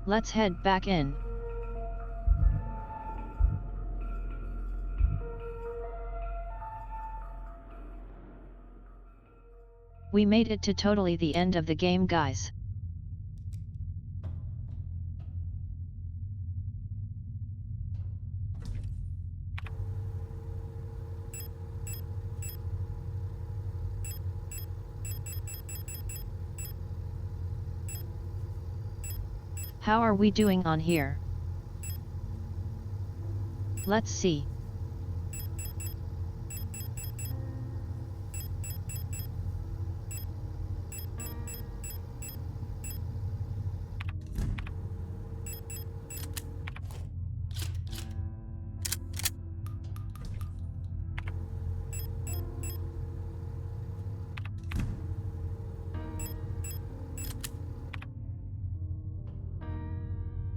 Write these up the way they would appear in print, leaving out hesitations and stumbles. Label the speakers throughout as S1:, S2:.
S1: Let's head back in. We made it to totally the end of the game, guys. How are we doing on here? Let's see.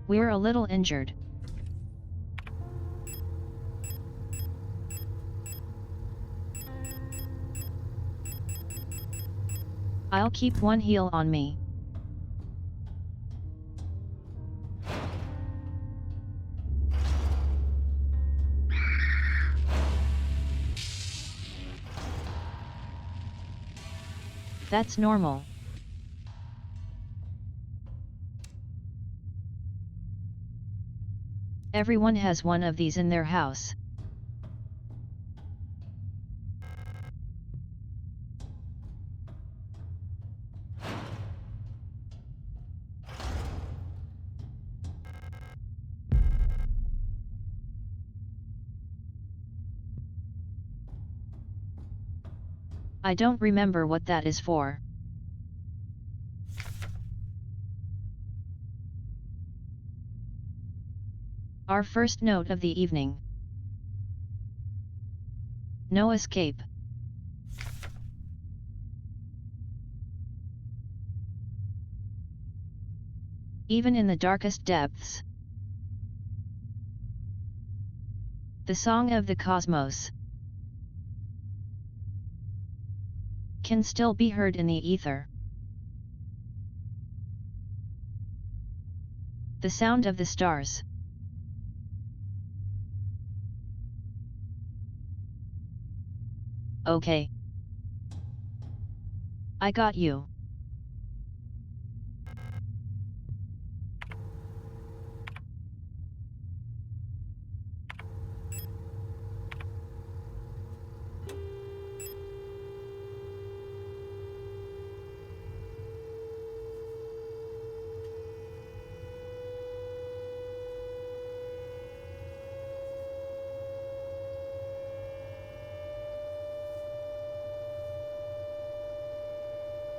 S1: We're a little injured. I'll keep one heal on me. That's normal. Everyone has one of these in their house. I don't remember what that is for. Our first note of the evening. No escape. Even in the darkest depths. The song of the cosmos can still be heard in the ether. The sound of the stars. Okay. I got you.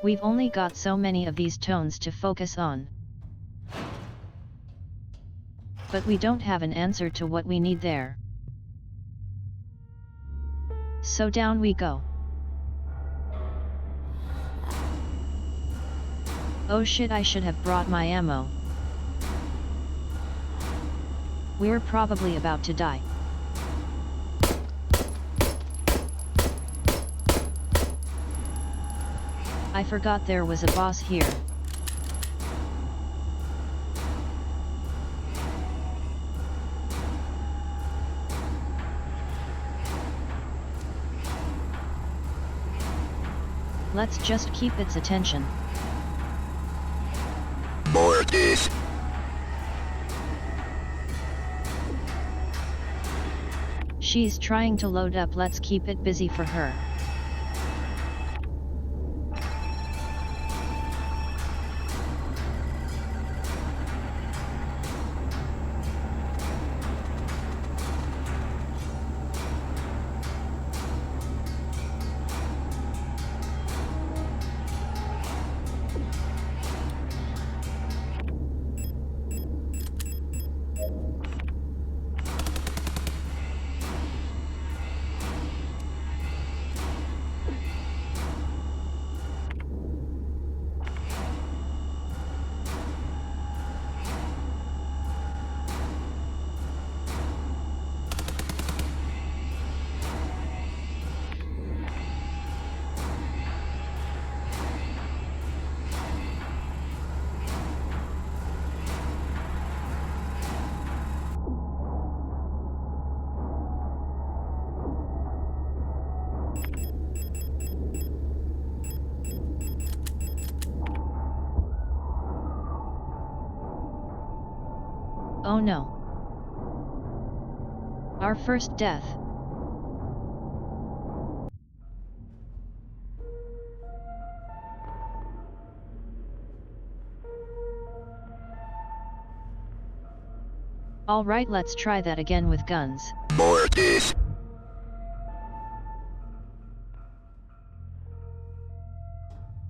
S1: We've only got so many of these tones to focus on. But we don't have an answer to what we need there. So down we go. Oh shit, I should have brought my ammo. We're probably about to die. I forgot there was a boss here. Let's just keep its attention.
S2: Mortis.
S1: She's trying to load up, let's keep it busy for her. Oh no. Our first death. Alright, let's try that again with guns.
S2: Mortis.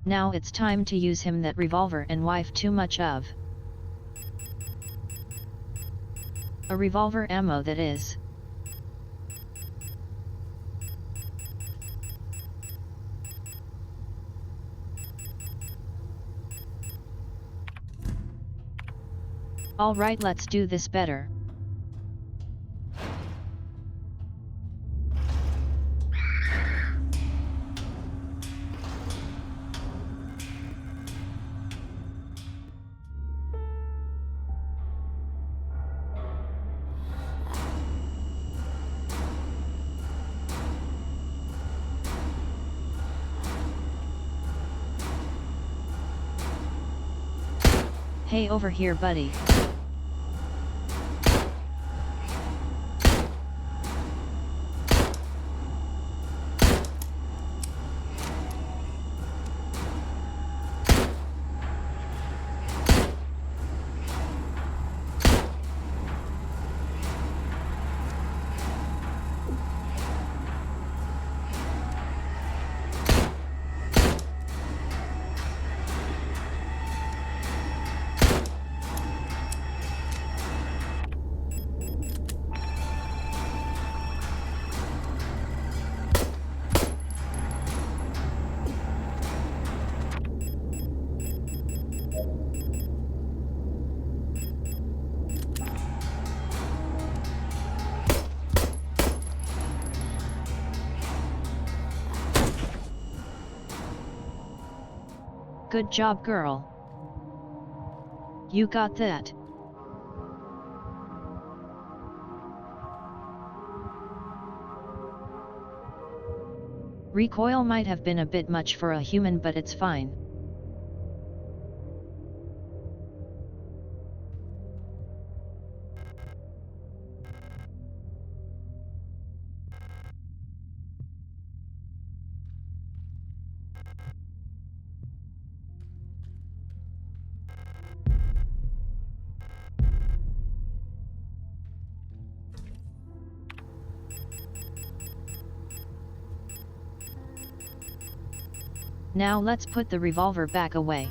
S1: Now it's time to use him that revolver and wife too much of. A revolver ammo that is. Alright, let's do this better. Hey, over here, buddy. Good job, girl. You got that. Recoil might have been a bit much for a human, but it's fine. Now let's put the revolver back away.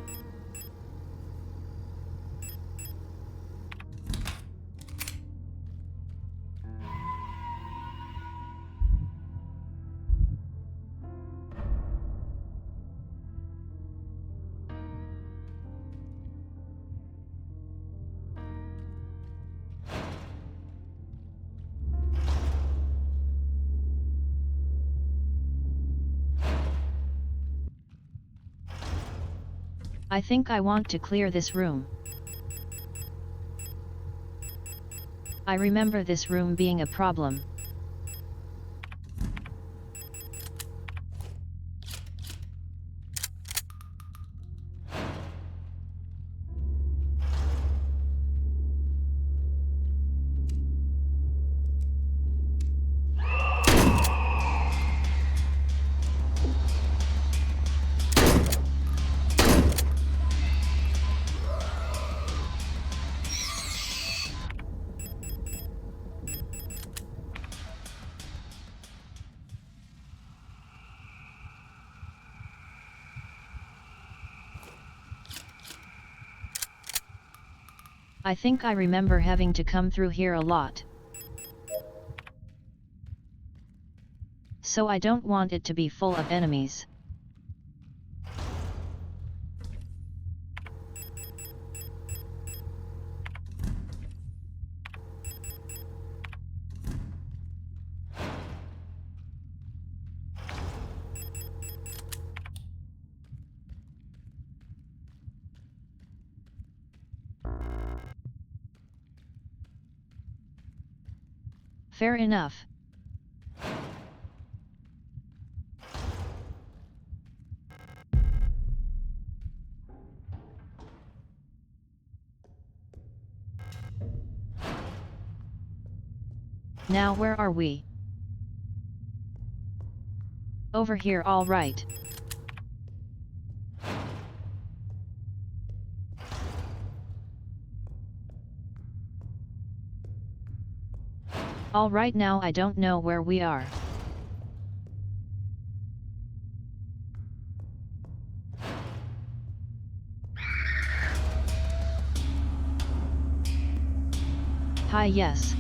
S1: I think I want to clear this room. I remember this room being a problem. I think I remember having to come through here a lot. So I don't want it to be full of enemies. Fair enough. Now where are we? Over here, all right. All right, now I don't know where we are. Hi, yes.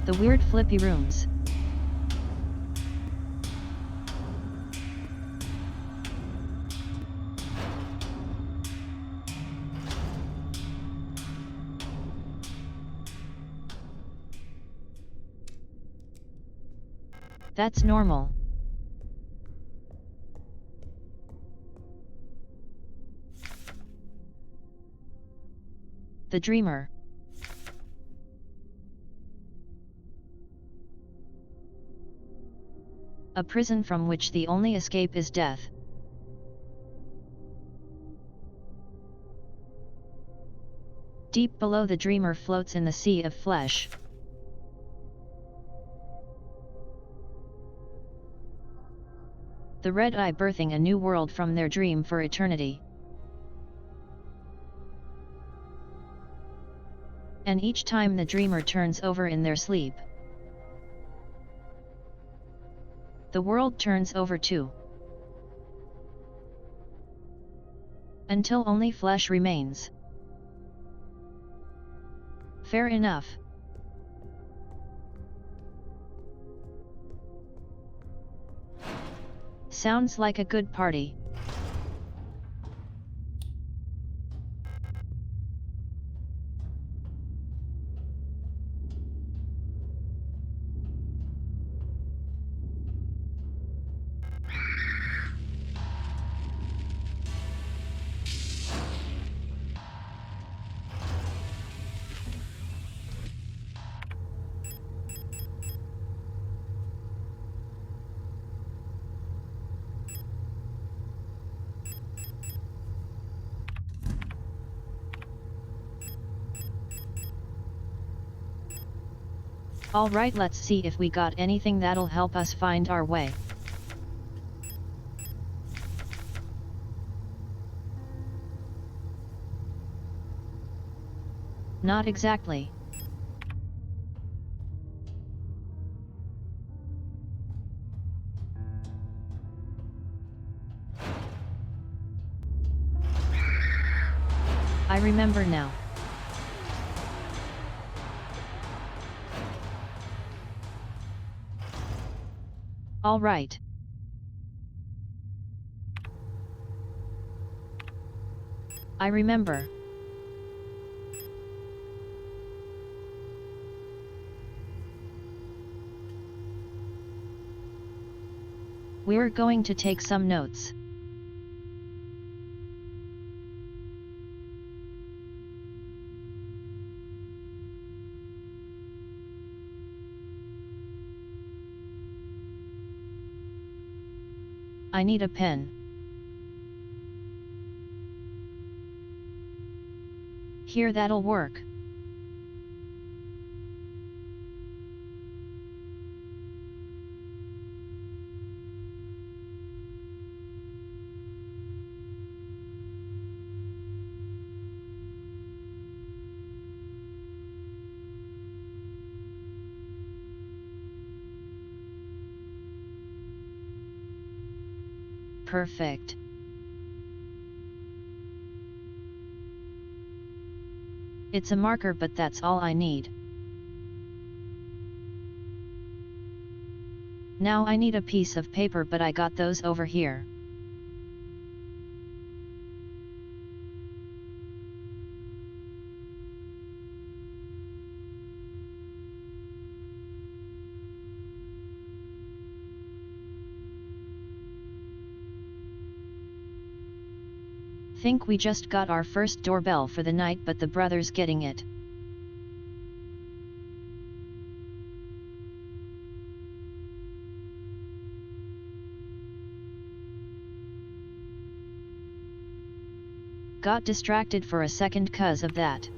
S1: The weird flippy rooms. That's normal. The dreamer. A prison from which the only escape is death. Deep below, the dreamer floats in the sea of flesh. The red eye birthing a new world from their dream for eternity. And each time the dreamer turns over in their sleep, the world turns over too. Until only flesh remains. Fair enough. Sounds like a good party. Alright, let's see if we got anything that'll help us find our way. Not exactly. I remember now. All right. I remember. We're going to take some notes. I need a pen. Here, that'll work. Perfect. It's a marker, but that's all I need. Now I need a piece of paper, but I got those over here. Think we just got our first doorbell for the night, but the brother's getting it. Got distracted for a second 'cause of that.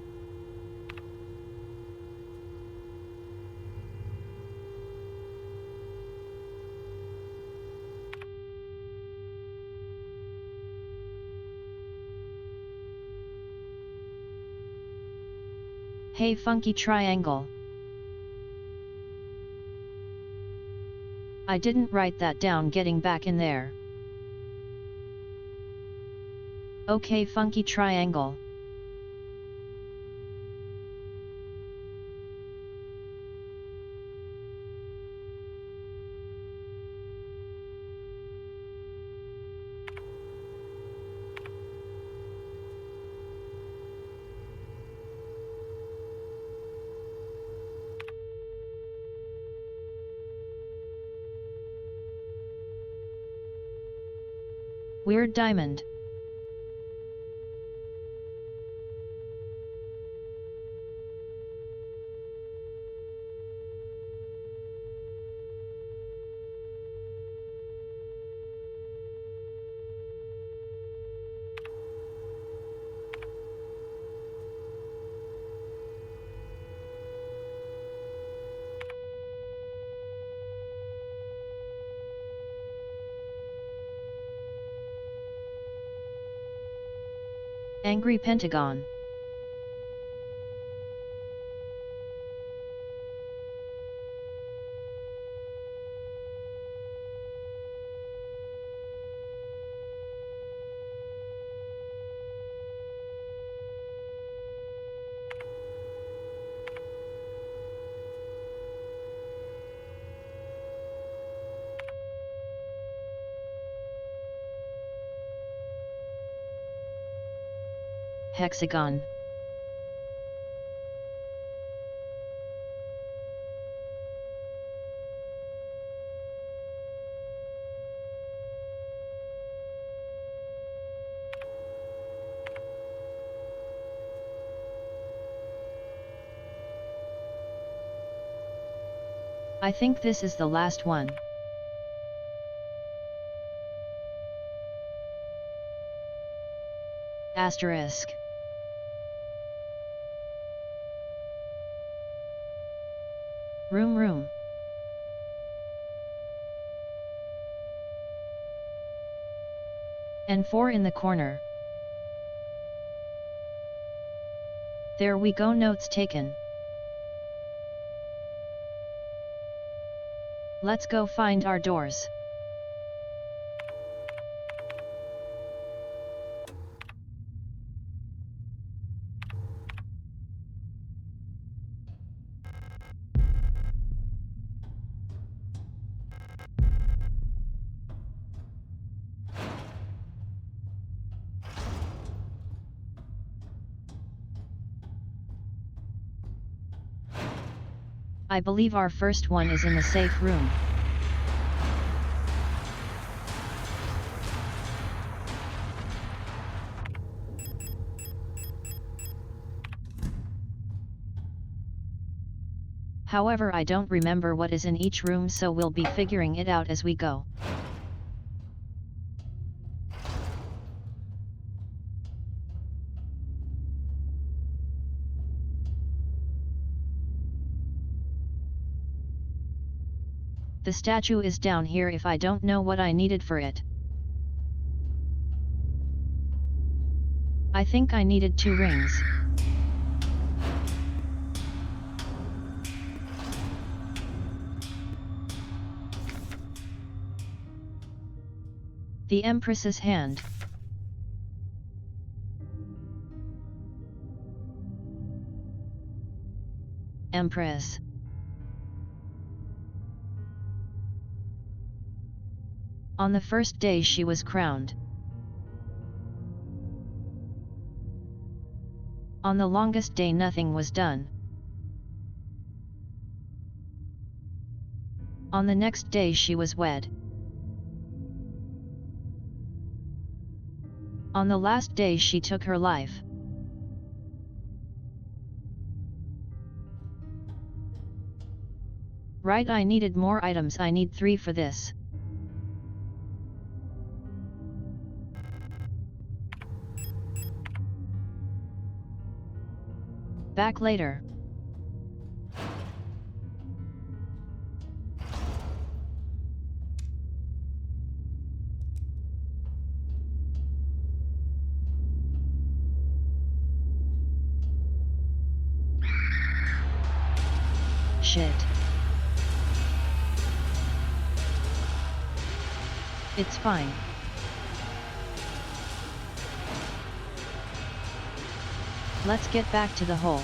S1: Hey funky triangle. I didn't write that down. Getting back in there. Okay funky triangle. Weird diamond. Angry pentagon. Hexagon. I think this is the last one. Asterisk. Room. And 4 in the corner. There we go. Notes taken. Let's go find our doors. I believe our first one is in the safe room. However, I don't remember what is in each room, so we'll be figuring it out as we go. The statue is down here if I don't know what I needed for it. I think I needed 2 rings. The Empress's hand. Empress. On the first day she was crowned. On the longest day nothing was done. On the next day she was wed. On the last day she took her life. Right, I needed more items. I need 3 for this. Back later. Shit. It's fine. Let's get back to the hole.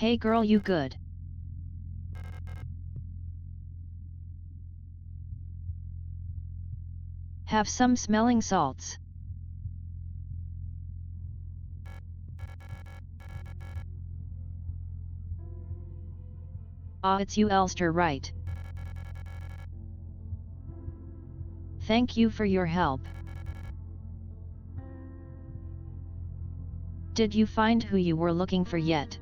S1: Hey girl, you good? Have some smelling salts. Ah, it's you, Elster, right? Thank you for your help. Did you find who you were looking for yet?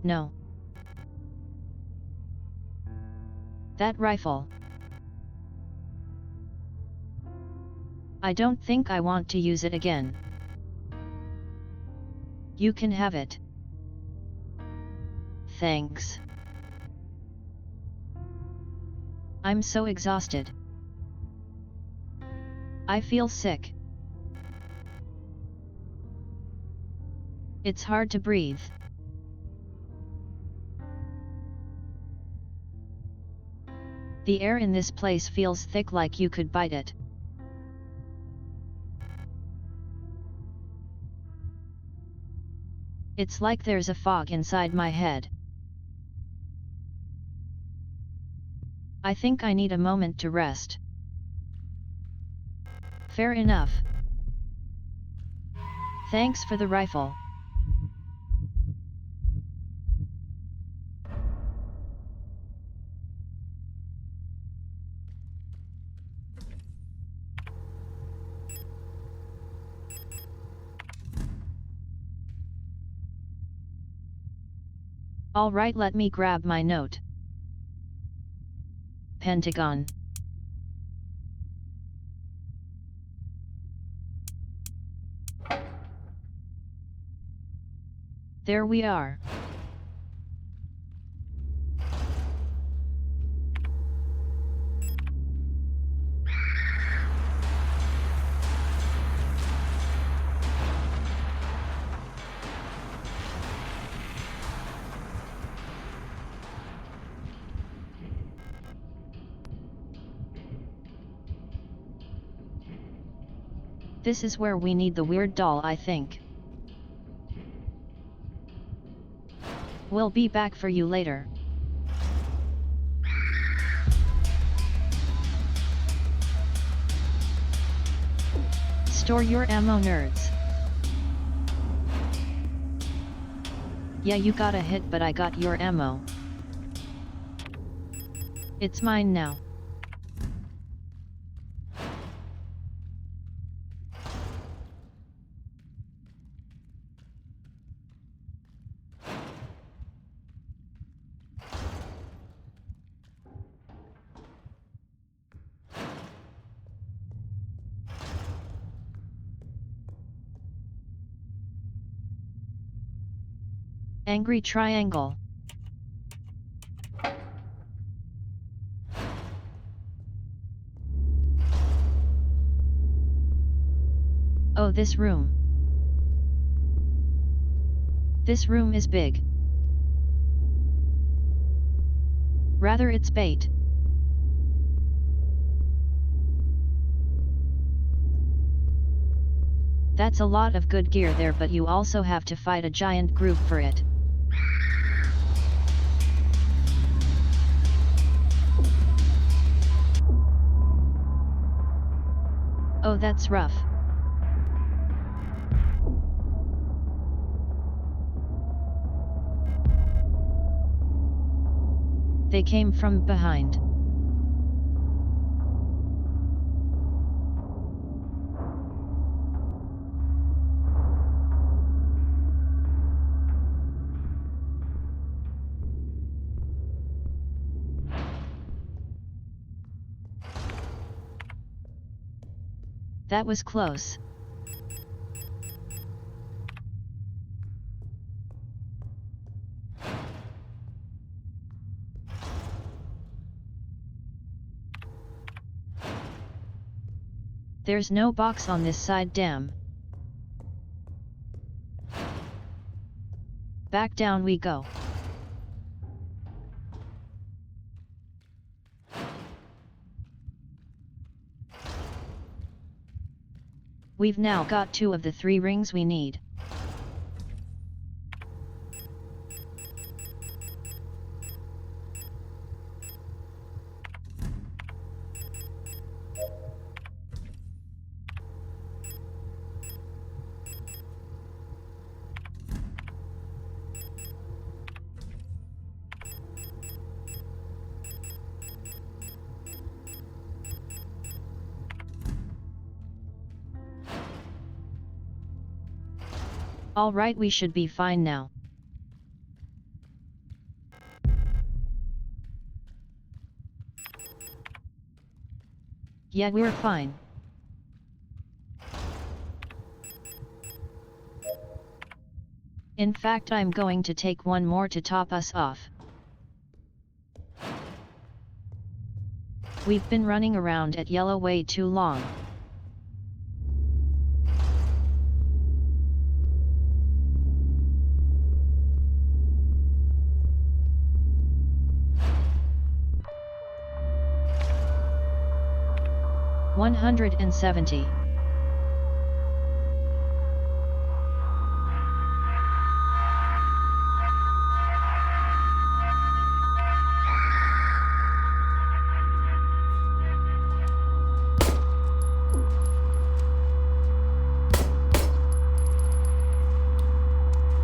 S1: No. That rifle. I don't think I want to use it again. You can have it. Thanks. I'm so exhausted. I feel sick. It's hard to breathe. The air in this place feels thick, like you could bite it. It's like there's a fog inside my head. I think I need a moment to rest. Fair enough. Thanks for the rifle. Alright, let me grab my note. Pentagon. There we are. This is where we need the weird doll, I think. We'll be back for you later. Store your ammo, nerds. Yeah, you got a hit, but I got your ammo. It's mine now. Angry triangle. Oh, this room. This room is big. Rather, it's bait. That's a lot of good gear there, but you also have to fight a giant group for it. Oh, that's rough. They came from behind. That was close. There's no box on this side, damn. Back down we go. We've now got 2 of the 3 rings we need. Alright, we should be fine now. Yeah, we're fine. In fact, I'm going to take one more to top us off. We've been running around at yellow way too long. $170.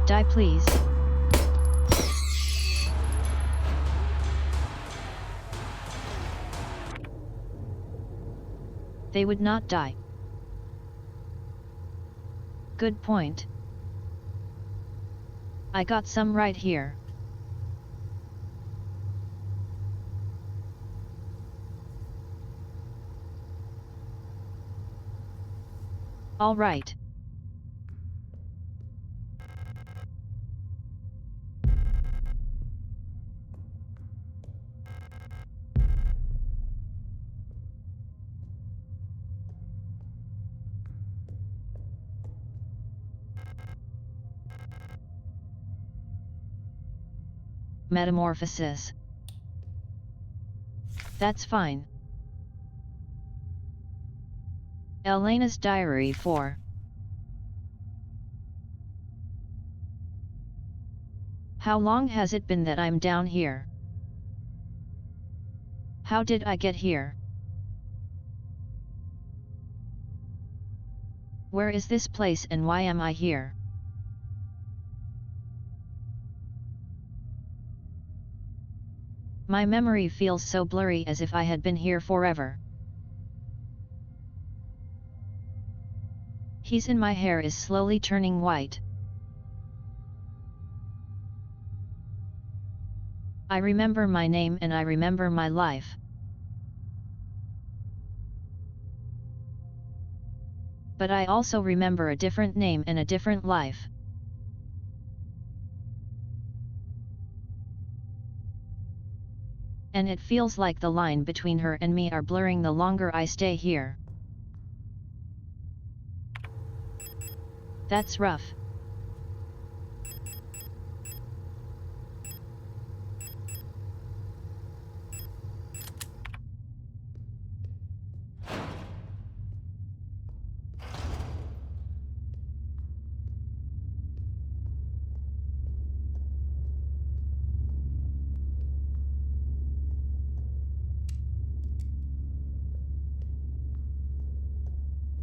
S1: Die please. They would not die. Good point. I got some right here. All right. Metamorphosis. That's fine. Elena's diary 4. How long has it been that I'm down here? How did I get here? Where is this place and why am I here? My memory feels so blurry, as if I had been here forever. He's in my hair is slowly turning white. I remember my name and I remember my life. But I also remember a different name and a different life. And it feels like the line between her and me are blurring the longer I stay here. That's rough.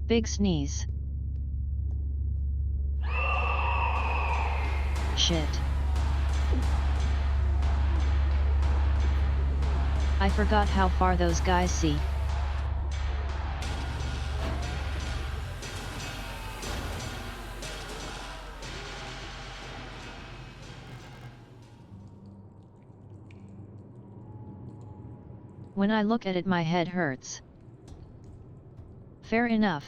S1: Big sneeze. Shit. I forgot how far those guys see. When I look at it, my head hurts. Fair enough.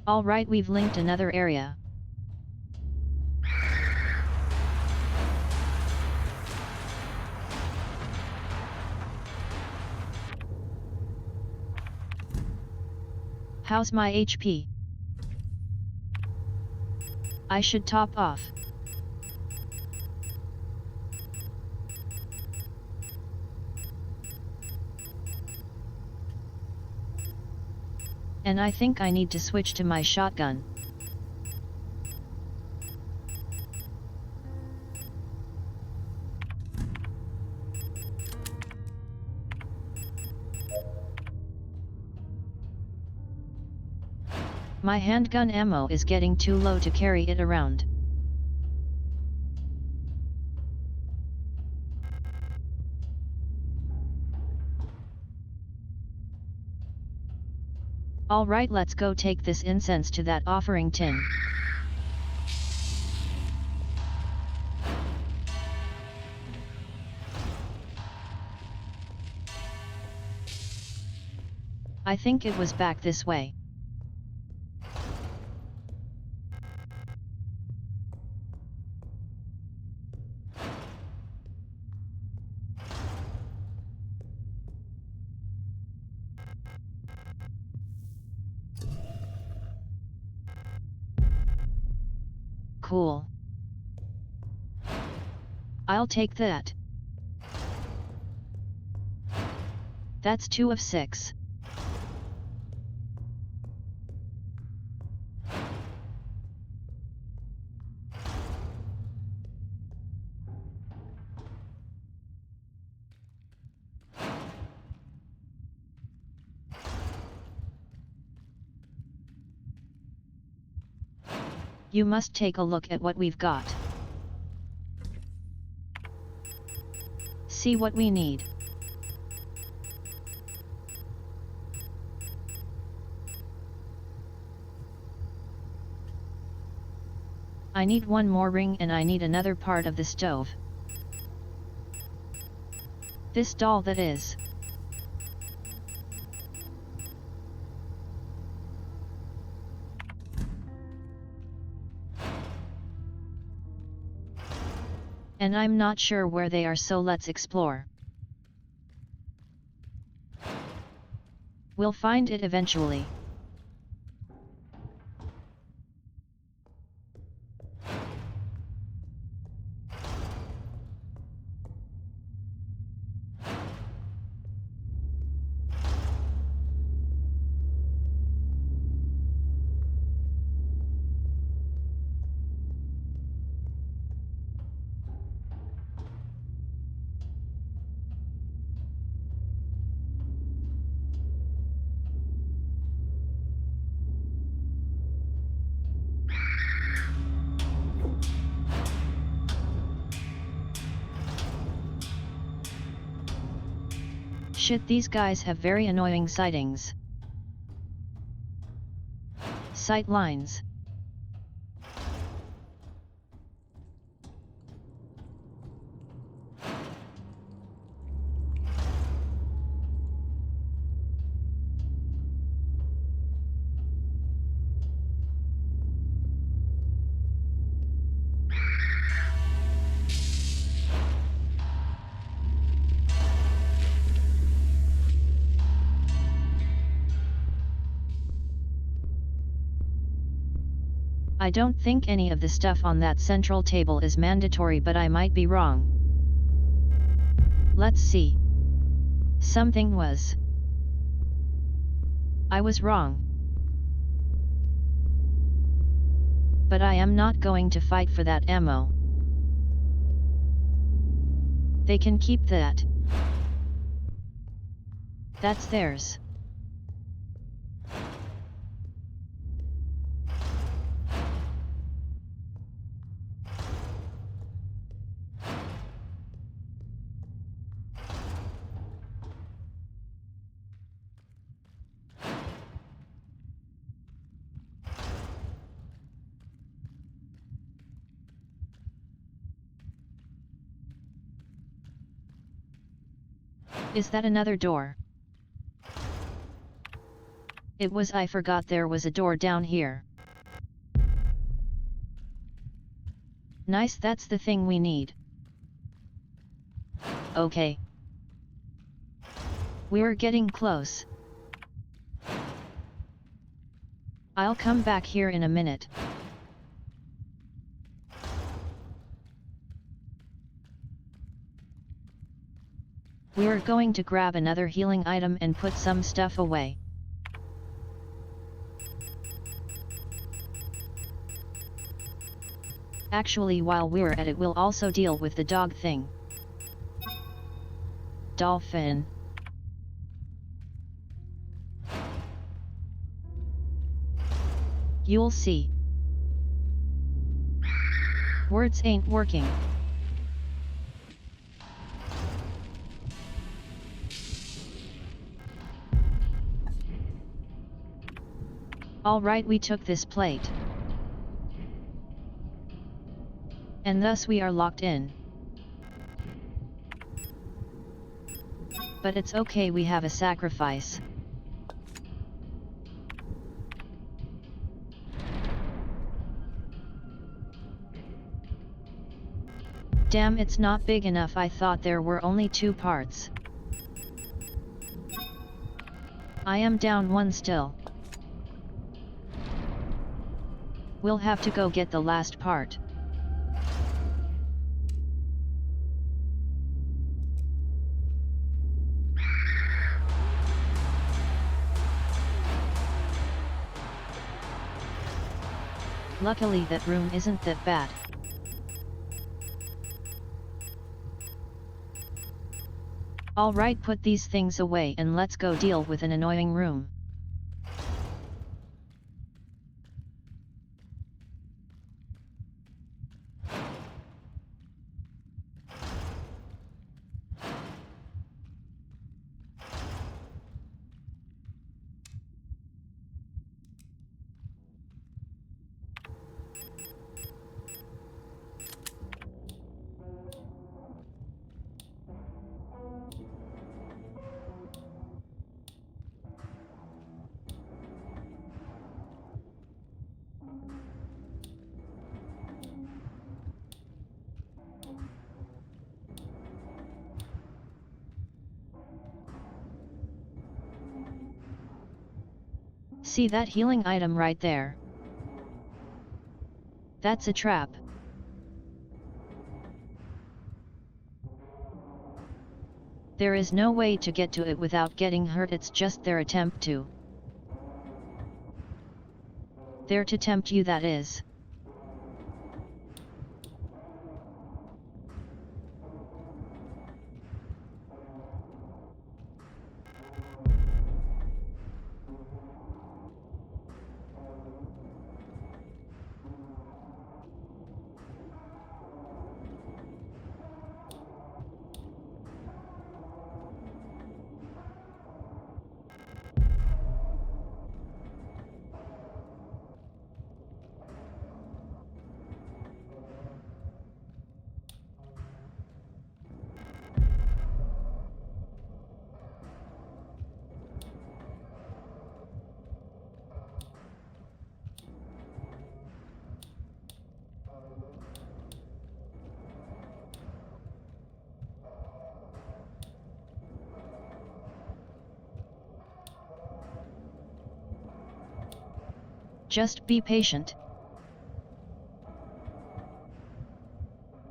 S1: Alright, we've linked another area. How's my HP? I should top off. And I think I need to switch to my shotgun. My handgun ammo is getting too low to carry it around. Alright, let's go take this incense to that offering tin. I think it was back this way. Cool. I'll take that. That's 2 of 6. You must take a look at what we've got. See what we need. I need one more ring and I need another part of the stove. This doll, that is. And I'm not sure where they are, so let's explore. We'll find it eventually. Shit, these guys have very annoying sightings. Sight lines. I don't think any of the stuff on that central table is mandatory, but I might be wrong. Let's see. Something was. I was wrong. But I am not going to fight for that ammo. They can keep that. That's theirs. Is that another door? I forgot there was a door down here. Nice, that's the thing we need. Okay. We're getting close. I'll come back here in a minute. We're going to grab another healing item and put some stuff away. Actually, while we're at it, we'll also deal with the dog thing. Dolphin. You'll see. Words ain't working. Alright, we took this plate. And thus we are locked in. But it's okay, we have a sacrifice. Damn, it's not big enough. I thought there were only 2 parts. I am down 1 still. We'll have to go get the last part. Luckily that room isn't that bad. Alright, put these things away and let's go deal with an annoying room. See that healing item right there? That's a trap. There is no way to get to it without getting hurt, it's just their attempt to. There to tempt you, that is. Just be patient.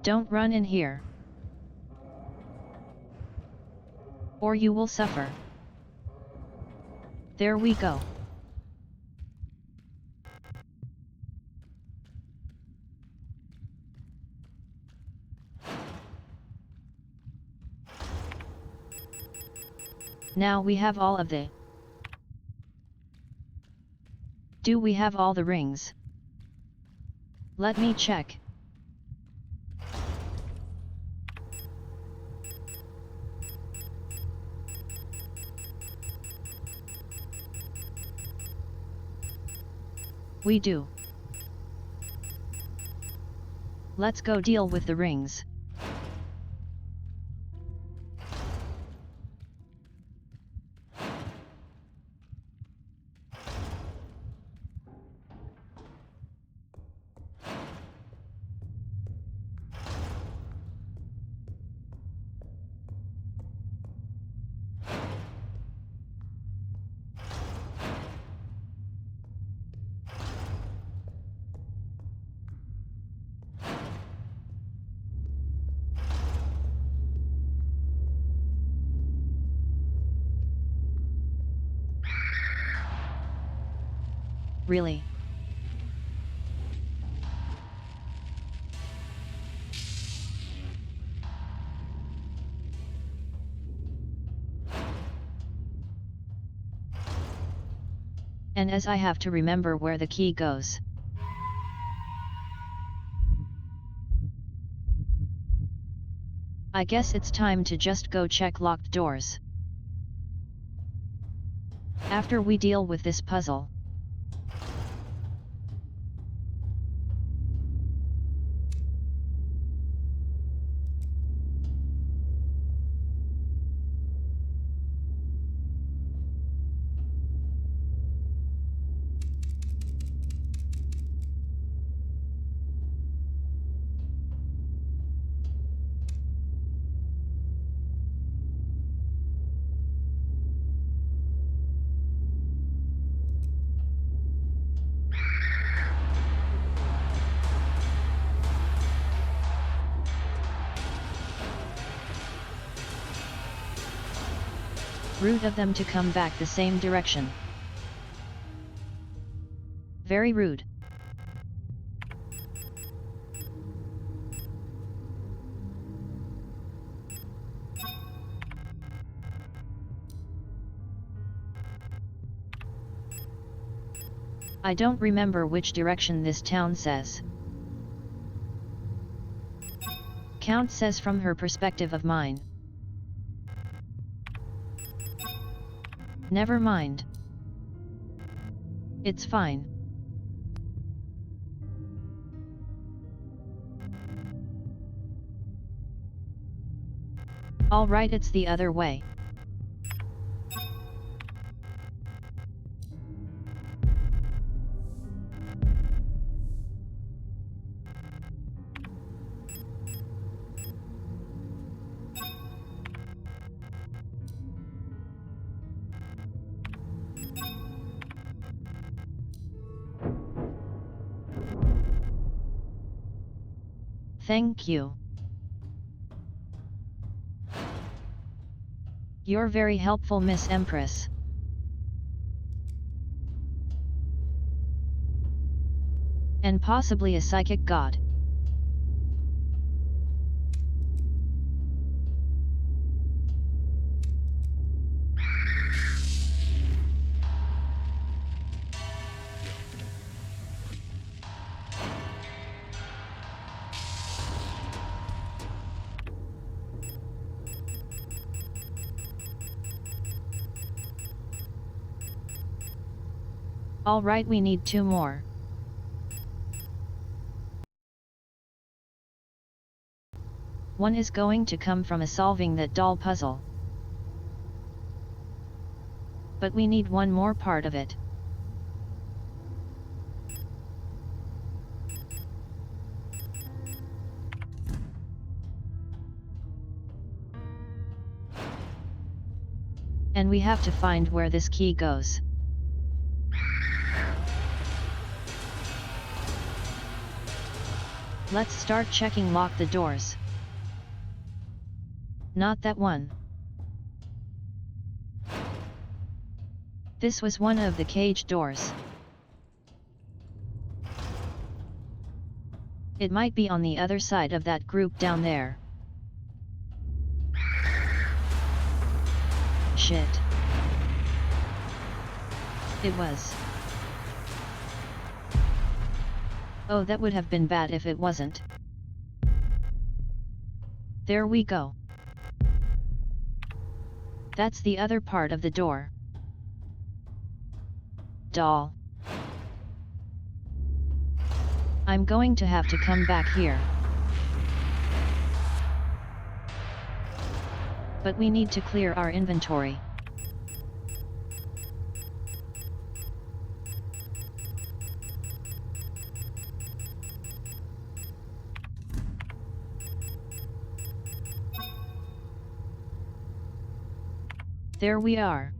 S1: Don't run in here, or you will suffer. There we go. Now we have all of the... Do we have all the rings? Let me check. We do. Let's go deal with the rings. Really? And as I have to remember where the key goes. I guess it's time to just go check locked doors. After we deal with this puzzle. Rude of them to come back the same direction. Very rude. I don't remember which direction this town says. Count says from her perspective of mine. Never mind. It's fine. All right, it's the other way. Thank you. You're very helpful, Miss Empress. And possibly a psychic god. All right, we need 2 more. One is going to come from solving that doll puzzle. But we need one more part of it. And we have to find where this key goes. Let's start checking lock the doors. Not that one. This was one of the cage doors. It might be on the other side of that group down there. Shit. It was. Oh, that would have been bad if it wasn't. There we go. That's the other part of the door. Doll. I'm going to have to come back here. But we need to clear our inventory. There we are.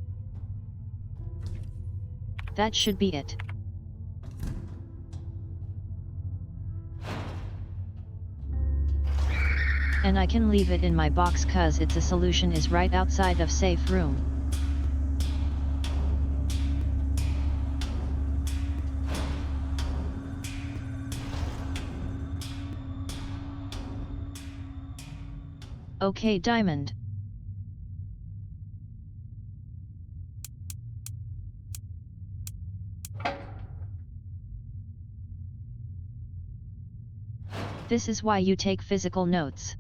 S1: That should be it. And I can leave it in my box cause its a solution is right outside of safe room. Okay, Diamond. This is why you take physical notes.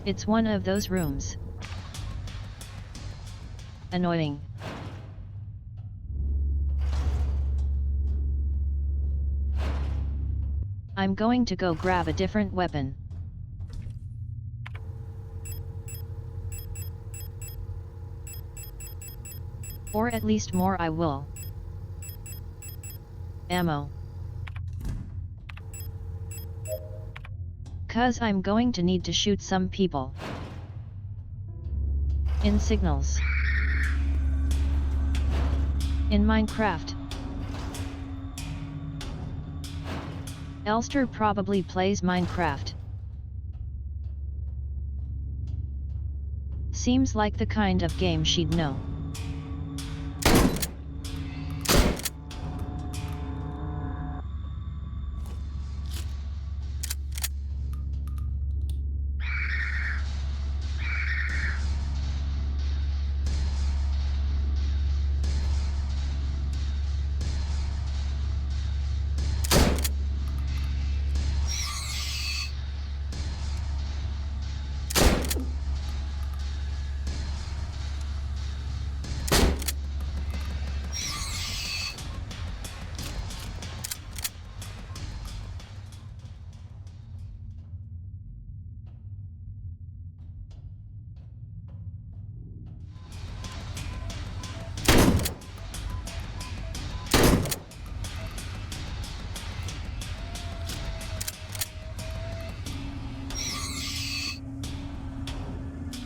S1: It's one of those rooms. Annoying. I'm going to go grab a different weapon. Or at least more I will. Ammo. 'Cause I'm going to need to shoot some people. In Signals. In Minecraft. Elster probably plays Minecraft. Seems like the kind of game she'd know.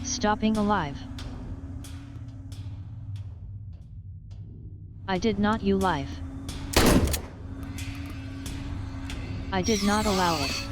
S1: Stopping alive. I did not you life. I did not allow it.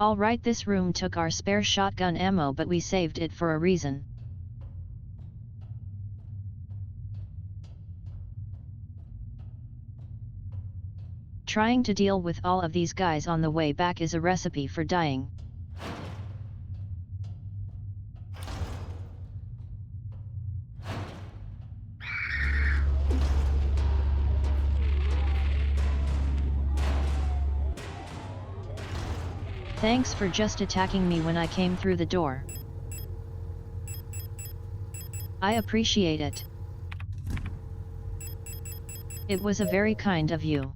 S1: Alright, this room took our spare shotgun ammo, but we saved it for a reason. Trying to deal with all of these guys on the way back is a recipe for dying. Thanks for just attacking me when I came through the door. I appreciate it. It was a very kind of you.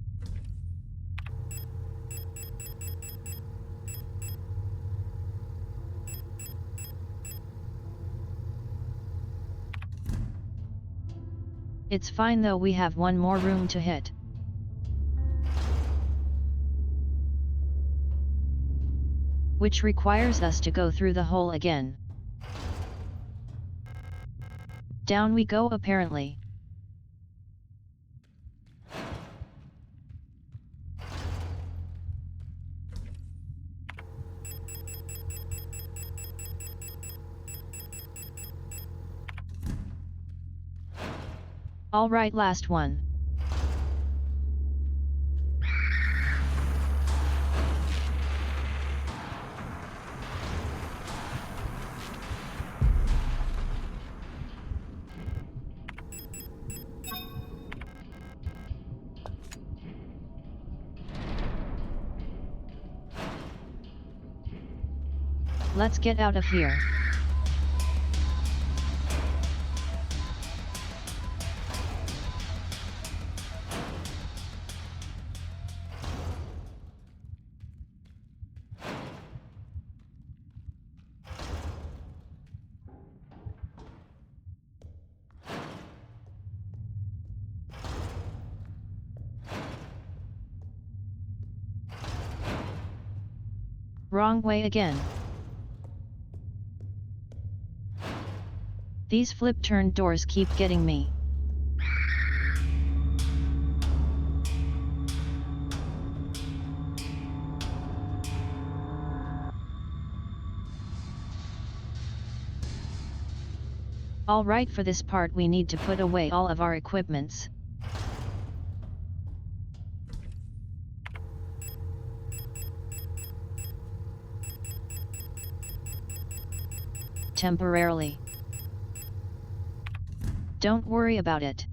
S1: It's fine though, we have one more room to hit. Which requires us to go through the hole again. Down we go apparently. Alright, last one. Let's get out of here. Wrong way again. These flip-turned doors keep getting me. Alright, for this part we need to put away all of our equipments. Temporarily. Don't worry about it.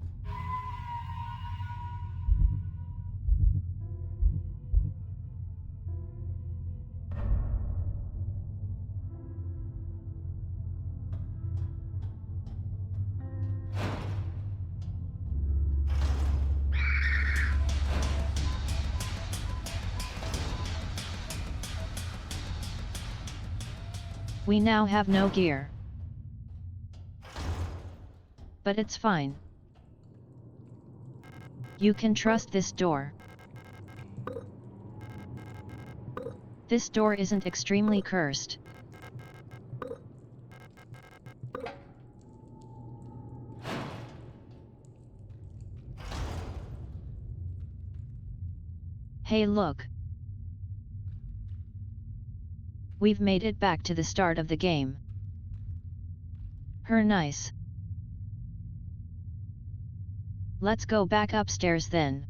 S1: We now have no gear. But it's fine. You can trust this door. This door isn't extremely cursed. Hey, look. We've made it back to the start of the game. Nice. Let's go back upstairs then.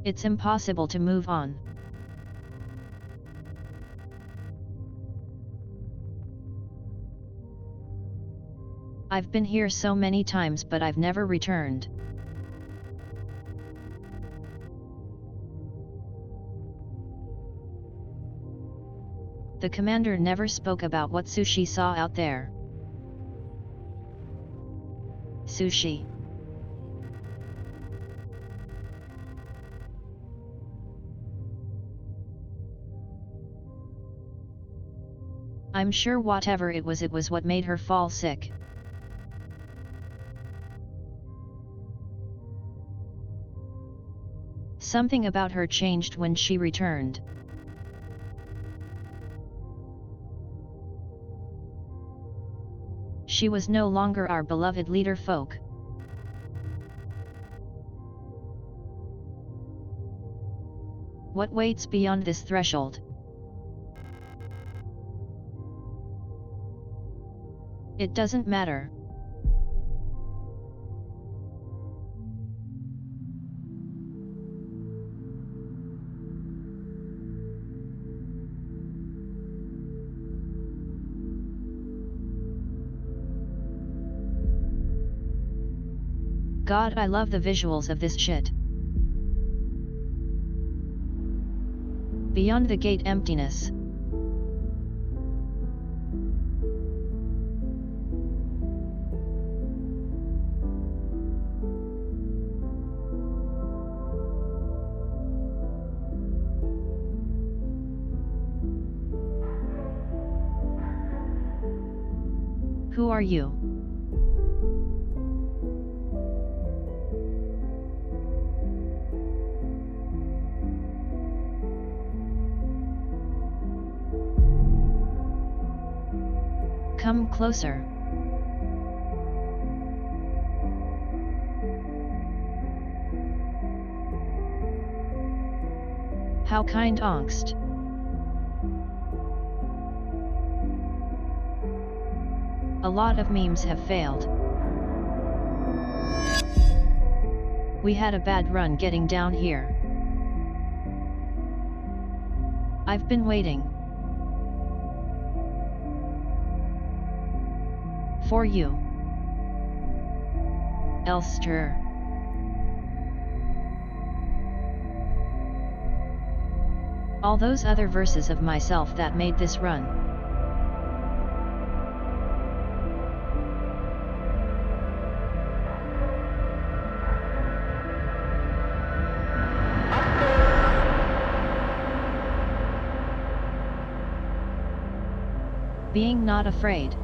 S1: It's impossible to move on. I've been here so many times, but I've never returned. The commander never spoke about what Sushi saw out there. Sushi. I'm sure whatever it was what made her fall sick. Something about her changed when she returned. She was no longer our beloved leader folk. What waits beyond this threshold? It doesn't matter. God, I love the visuals of this shit. Beyond the gate, emptiness. Who are you? Come closer. How kind angst. A lot of memes have failed. We had a bad run getting down here. I've been waiting for you, Elster. All those other verses of myself that made this run. Being not afraid.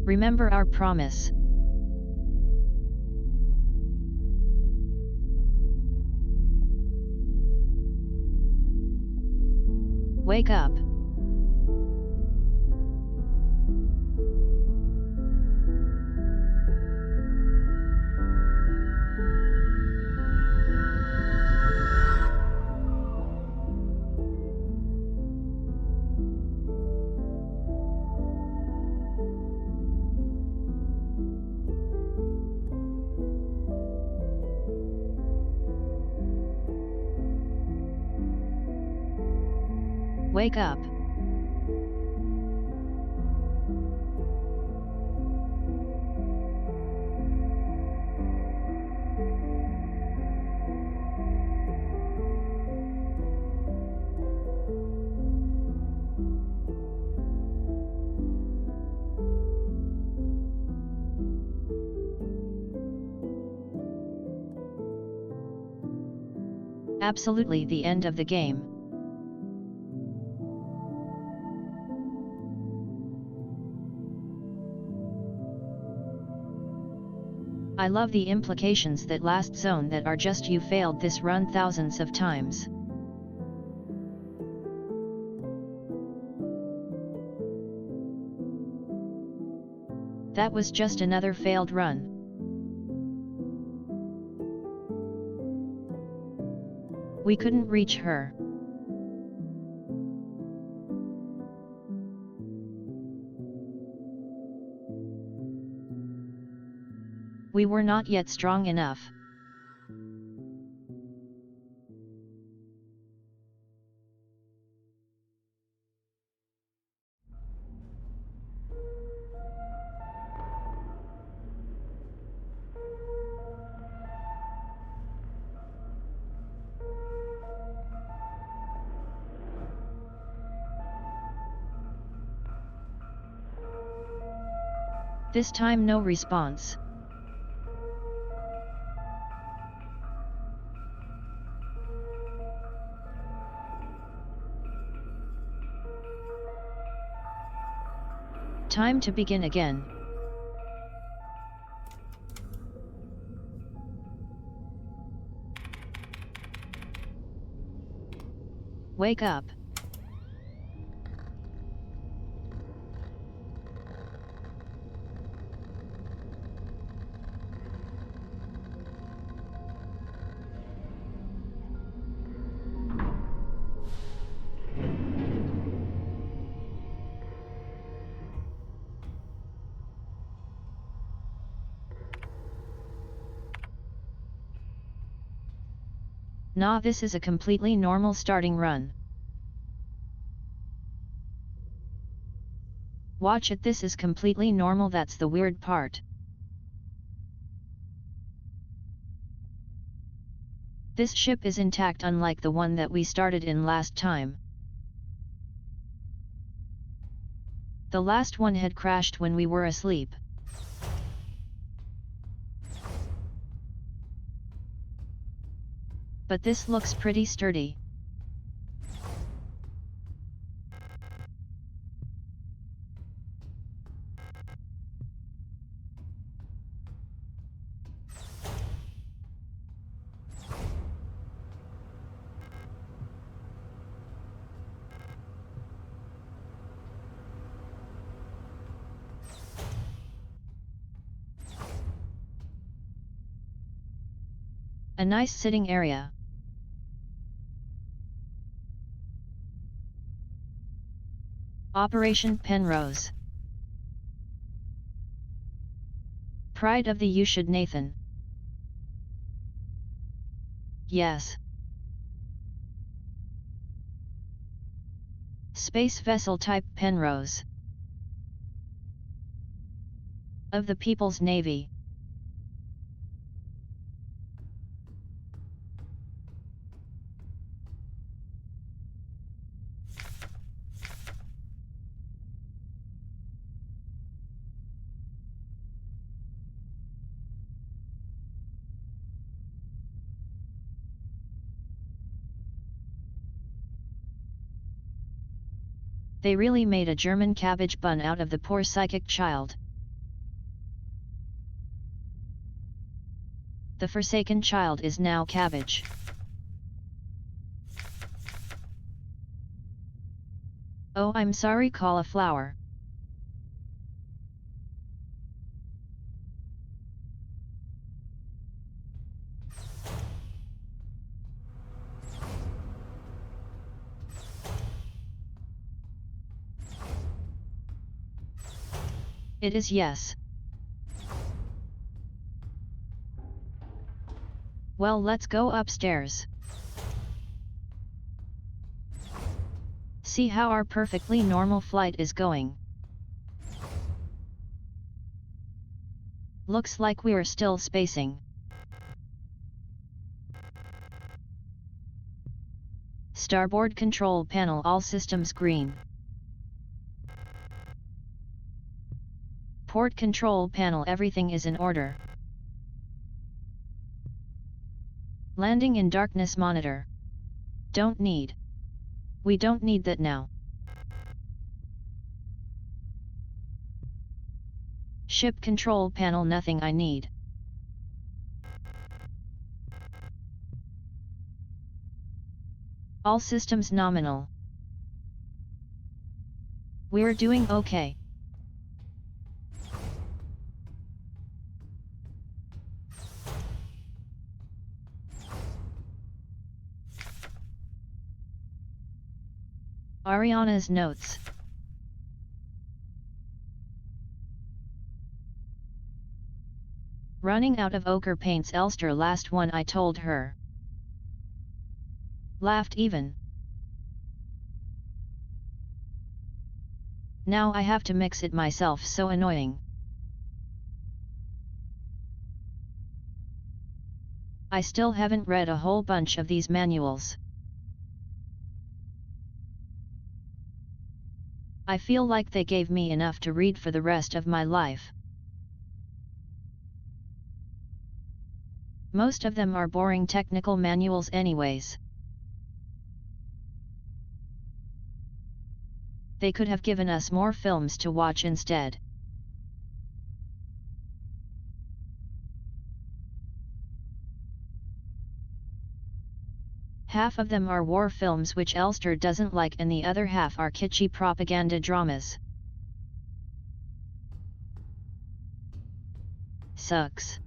S1: Remember our promise. Wake up. Wake up. Absolutely the end of the game. I love the implications that last zone that are just you failed this run thousands of times. That was just another failed run. We couldn't reach her. We were not yet strong enough. This time no response. Time to begin again. Wake up. Nah, this is a completely normal starting run. Watch it, this is completely normal, that's the weird part. This ship is intact, unlike the one that we started in last time. The last one had crashed when we were asleep. But this looks pretty sturdy. A nice sitting area. Operation Penrose. Pride of the You Should Nathan. Yes. Space vessel type Penrose. Of the People's Navy. They really made a German cabbage bun out of the poor psychic child. The forsaken child is now cabbage. Oh, I'm sorry, cauliflower. It is yes. Well, let's go upstairs. See how our perfectly normal flight is going. Looks like we're still spacing. Starboard control panel, all systems green. Port control panel, everything is in order. Landing in darkness monitor. Don't need. We don't need that now. Ship control panel, nothing I need. All systems nominal. We're doing okay. Ariana's notes. Running out of ochre paints, Elster, last one I told her. Laughed even. Now I have to mix it myself, so annoying. I still haven't read a whole bunch of these manuals. I feel like they gave me enough to read for the rest of my life. Most of them are boring technical manuals anyways. They could have given us more films to watch instead. Half of them are war films which Elster doesn't like, and the other half are kitschy propaganda dramas. Sucks.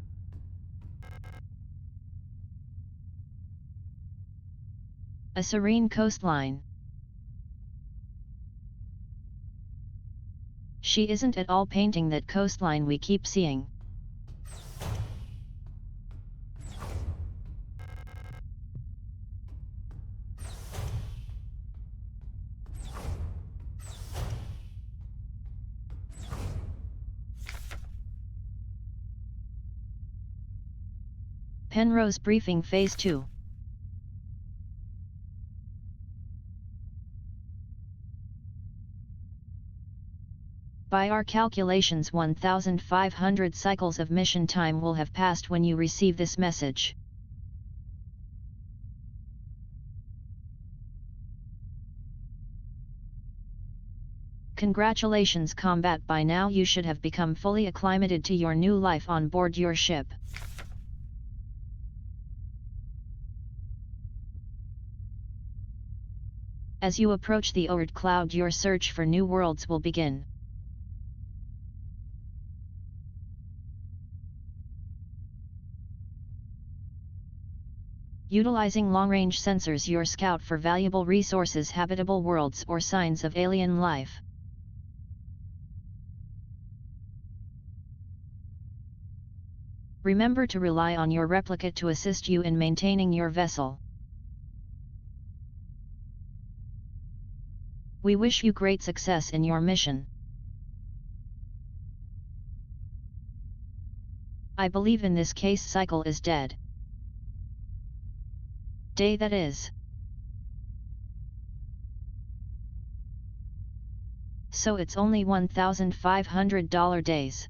S1: A serene coastline. She isn't at all painting that coastline we keep seeing. Penrose briefing phase 2. By our calculations, 1,500 cycles of mission time will have passed when you receive this message. Congratulations, combat. By now you should have become fully acclimated to your new life on board your ship. As you approach the Oort cloud, your search for new worlds will begin. Utilizing long-range sensors, your scout for valuable resources, habitable worlds, or signs of alien life. Remember to rely on your replica to assist you in maintaining your vessel. We wish you great success in your mission. I believe in this case cycle is dead. Day, that is. So it's only $1,500 days.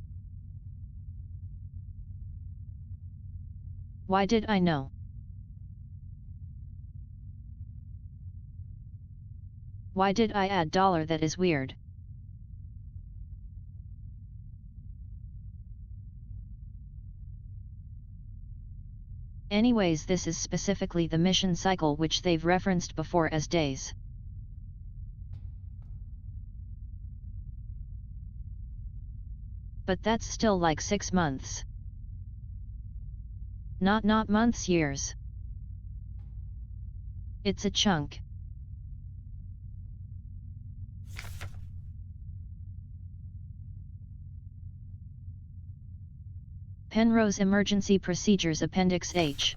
S1: Why did I know? Why did I add $? That is weird. Anyways, this is specifically the mission cycle which they've referenced before as days. But that's still like 6 months. Not months, years. It's a chunk. Penrose Emergency Procedures Appendix H.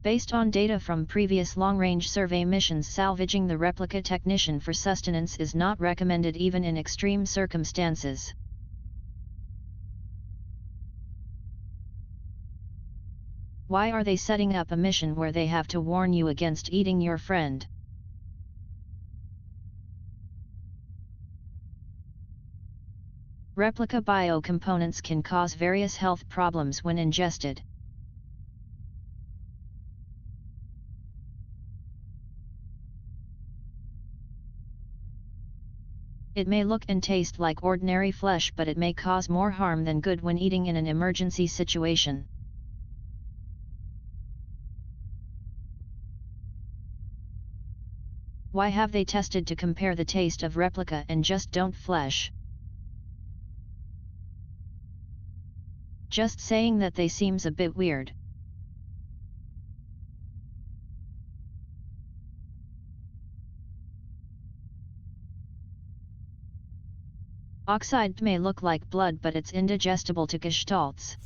S1: Based on data from previous long-range survey missions, salvaging the replica technician for sustenance is not recommended even in extreme circumstances. Why are they setting up a mission where they have to warn you against eating your friend? Replica biocomponents can cause various health problems when ingested. It may look and taste like ordinary flesh, but it may cause more harm than good when eating in an emergency situation. Why have they tested to compare the taste of replica and just don't flesh? Just saying that they seems a bit weird. Oxide may look like blood, but it's indigestible to gestalts.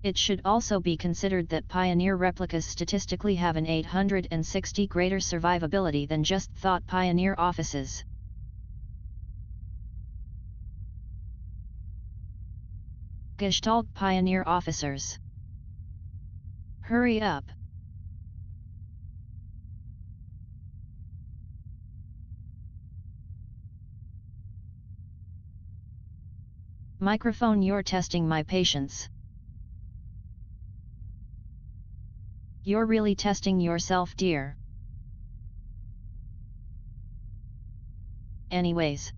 S1: It should also be considered that Pioneer replicas statistically have an 860 greater survivability than just thought Pioneer offices. Gestalt Pioneer officers. Hurry up! Microphone, you're testing my patience. You're really testing yourself, dear. Anyways.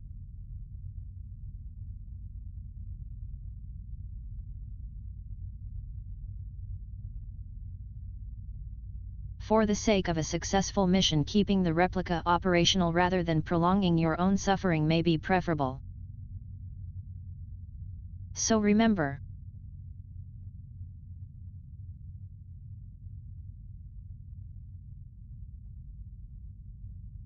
S1: For the sake of a successful mission, keeping the replica operational rather than prolonging your own suffering may be preferable. So remember,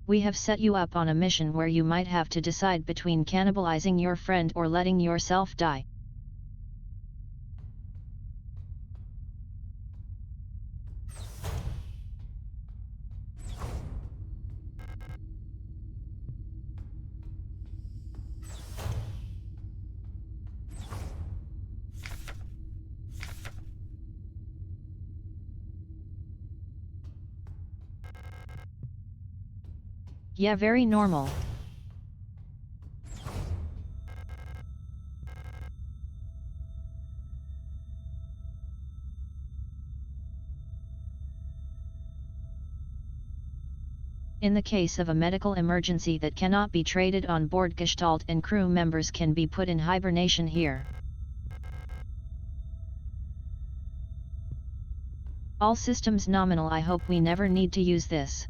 S1: we have set you up on a mission where you might have to decide between cannibalizing your friend or letting yourself die. Yeah, very normal. In the case of a medical emergency that cannot be traded on board, Gestalt and crew members can be put in hibernation here. All systems nominal. I hope we never need to use this.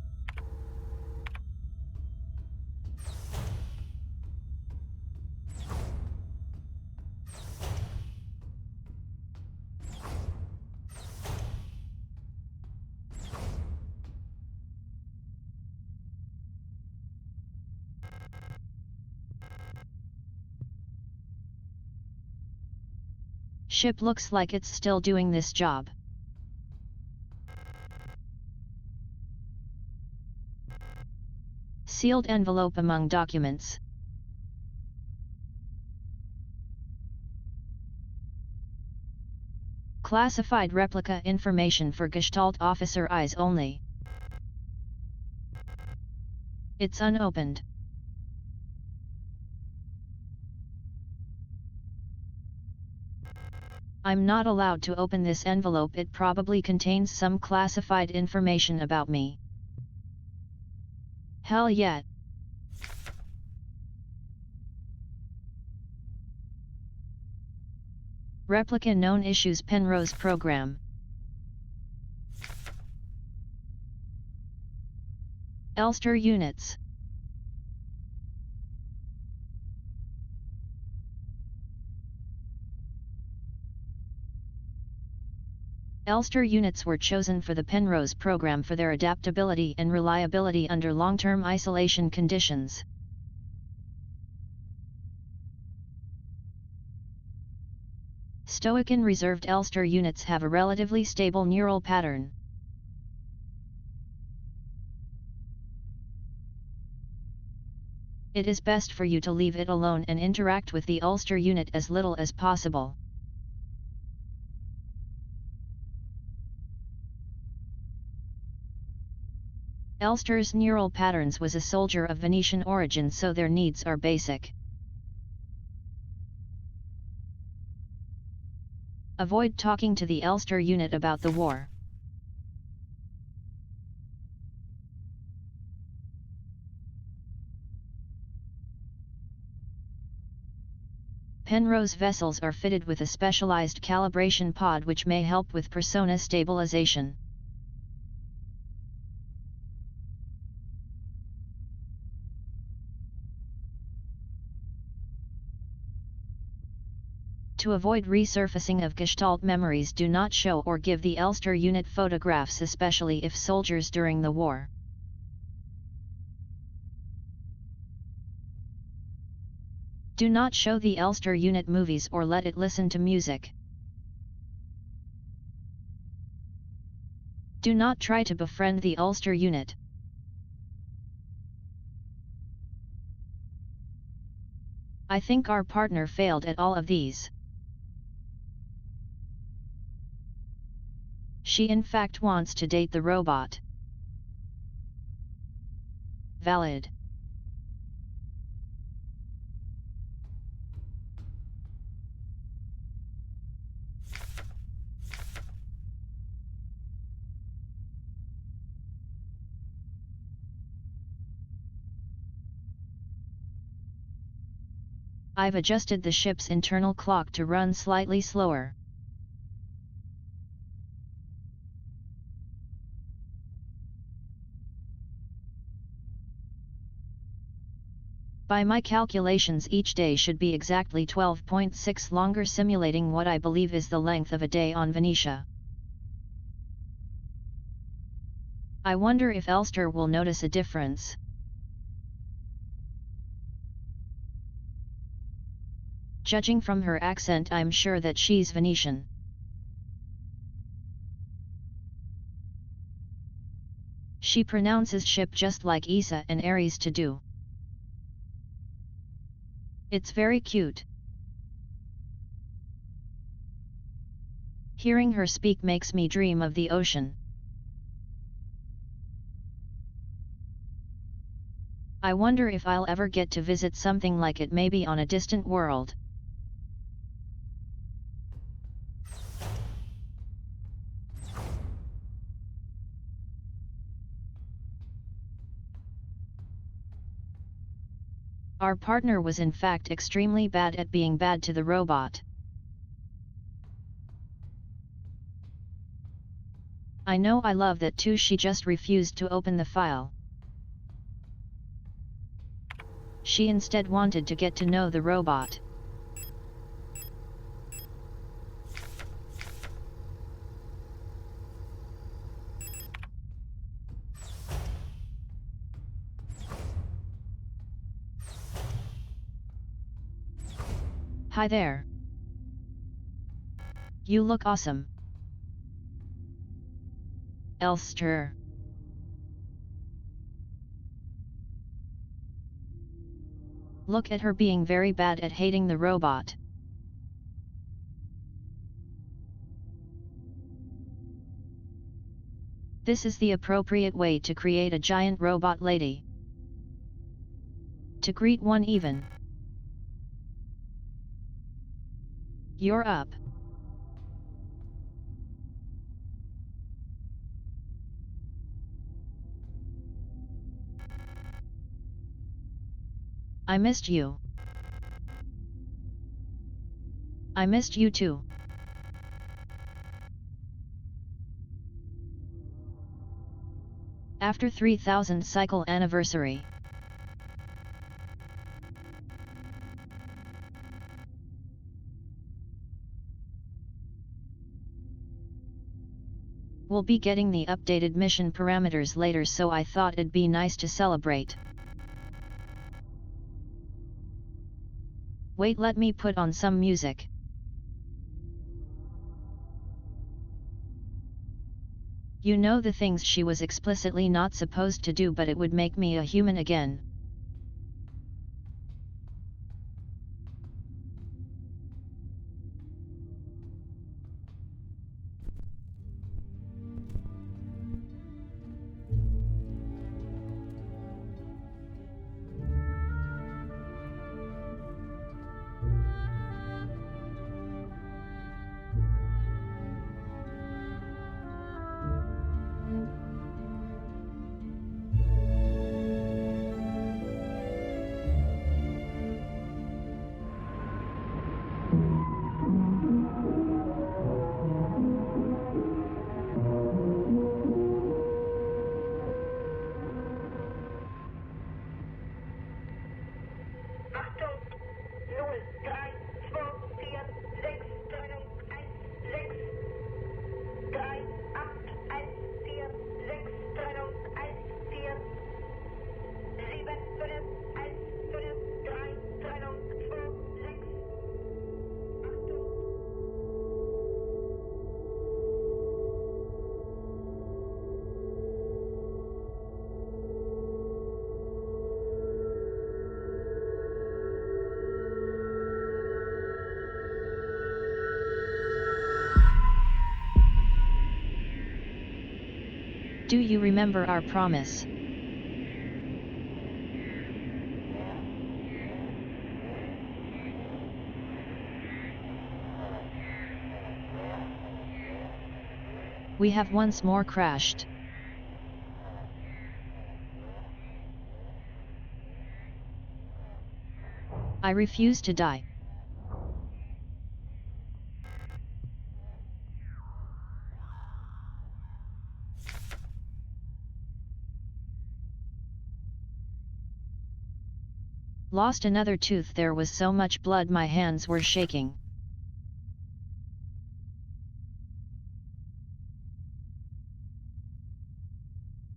S1: Ship looks like it's still doing this job. Sealed envelope among documents. Classified replica information for Gestalt officer eyes only. It's unopened. I'm not allowed to open this envelope. It probably contains some classified information about me. Hell yeah. Replica known issues Penrose program. Elster units. Elster units were chosen for the Penrose program for their adaptability and reliability under long-term isolation conditions. Stoican reserved Elster units have a relatively stable neural pattern. It is best for you to leave it alone and interact with the Elster unit as little as possible. Elster's neural patterns was a soldier of Venetian origin, so their needs are basic. Avoid talking to the Elster unit about the war. Penrose vessels are fitted with a specialized calibration pod which may help with persona stabilization. To avoid resurfacing of Gestalt memories, do not show or give the Elster unit photographs, especially if soldiers during the war. Do not show the Elster unit movies or let it listen to music. Do not try to befriend the Ulster unit. I think our partner failed at all of these. She in fact wants to date the robot. Valid. I've adjusted the ship's internal clock to run slightly slower. By my calculations, each day should be exactly 12.6 longer, simulating what I believe is the length of a day on Venetia. I wonder if Elster will notice a difference. Judging from her accent, I'm sure that she's Venetian. She pronounces ship just like Isa and Aries to do. It's very cute. Hearing her speak makes me dream of the ocean. I wonder if I'll ever get to visit something like it, maybe on a distant world. Our partner was in fact extremely bad at being bad to the robot. I know I love that too. She just refused to open the file. She instead wanted to get to know the robot. Hi there. You look awesome. Elster. Look at her being very bad at hating the robot. This is the appropriate way to create a giant robot lady. To greet one even. You're up. I missed you. I missed you too. After 3000 cycle anniversary. We'll be getting the updated mission parameters later, so I thought it'd be nice to celebrate. Wait, let me put on some music. You know, the things she was explicitly not supposed to do, but it would make me a human again. Do you remember our promise? We have once more crashed. I refuse to die. Lost another tooth. There was so much blood my hands were shaking.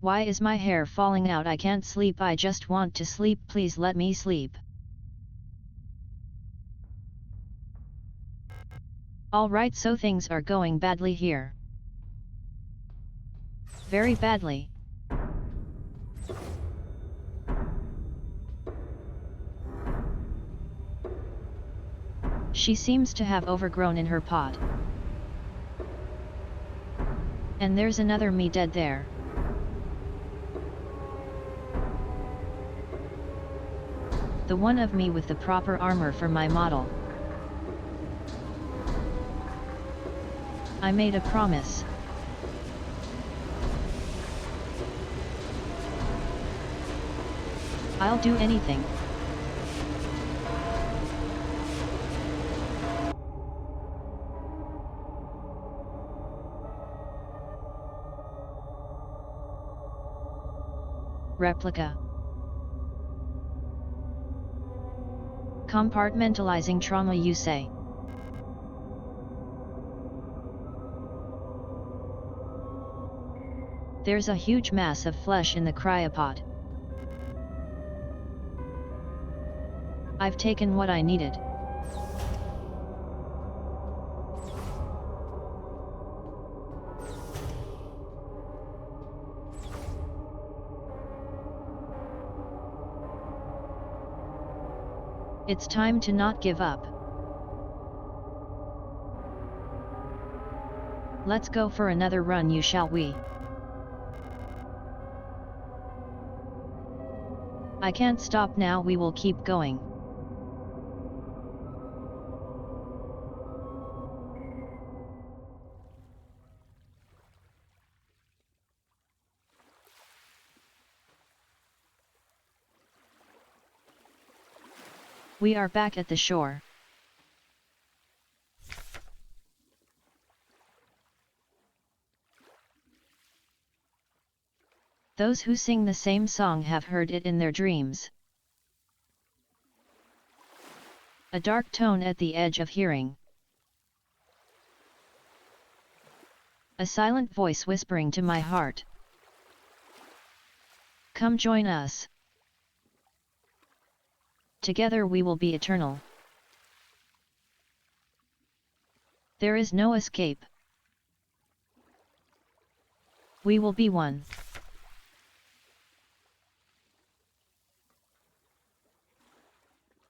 S1: Why is my hair falling out? I can't sleep. I just want to sleep. Please let me sleep. Alright, so things are going badly here. Very badly. She seems to have overgrown in her pod. And there's another me dead there. The one of me with the proper armor for my model. I made a promise. I'll do anything. Replica. Compartmentalizing trauma, you say? There's a huge mass of flesh in the cryopod. I've taken what I needed. It's time to not give up. Let's go for another run, you shall we? I can't stop now, we will keep going. We are back at the shore. Those who sing the same song have heard it in their dreams. A dark tone at the edge of hearing. A silent voice whispering to my heart. Come join us. Together we will be eternal. There is no escape. We will be one.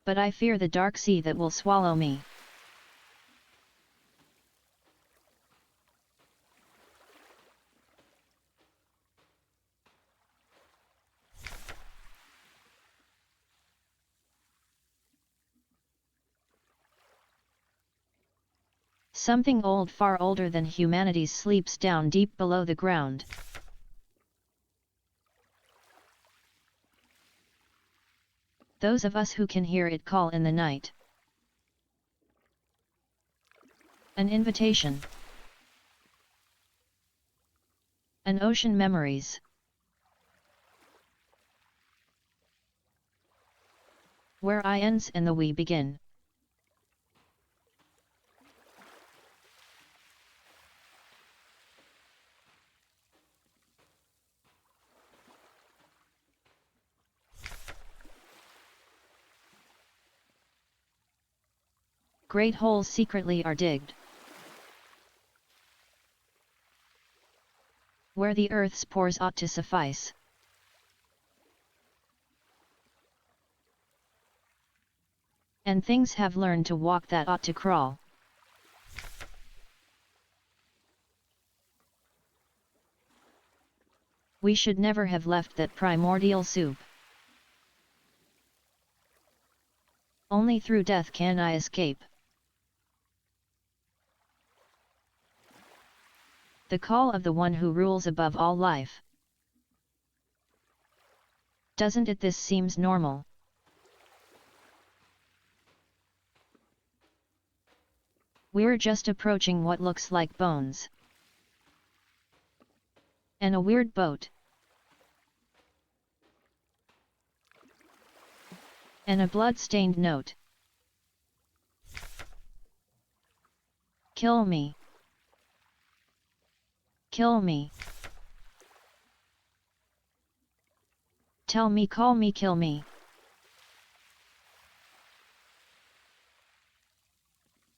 S1: But I fear the dark sea that will swallow me. Something old, far older than humanity, sleeps down deep below the ground. Those of us who can hear it call in the night. An invitation. An ocean memories. Where I ends and the we begin. Great holes secretly are digged, where the earth's pores ought to suffice. And things have learned to walk that ought to crawl. We should never have left that primordial soup. Only through death can I escape. The call of the one who rules above all life. Doesn't it this seems normal? We're just approaching what looks like bones. And a weird boat. And a blood-stained note. Kill me. Kill me. Tell me, call me, kill me.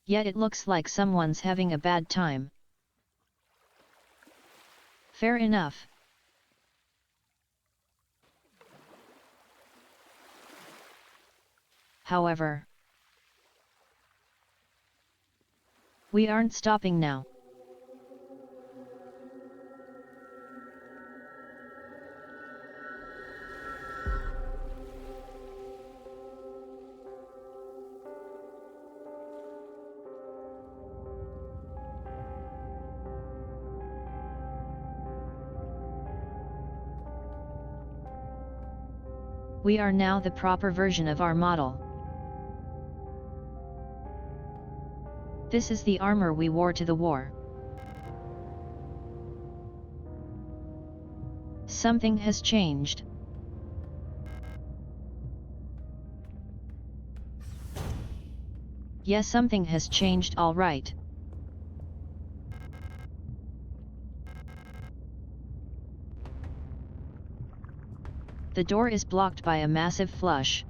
S1: Yet it looks like someone's having a bad time. Fair enough. However, we aren't stopping now. We are now the proper version of our model. This is the armor we wore to the war. Something has changed. Yes, something has changed, all right. The door is blocked by a massive flush.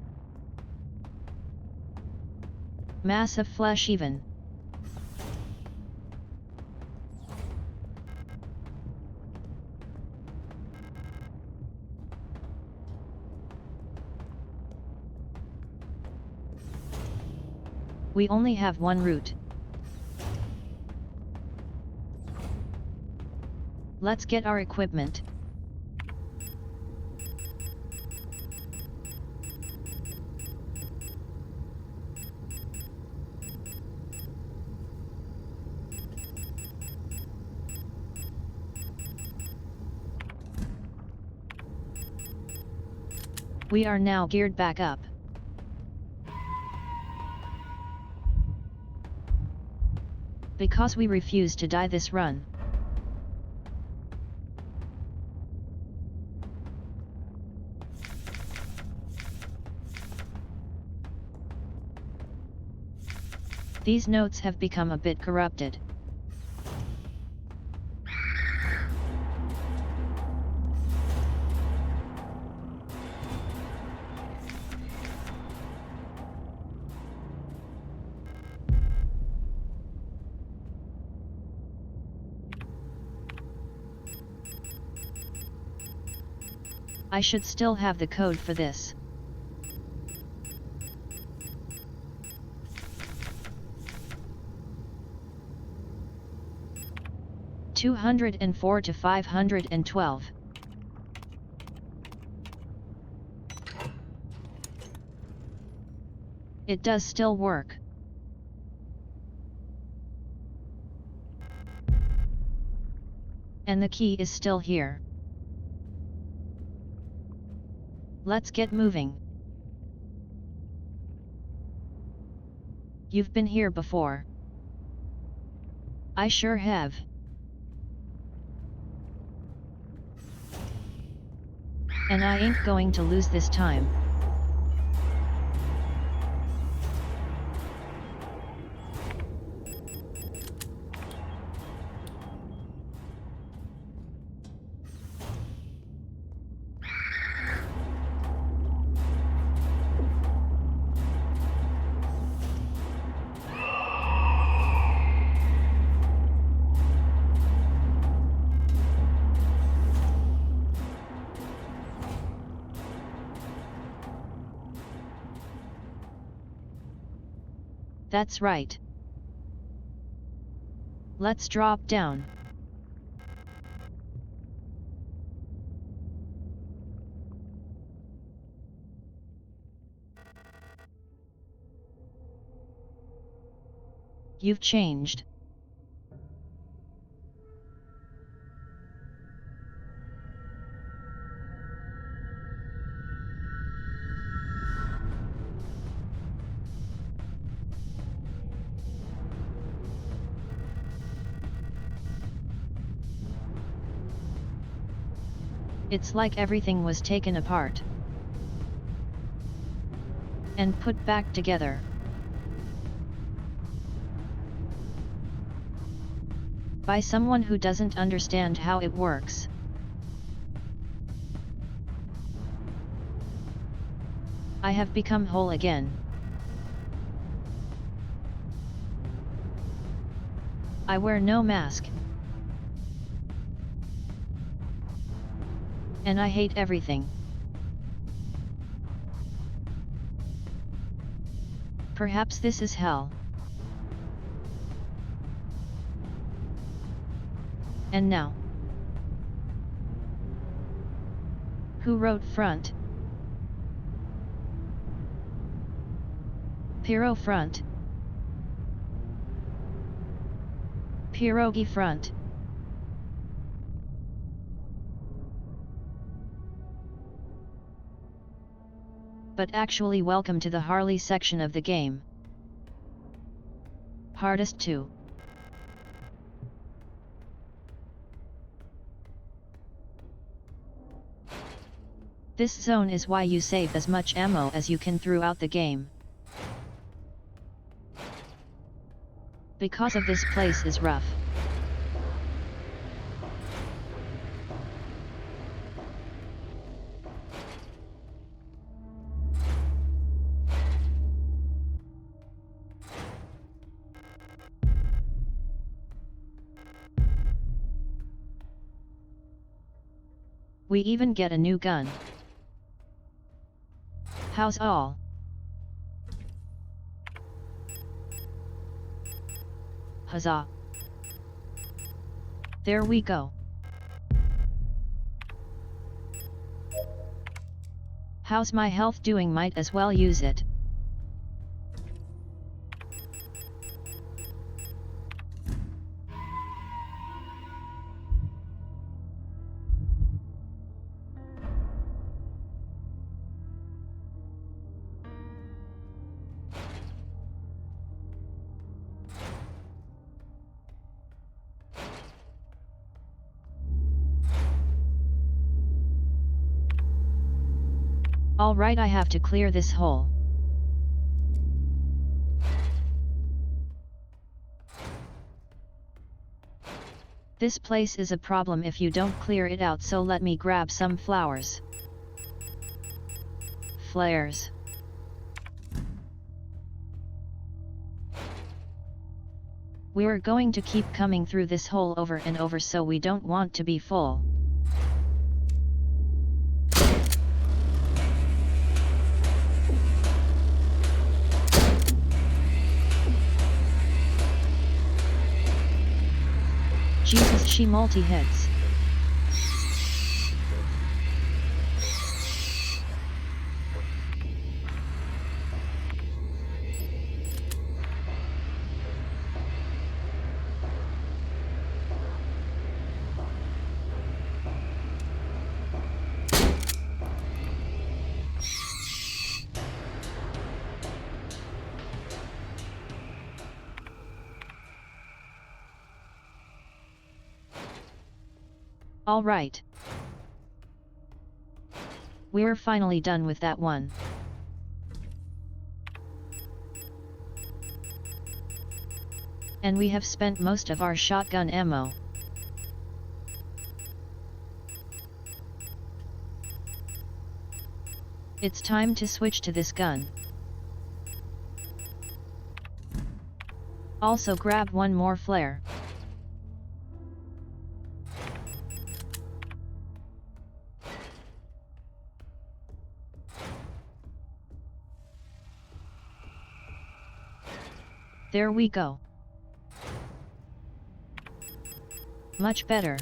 S1: Massive flesh even. We only have one route. Let's get our equipment. We are now geared back up. Because we refuse to die this run. These notes have become a bit corrupted. I should still have the code for this. (204 to 512). It does still work. And the key is still here. Let's get moving. You've been here before. I sure have. And I ain't going to lose this time. That's right. Let's drop down. You've changed. It's like everything was taken apart and put back together. By someone who doesn't understand how it works. I have become whole again. I wear no mask. And I hate everything. Perhaps this is hell. And now? Who wrote front? Pyro front. Pierogi front. But actually welcome to the Harley section of the game. Hardest 2. This zone is why you save as much ammo as you can throughout the game. Because of this place is rough. We even get a new gun. How's all? Huzzah! There we go. How's my health doing? Might as well use it. Alright, I have to clear this hole. This place is a problem if you don't clear it out, so let me grab some flowers. Flares. We're going to keep coming through this hole over and over, so we don't want to be full. Jesus, she multi-hits. Alright. We're finally done with that one. And we have spent most of our shotgun ammo. It's time to switch to this gun. Also grab one more flare. There we go. Much better.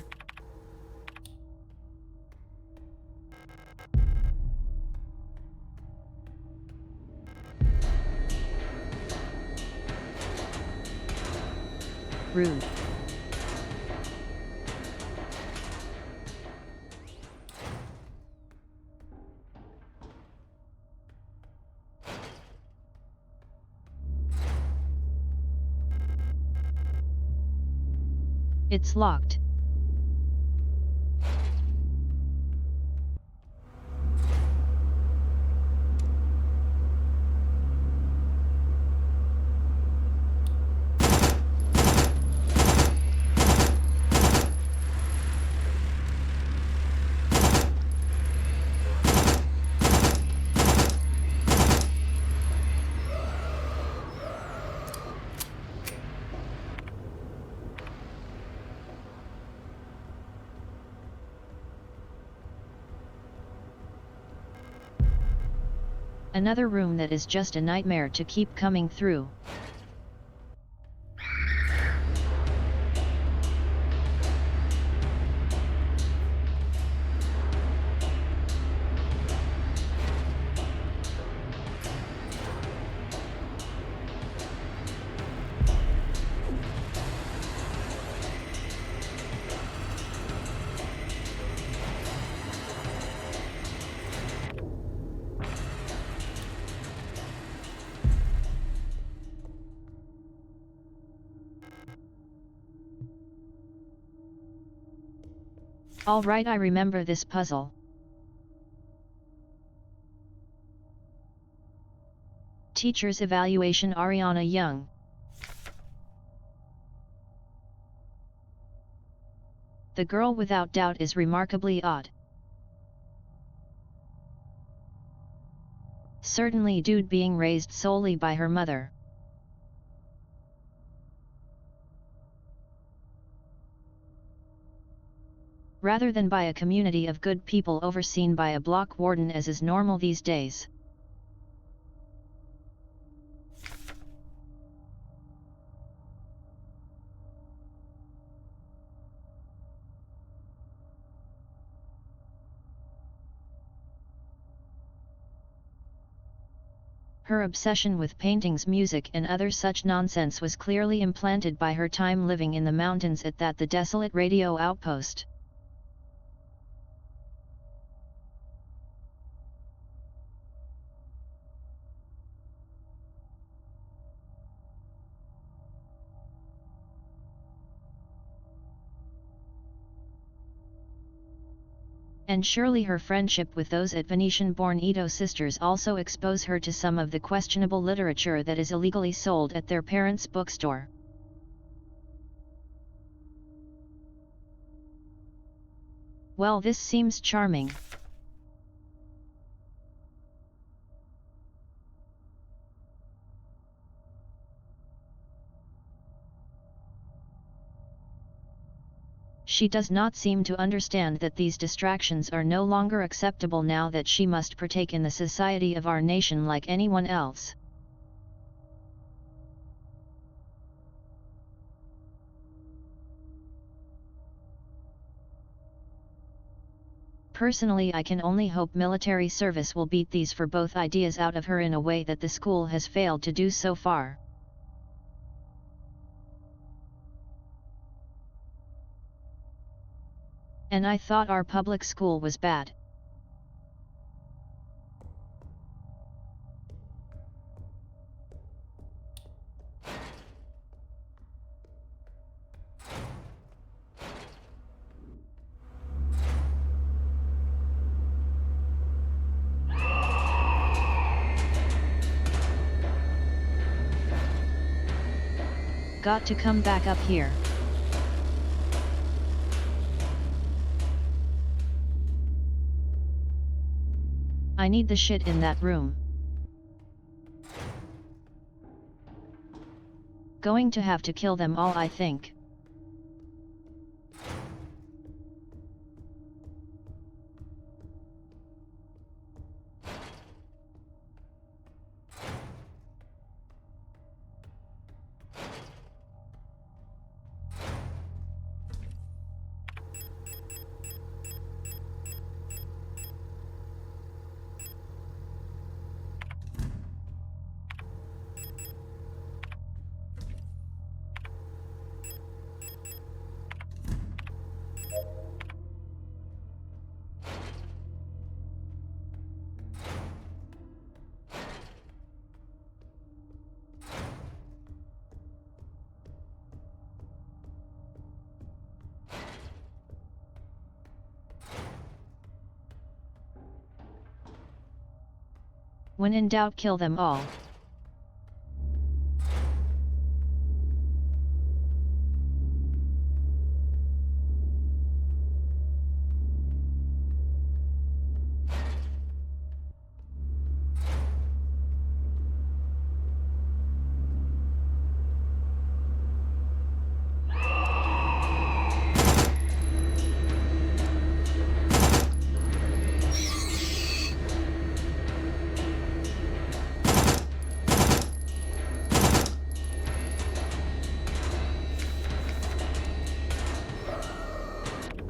S1: Rude. It's locked. Another room that is just a nightmare to keep coming through. Alright, I remember this puzzle. Teacher's evaluation, Ariana Young. The girl without doubt is remarkably odd. Certainly dude being raised solely by her mother. Rather than by a community of good people overseen by a block warden, as is normal these days. Her obsession with paintings, music and other such nonsense was clearly implanted by her time living in the mountains at the desolate radio outpost. And surely her friendship with those at Venetian-born Ito sisters also expose her to some of the questionable literature that is illegally sold at their parents' bookstore. Well, this seems charming. She does not seem to understand that these distractions are no longer acceptable now that she must partake in the society of our nation like anyone else. Personally, I can only hope military service will beat these for both ideas out of her in a way that the school has failed to do so far. And I thought our public school was bad. Got to come back up here. I need the shit in that room. Going to have to kill them all, I think. When in doubt, kill them all.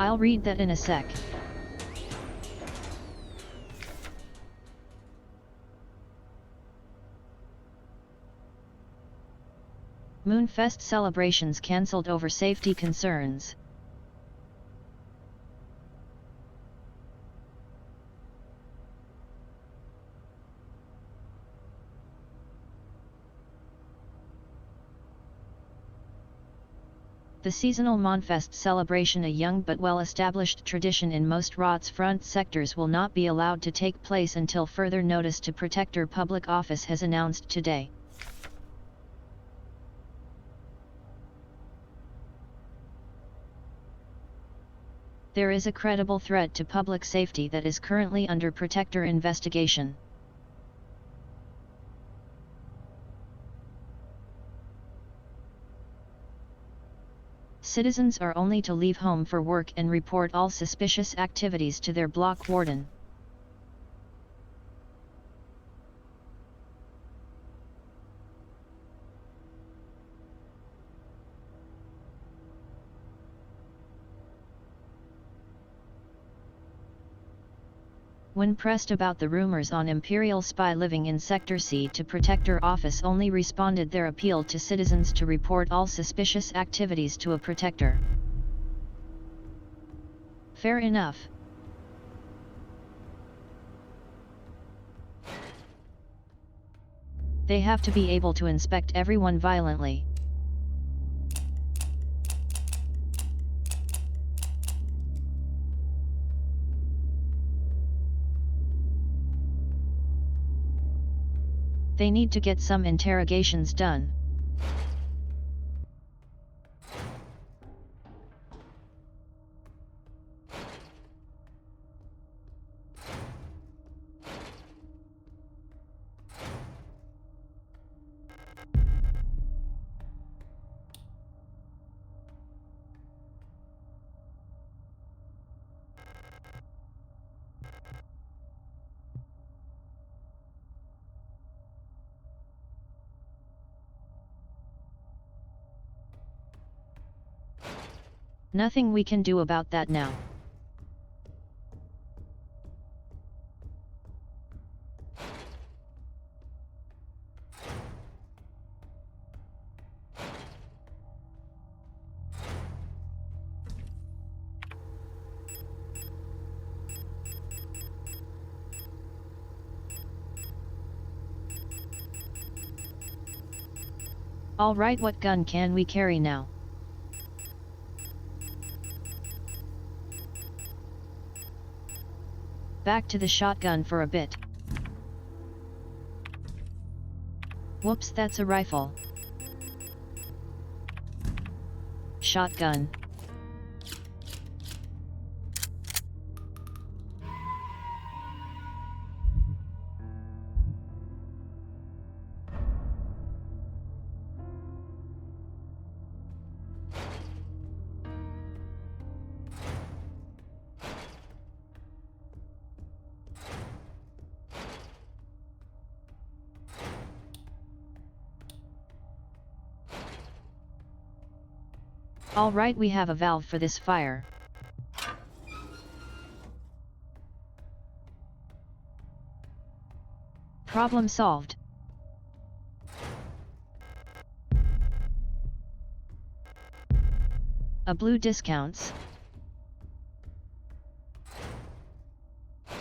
S1: I'll read that in a sec. Moonfest celebrations cancelled over safety concerns. The seasonal Monfest celebration, a young but well-established tradition in most Rots front sectors, will not be allowed to take place until further notice to Protector Public Office has announced today. There is a credible threat to public safety that is currently under Protector investigation. Citizens are only to leave home for work and report all suspicious activities to their block warden. When pressed about the rumors on Imperial spy living in Sector C, to Protector Office only responded their appeal to citizens to report all suspicious activities to a Protector. Fair enough. They have to be able to inspect everyone violently. They need to get some interrogations done. Nothing we can do about that now. Alright, what gun can we carry now? Back to the shotgun for a bit. Whoops, that's a rifle. Shotgun. Alright, we have a valve for this fire. Problem solved. A blue discounts.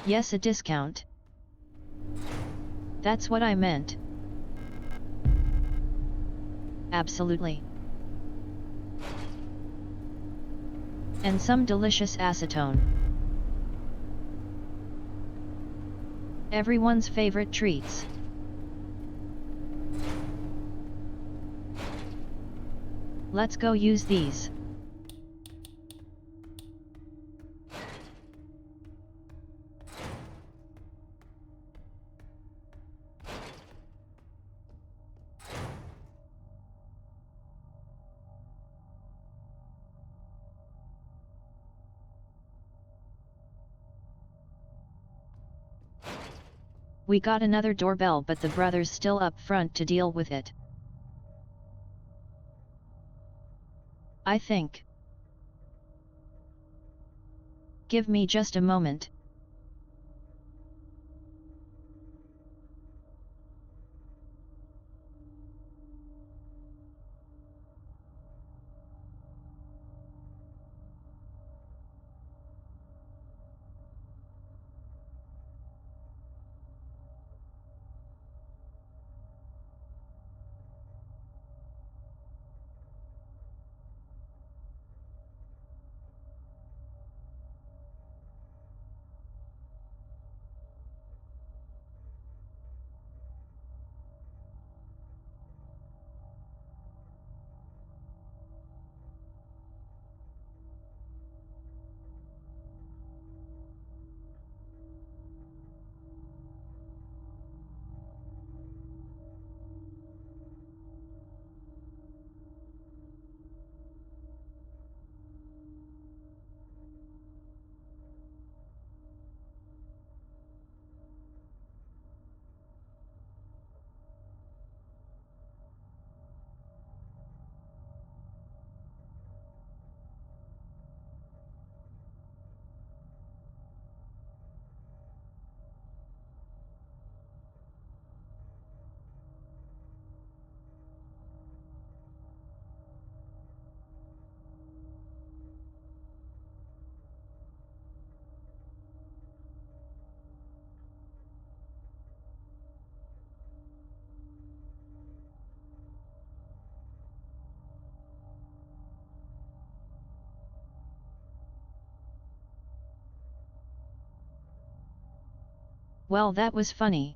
S1: Yes, a discount. That's what I meant. Absolutely. And some delicious acetone. Everyone's favorite treats. Let's go use these. We got another doorbell, but the brother's still up front to deal with it. I think. Give me just a moment. Well, that was funny.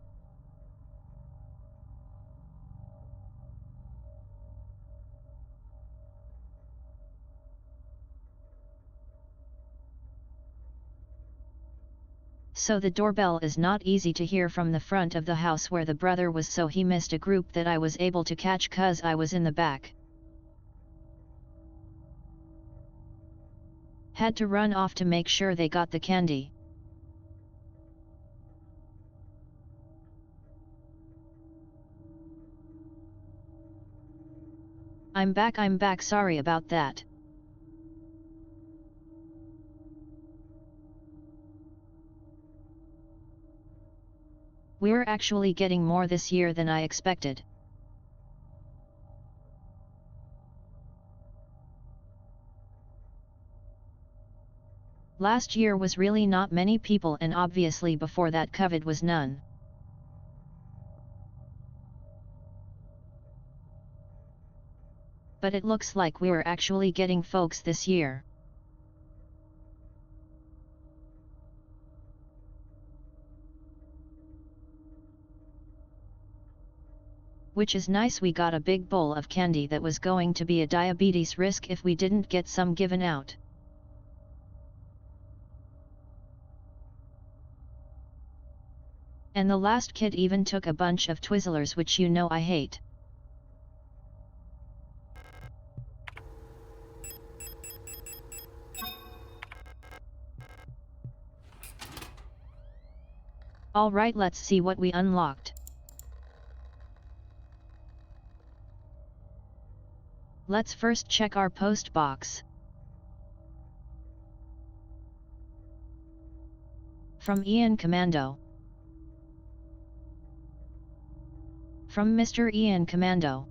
S1: So the doorbell is not easy to hear from the front of the house where the brother was, so he missed a group that I was able to catch cause I was in the back. Had to run off to make sure they got the candy. I'm back, sorry about that. We're actually getting more this year than I expected. Last year was really not many people, and obviously before that COVID was none. But it looks like we're actually getting folks this year. Which is nice. We got a big bowl of candy that was going to be a diabetes risk if we didn't get some given out. And the last kid even took a bunch of Twizzlers, which you know I hate. Alright, let's see what we unlocked. Let's first check our post box. From Ian Commando. From Mr. Ian Commando.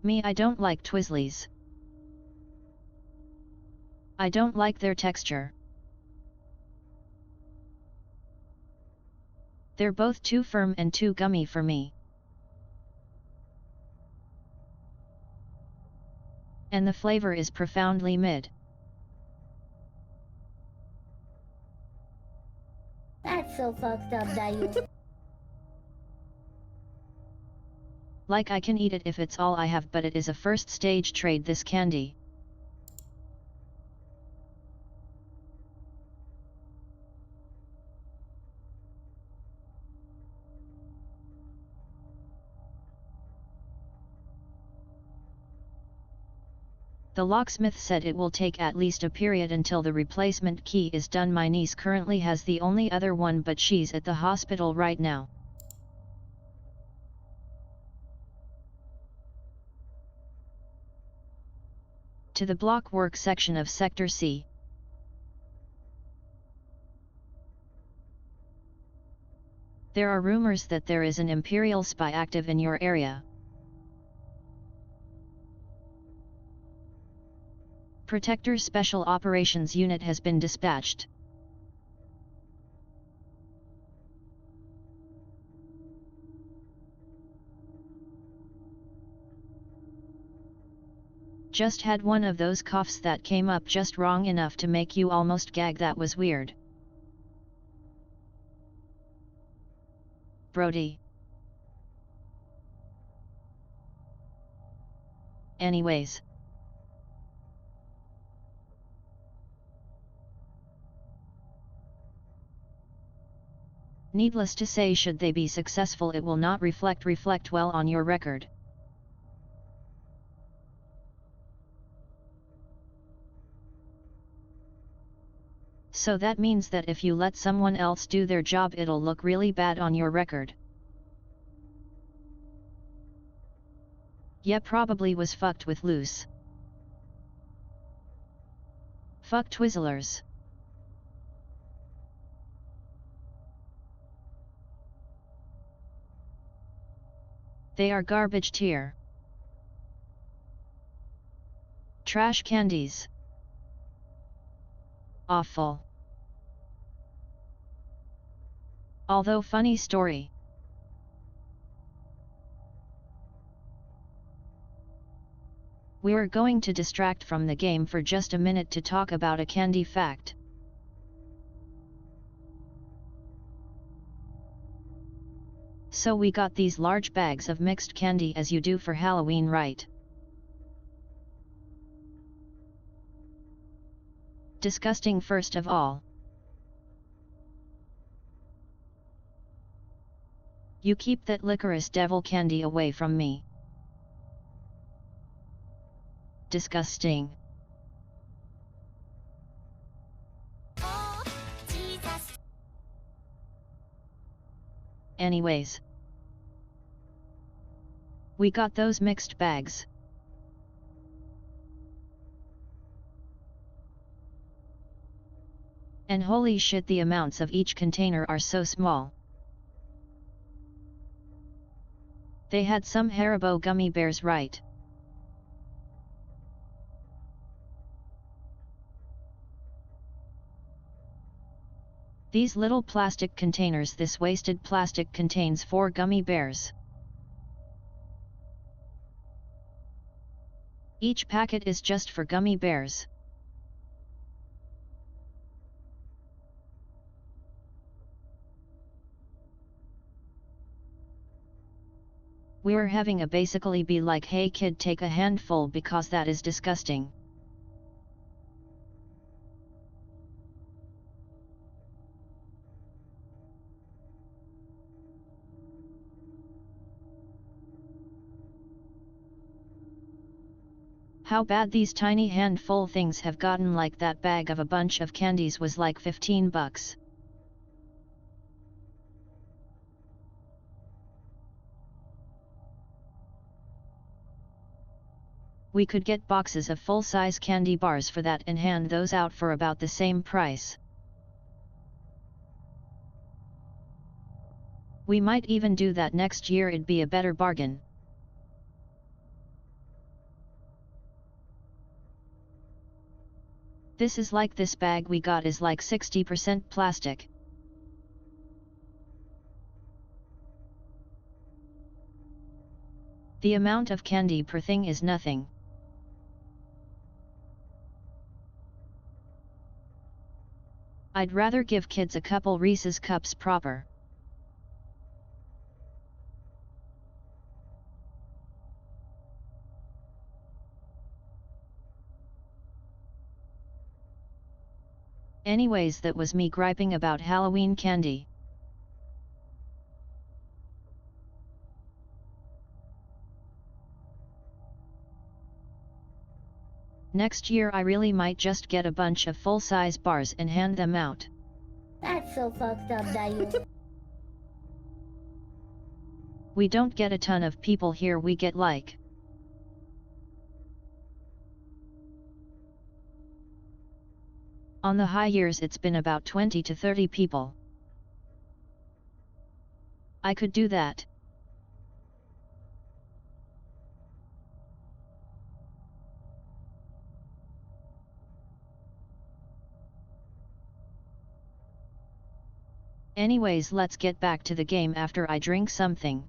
S1: Me, I don't like Twizzlies. I don't like their texture. They're both too firm and too gummy for me. And the flavor is profoundly mid.
S2: That's so fucked up, Dayu.
S1: Like, I can eat it if it's all I have, but it is a first stage trade, this candy. The locksmith said it will take at least a period until the replacement key is done. My niece currently has the only other one, but she's at the hospital right now. To the block work section of Sector C. There are rumors that there is an Imperial spy active in your area. Protector's Special Operations Unit has been dispatched. Just had one of those coughs that came up just wrong enough to make you almost gag. That was weird. Brody. Anyways. Needless to say, should they be successful, it will not reflect well on your record. So that means that if you let someone else do their job, it'll look really bad on your record. Yeah, probably was fucked with loose. Fuck Twizzlers. They are garbage tier. Trash candies. Awful. Although funny story. We're going to distract from the game for just a minute to talk about a candy fact. So we got these large bags of mixed candy, as you do for Halloween, right? Disgusting first of all. You keep that licorice devil candy away from me. Disgusting. Anyways, we got those mixed bags. And holy shit, the amounts of each container are so small. They had some Haribo gummy bears, right? These little plastic containers. This wasted plastic contains 4 gummy bears. Each packet is just for gummy bears. We're having a basically be like, hey kid, take a handful because that is disgusting. How bad these tiny handful things have gotten, like that bag of a bunch of candies was like $15. We could get boxes of full-size candy bars for that and hand those out for about the same price. We might even do that next year. It'd be a better bargain. This is like, this bag we got is like 60% plastic. The amount of candy per thing is nothing. I'd rather give kids a couple Reese's cups proper. Anyways, that was me griping about Halloween candy. Next year I really might just get a bunch of full-size bars and hand them out.
S2: That's so fucked up, Dayo.
S1: We don't get a ton of people here, we get like on the high years it's been about 20 to 30 people. I could do that. Anyways, let's get back to the game after I drink something.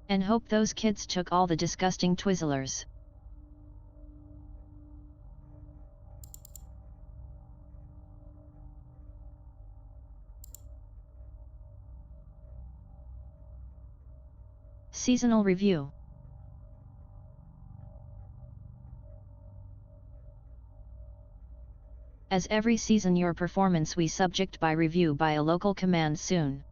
S1: And hope those kids took all the disgusting Twizzlers. Seasonal review. As every season, your performance we subject by review by a local command soon.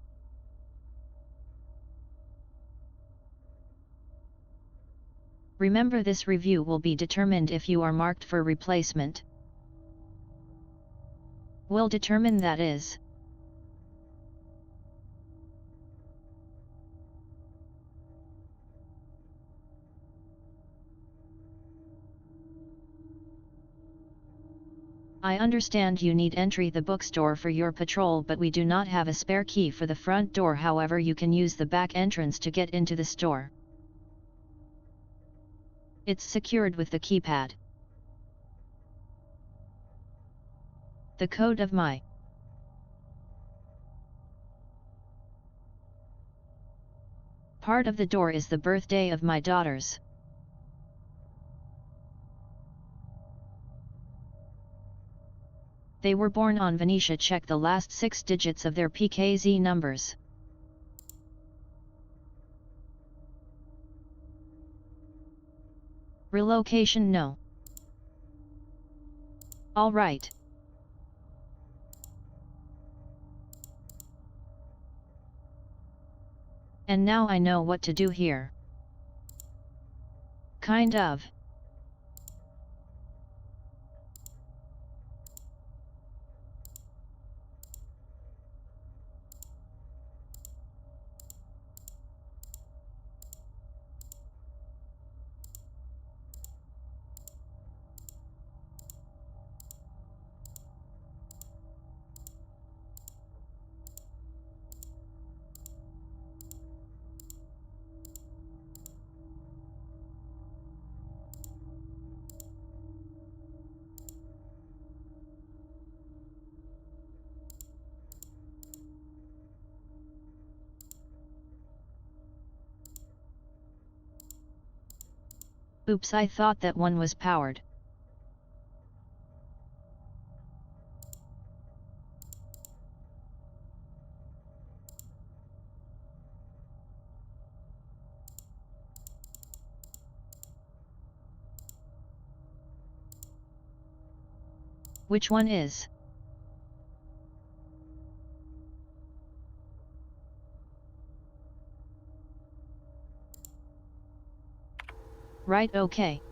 S1: Remember, this review will be determined if you are marked for replacement. We'll determine that is. I understand you need entry the bookstore for your patrol, but we do not have a spare key for the front door. However, you can use the back entrance to get into the store. It's secured with the keypad. The code of my part of the door is the birthday of my daughters. They were born on Venetia. Check the last 6 digits of their PKZ numbers. Relocation no. All right. And now I know what to do here. Kind of. Oops, I thought that one was powered. Which one is? Right, okay.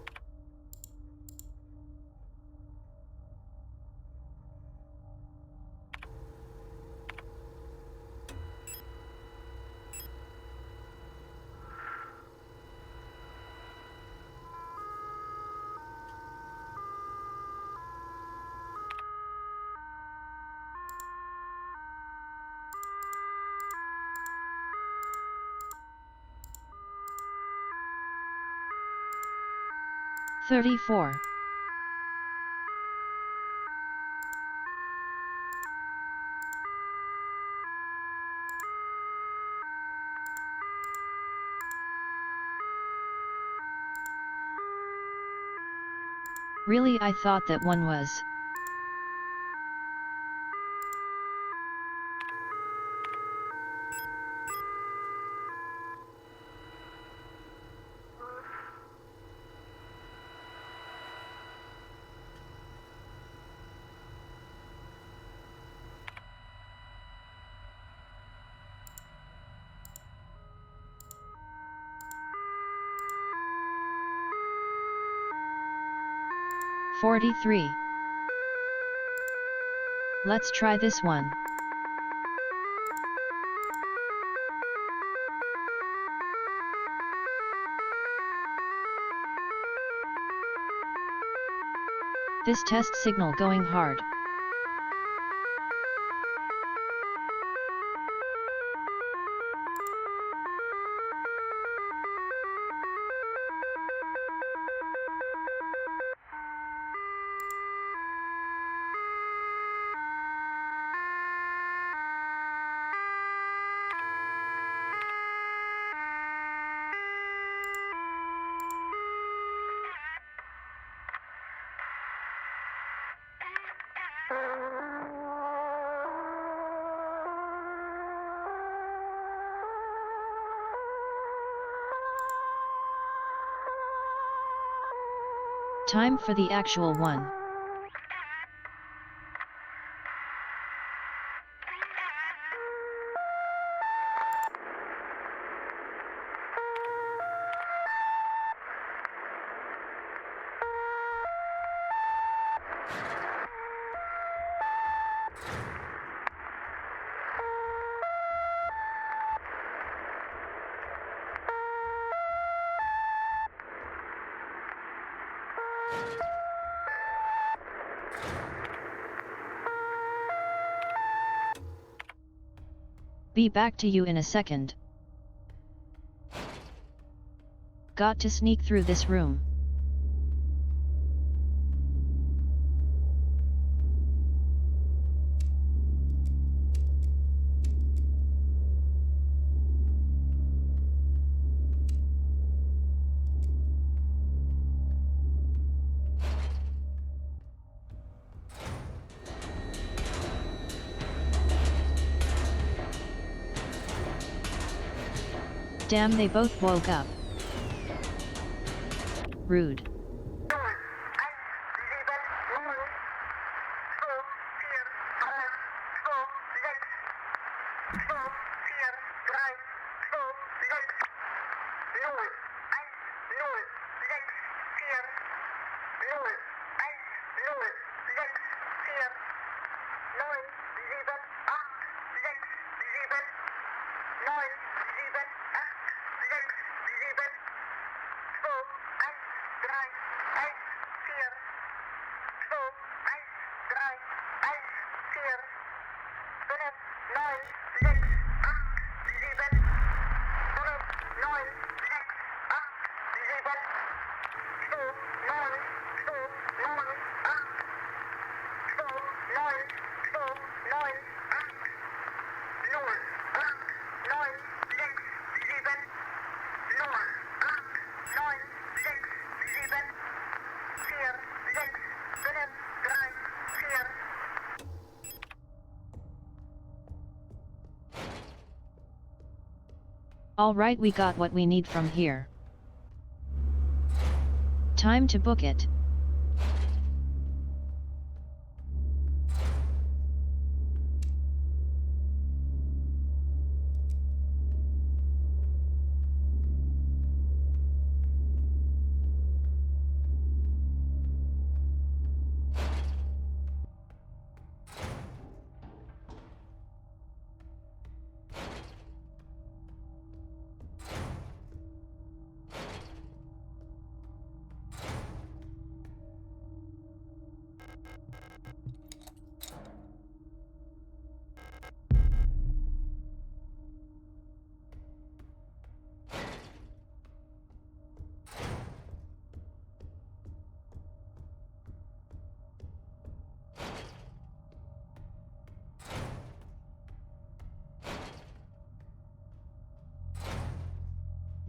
S1: $34. Really, I thought that one was. $43. Let's try this one. This test signal going hard. Time for the actual one. Be back to you in a second. Got to sneak through this room. Damn, they both woke up. Rude. Alright, we got what we need from here. Time to book it.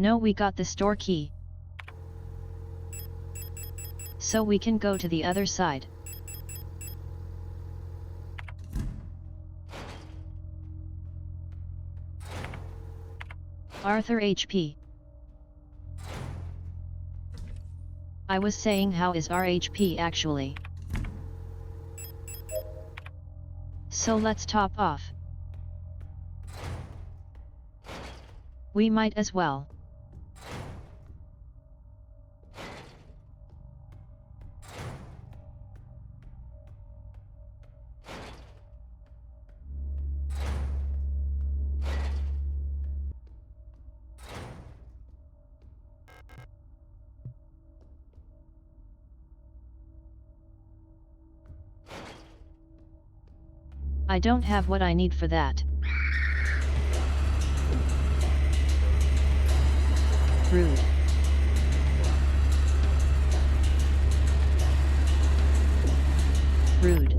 S1: No, we got the store key. So we can go to the other side. Arthur HP. I was saying, how is our HP actually? So let's top off. We might as well. I don't have what I need for that. Rude. Rude.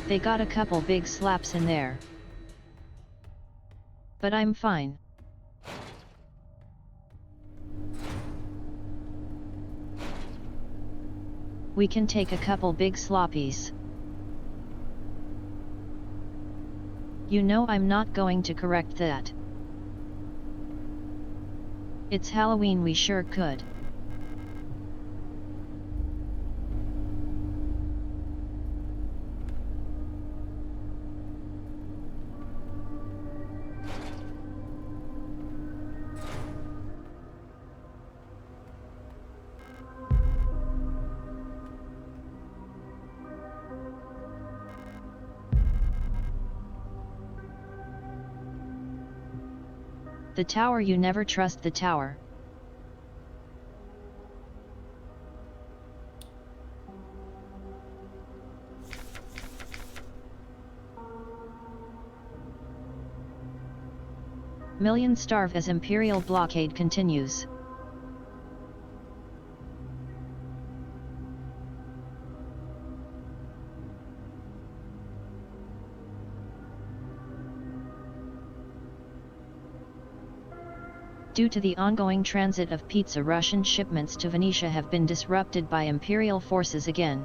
S1: They got a couple big slaps in there. But I'm fine. We can take a couple big sloppies. You know I'm not going to correct that. It's Halloween, we sure could. The tower, you never trust the tower. Millions starve as Imperial blockade continues. Due to the ongoing transit of pizza, Russian shipments to Venetia have been disrupted by Imperial forces again.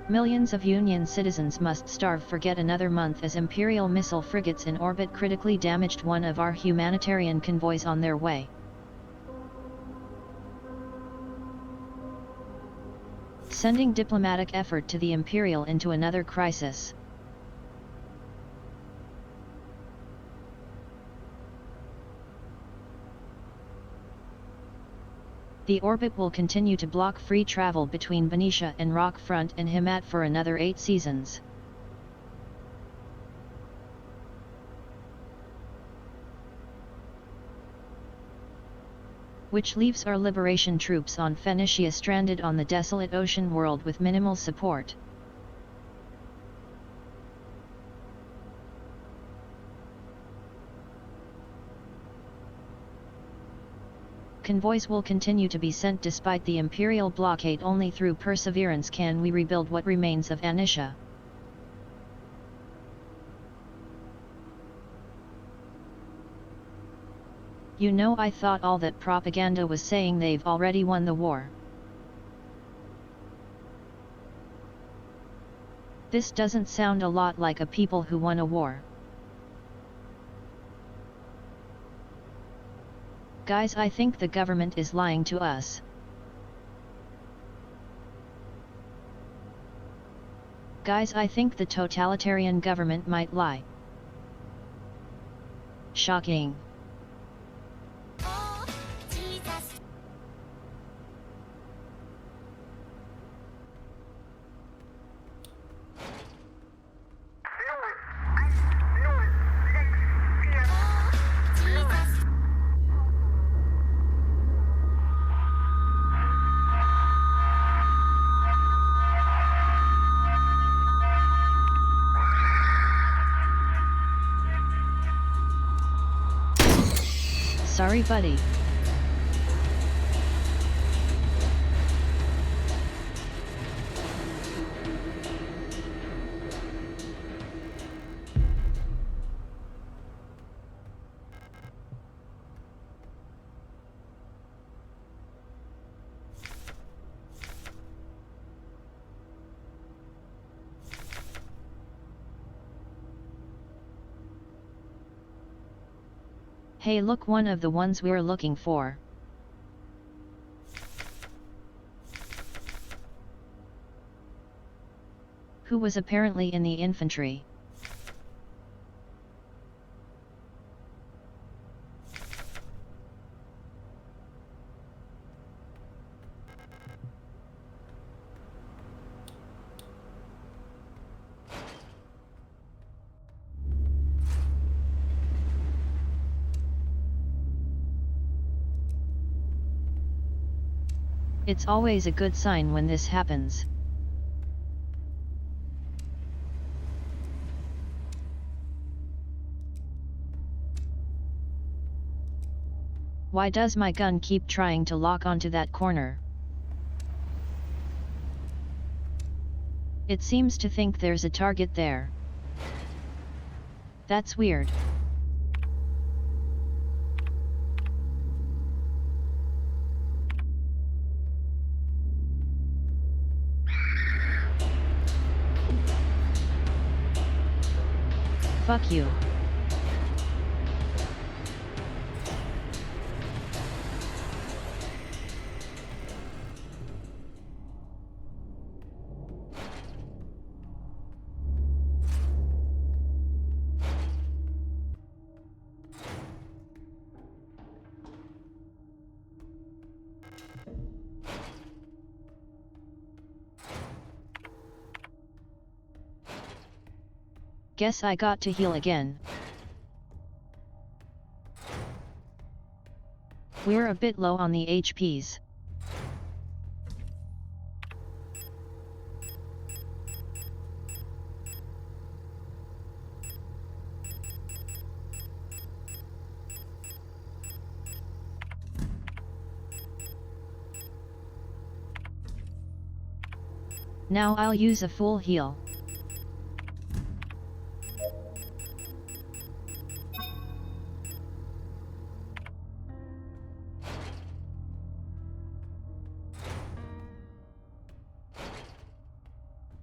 S1: Millions of Union citizens must starve for yet another month as Imperial missile frigates in orbit critically damaged one of our humanitarian convoys on their way. Sending diplomatic effort to the Imperial into another crisis. The orbit will continue to block free travel between Benicia and Rockfront and Himmat for another 8 seasons. Which leaves our liberation troops on Phoenicia stranded on the desolate ocean world with minimal support. Convoys will continue to be sent despite the Imperial blockade. Only through perseverance can we rebuild what remains of Anisha. You know, I thought all that propaganda was saying they've already won the war. This doesn't sound a lot like a people who won a war. Guys, I think the government is lying to us. Guys, I think the totalitarian government might lie. Shocking. Sorry, buddy. Hey, look, one of the ones we're looking for. Who was apparently in the infantry. It's always a good sign when this happens. Why does my gun keep trying to lock onto that corner? It seems to think there's a target there. That's weird. Fuck you. Guess I got to heal again. We're a bit low on the HPs. Now I'll use a full heal.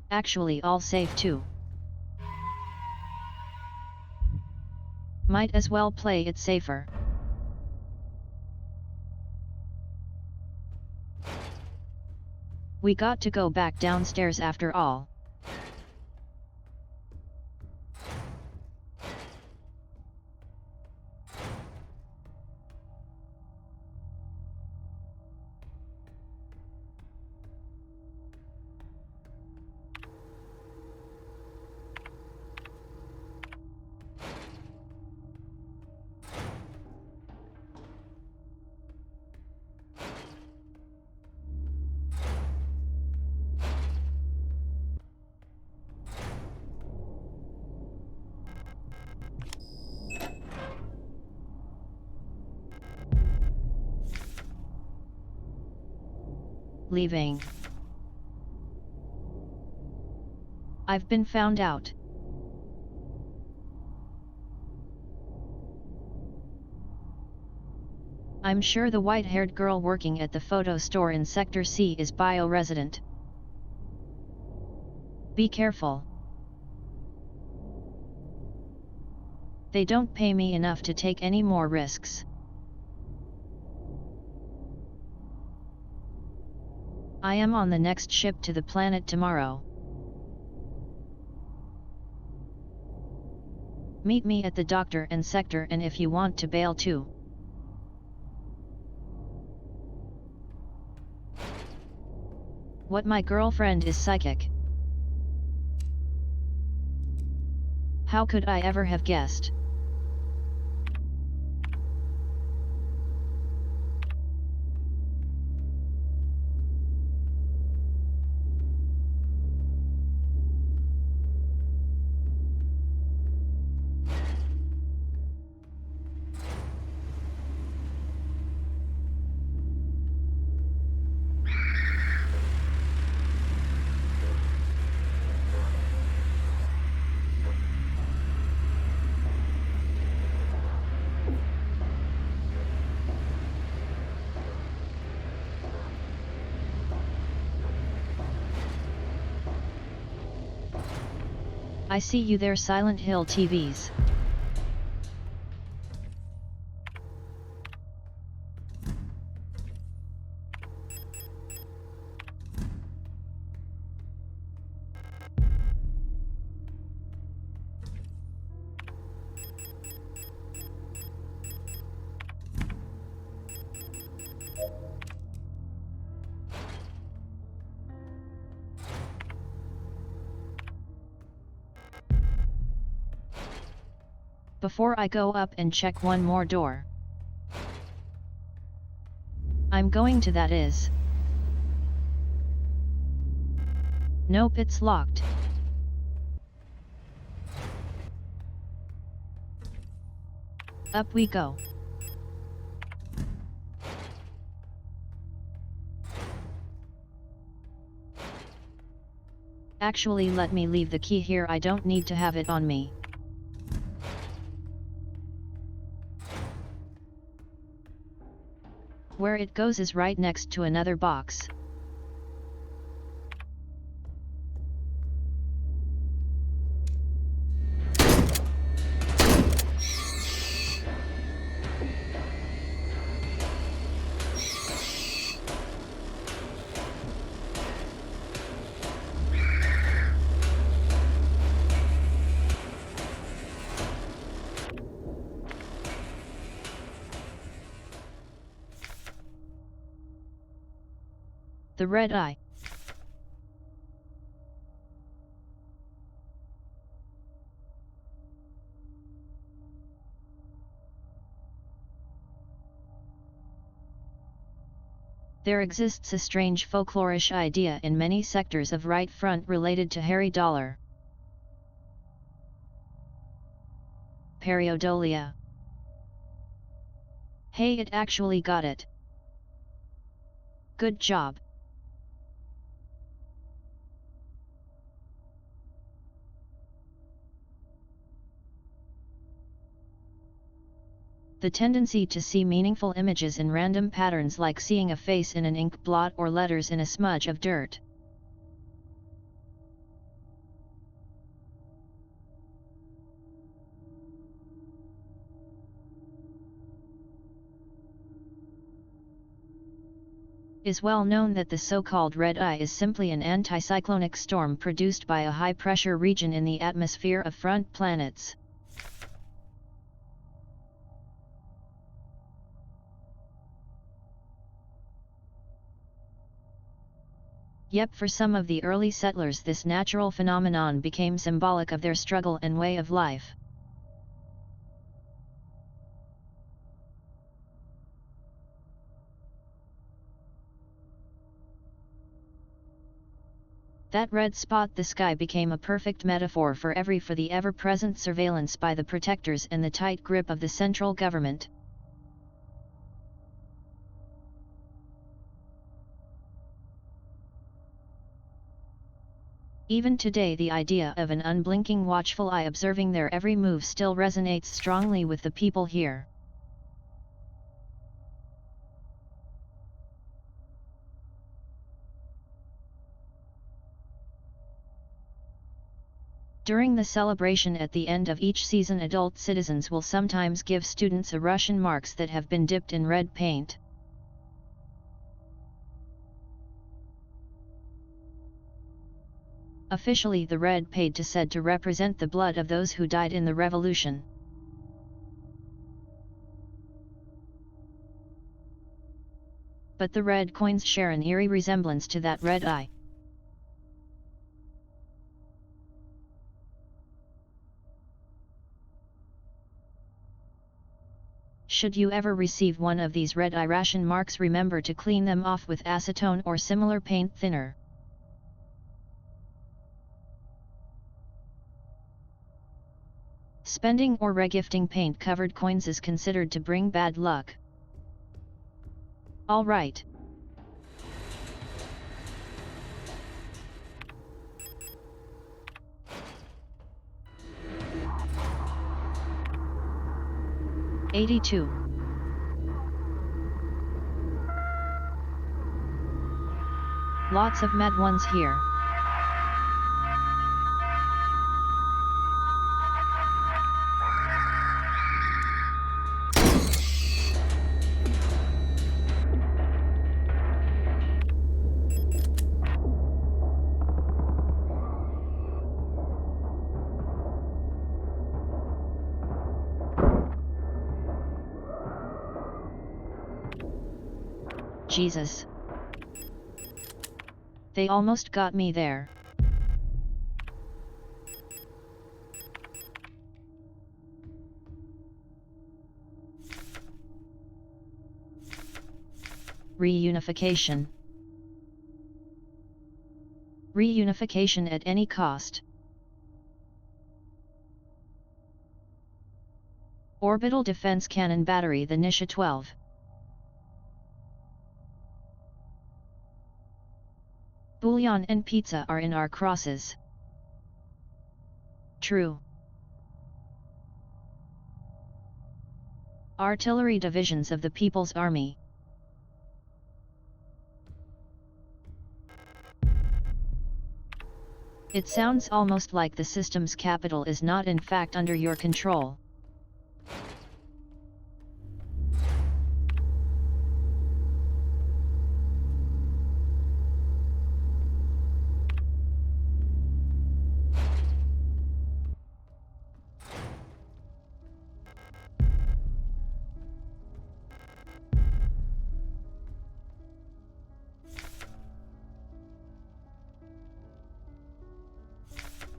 S1: Actually, I'll save too. Might as well play it safer. We got to go back downstairs after all. Leaving. I've been found out. I'm sure the white-haired girl working at the photo store in Sector C is bio-resident. Be careful. They don't pay me enough to take any more risks. I am on the next ship to the planet tomorrow. Meet me at the doctor and sector, and if you want to bail too. What, my girlfriend is psychic? How could I ever have guessed? I see you there, Silent Hill TVs. Before I go up and check one more door. I'm going to, that is. Nope, it's locked. Up we go. Actually, let me leave the key here, I don't need to have it on me. Where it goes is right next to another box. The red eye. There exists a strange folklorish idea in many sectors of right front related to hairy dollar. Periodolia. Hey, it actually got it. Good job. The tendency to see meaningful images in random patterns, like seeing a face in an ink blot or letters in a smudge of dirt. Is well known that the so-called red eye is simply an anticyclonic storm produced by a high-pressure region in the atmosphere of front planets. Yep, for some of the early settlers this natural phenomenon became symbolic of their struggle and way of life. That red spot the sky became a perfect metaphor for the ever-present surveillance by the protectors and the tight grip of the central government. Even today the idea of an unblinking watchful eye observing their every move still resonates strongly with the people here. During the celebration at the end of each season, adult citizens will sometimes give students a Russian marks that have been dipped in red paint. Officially, the red paint is said to represent the blood of those who died in the revolution. But the red coins share an eerie resemblance to that red eye. Should you ever receive one of these red eye ration marks, remember to clean them off with acetone or similar paint thinner. Spending or regifting paint-covered coins is considered to bring bad luck. All right. '82. Lots of mad ones here. Jesus. They almost got me there. Reunification. Reunification at any cost. Orbital Defense Cannon Battery, the Nisha 12. Bouillon and pizza are in our crosses. True. Artillery divisions of the People's Army. It sounds almost like the system's capital is not in fact under your control.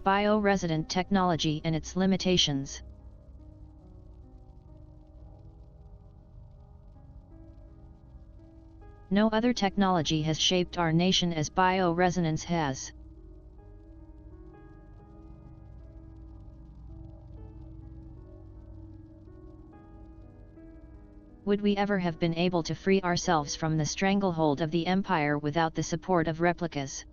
S1: Bioresident technology and its limitations. No other technology has shaped our nation as bioresonance has. Would we ever have been able to free ourselves from the stranglehold of the empire without the support of replicas?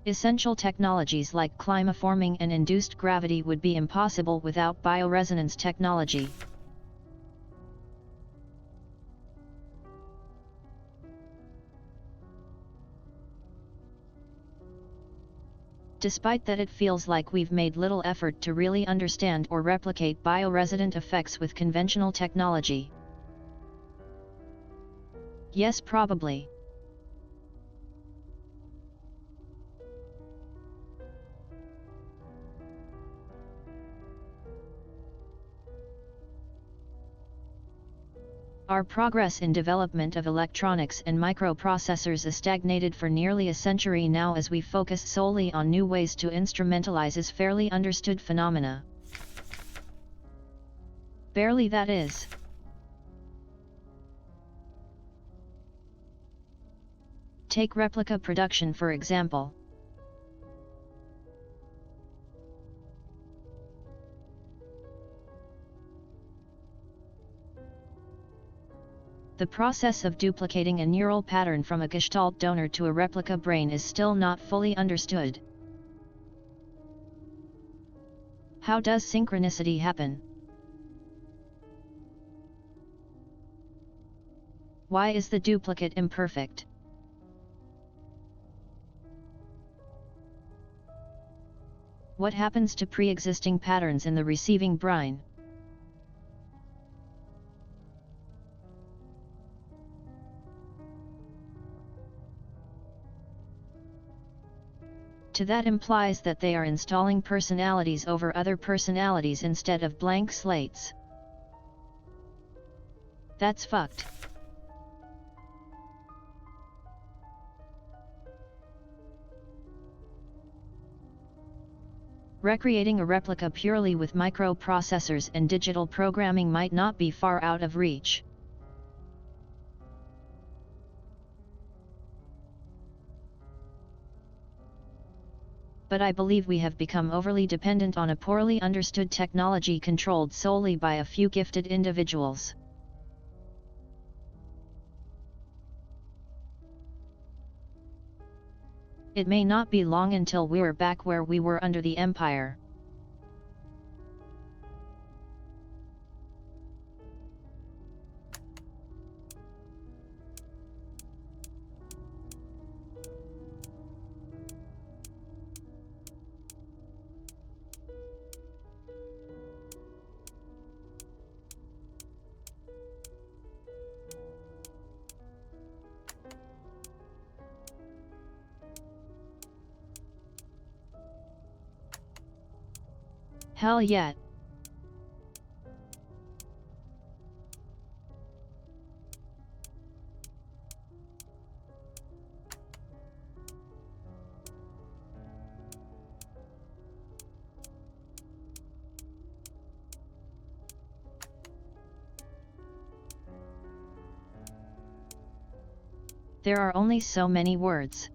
S1: Essential technologies like climaforming and induced gravity would be impossible without bioresonance technology. Despite that, it feels like we've made little effort to really understand or replicate bioresident effects with conventional technology. Yes, probably. Our progress in development of electronics and microprocessors has stagnated for nearly a century now as we focus solely on new ways to instrumentalize as fairly understood phenomena. Barely, that is. Take replica production for example. The process of duplicating a neural pattern from a Gestalt donor to a replica brain is still not fully understood. How does synchronicity happen? Why is the duplicate imperfect? What happens to pre-existing patterns in the receiving brain? To that implies that they are installing personalities over other personalities instead of blank slates. That's fucked. Recreating a replica purely with microprocessors and digital programming might not be far out of reach. But I believe we have become overly dependent on a poorly understood technology controlled solely by a few gifted individuals. It may not be long until we're back where we were under the Empire. Hell yeah. There are only so many words.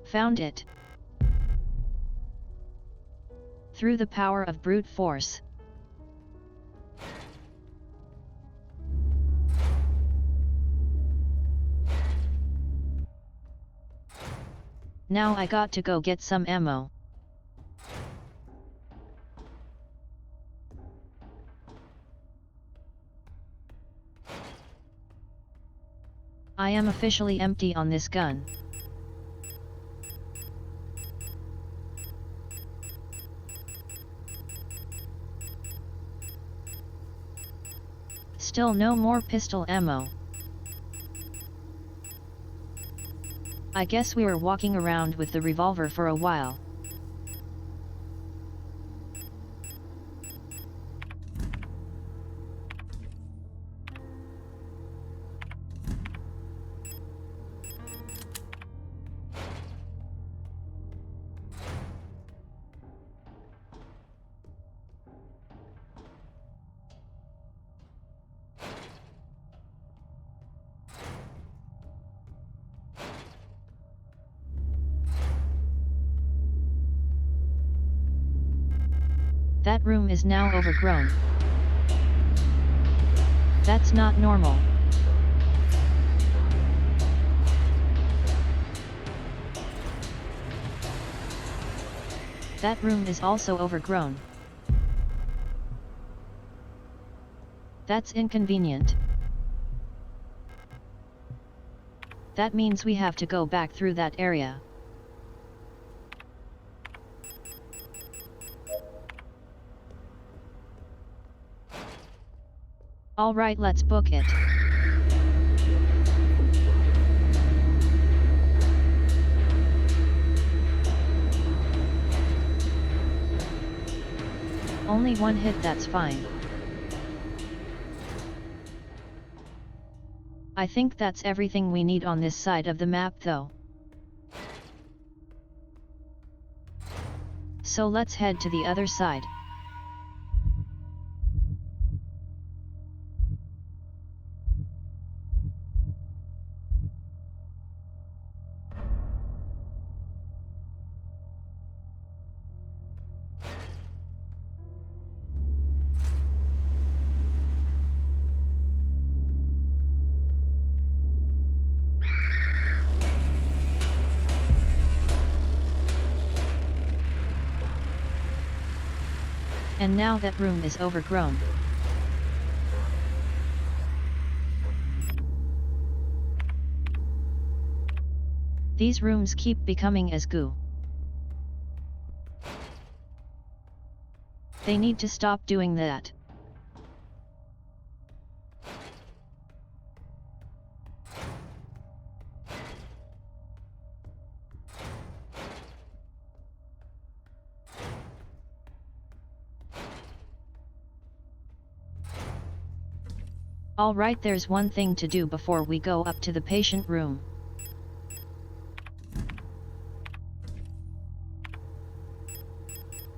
S1: Found it. Through the power of brute force. Now I got to go get some ammo. I am officially empty on this gun. Still no more pistol ammo. I guess we were walking around with the revolver for a while. That room is now overgrown. That's not normal. That room is also overgrown. That's inconvenient. That means we have to go back through that area. Alright, let's book it. Only one hit, that's fine. I think that's everything we need on this side of the map though. So let's head to the other side. And now that room is overgrown. These rooms keep becoming as goo. They need to stop doing that. Alright, there's one thing to do before we go up to the patient room.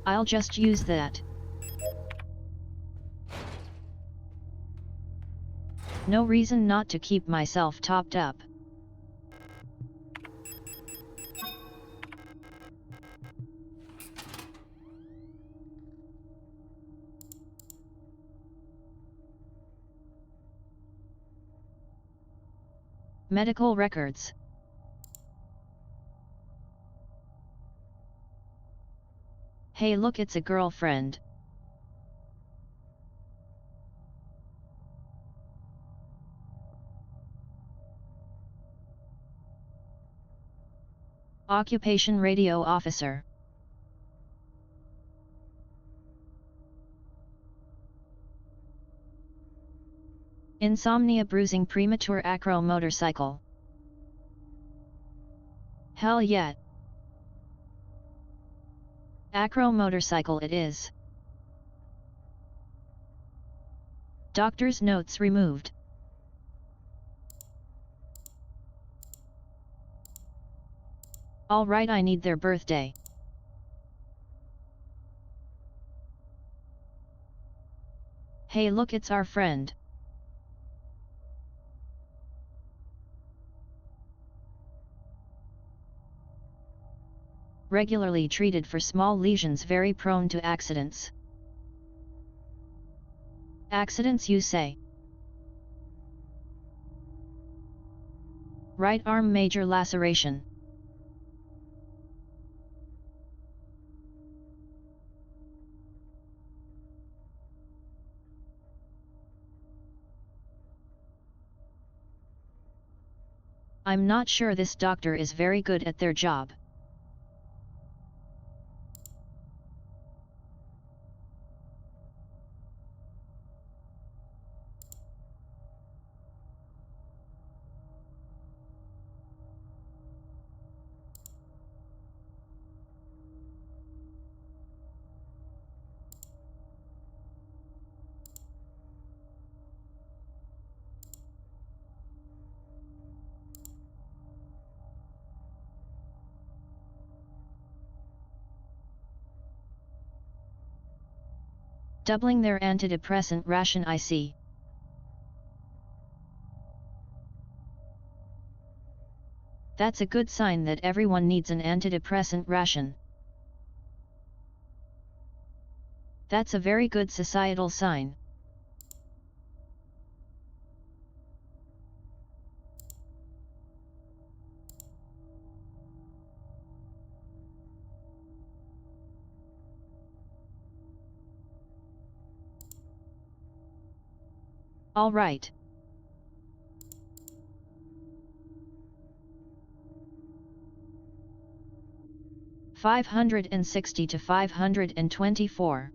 S1: I'll just use that. No reason not to keep myself topped up. Medical records. Hey, look, it's a girlfriend. Occupation radio officer. Insomnia, bruising, premature acro motorcycle. Hell yeah. Acro motorcycle it is. Doctor's notes removed. Alright, I need their birthday. Hey, look, it's our friend. Regularly treated for small lesions, very prone to accidents. Accidents, you say? Right arm major laceration. I'm not sure this doctor is very good at their job. Doubling their antidepressant ration, I see. That's a good sign that everyone needs an antidepressant ration. That's a very good societal sign. All right. $560 to $524.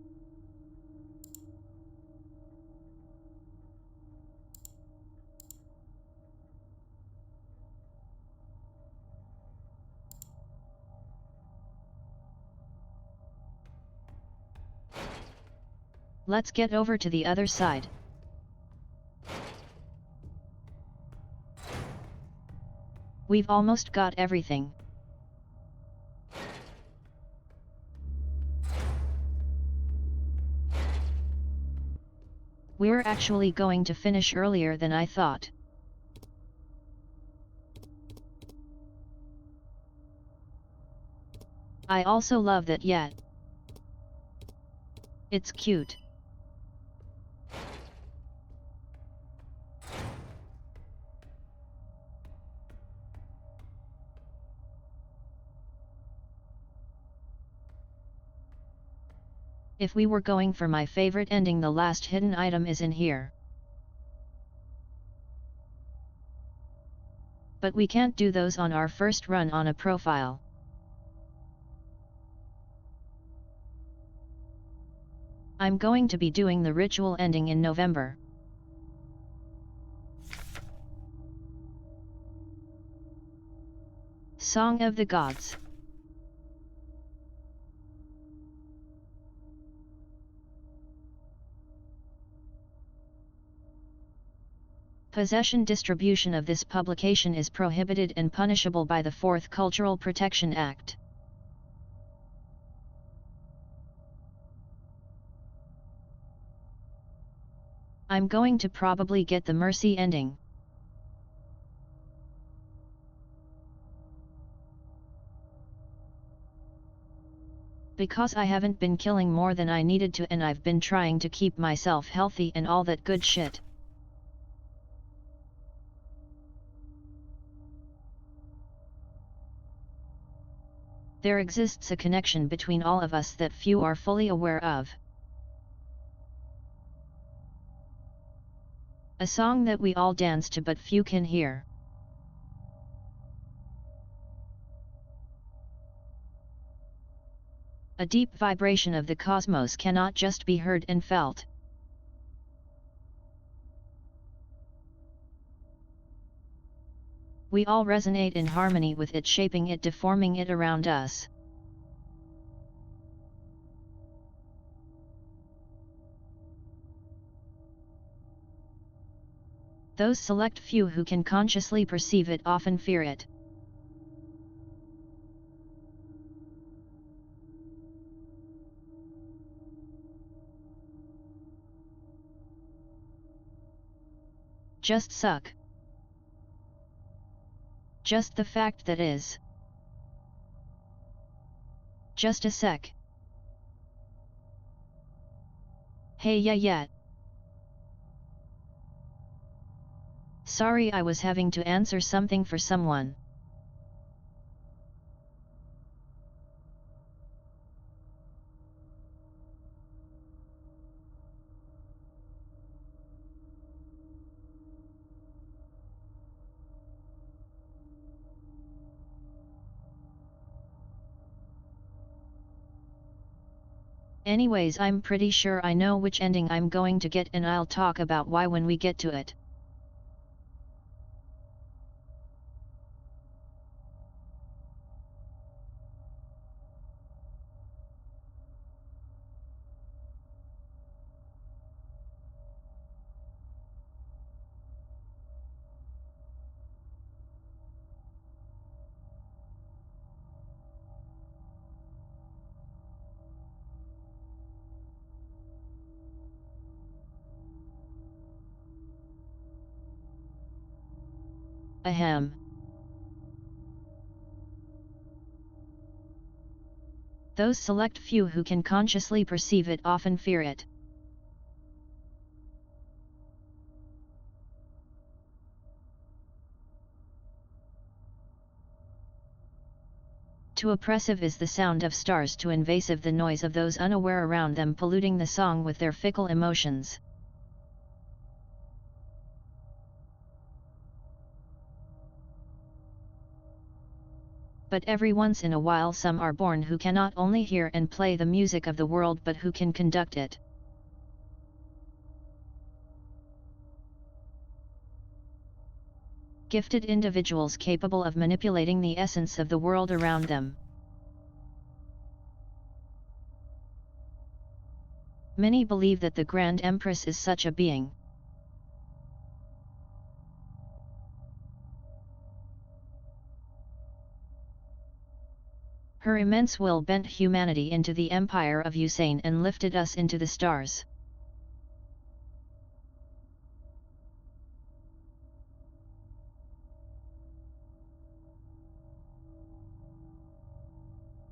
S1: Let's get over to the other side. We've almost got everything. We're actually going to finish earlier than I thought. I also love that yet. It's cute. If we were going for my favorite ending, the last hidden item is in here. But we can't do those on our first run on a profile. I'm going to be doing the ritual ending in November. Song of the Gods. Possession distribution of this publication is prohibited and punishable by the 4th Cultural Protection Act. I'm going to probably get the mercy ending. Because I haven't been killing more than I needed to, and I've been trying to keep myself healthy and all that good shit. There exists a connection between all of us that few are fully aware of. A song that we all dance to but few can hear. A deep vibration of the cosmos cannot just be heard and felt. We all resonate in harmony with it, shaping it, deforming it around us. Those select few who can consciously perceive it often fear it. Just suck. Just the fact that is. Just a sec. Hey yeah. Sorry, I was having to answer something for someone. Anyways, I'm pretty sure I know which ending I'm going to get, and I'll talk about why when we get to it. Ahem. Those select few who can consciously perceive it often fear it. Too oppressive is the sound of stars, too invasive the noise of those unaware around them, polluting the song with their fickle emotions. But every once in a while some are born who cannot only hear and play the music of the world but who can conduct it. Gifted individuals capable of manipulating the essence of the world around them. Many believe that the Grand Empress is such a being. Her immense will bent humanity into the empire of Usain and lifted us into the stars.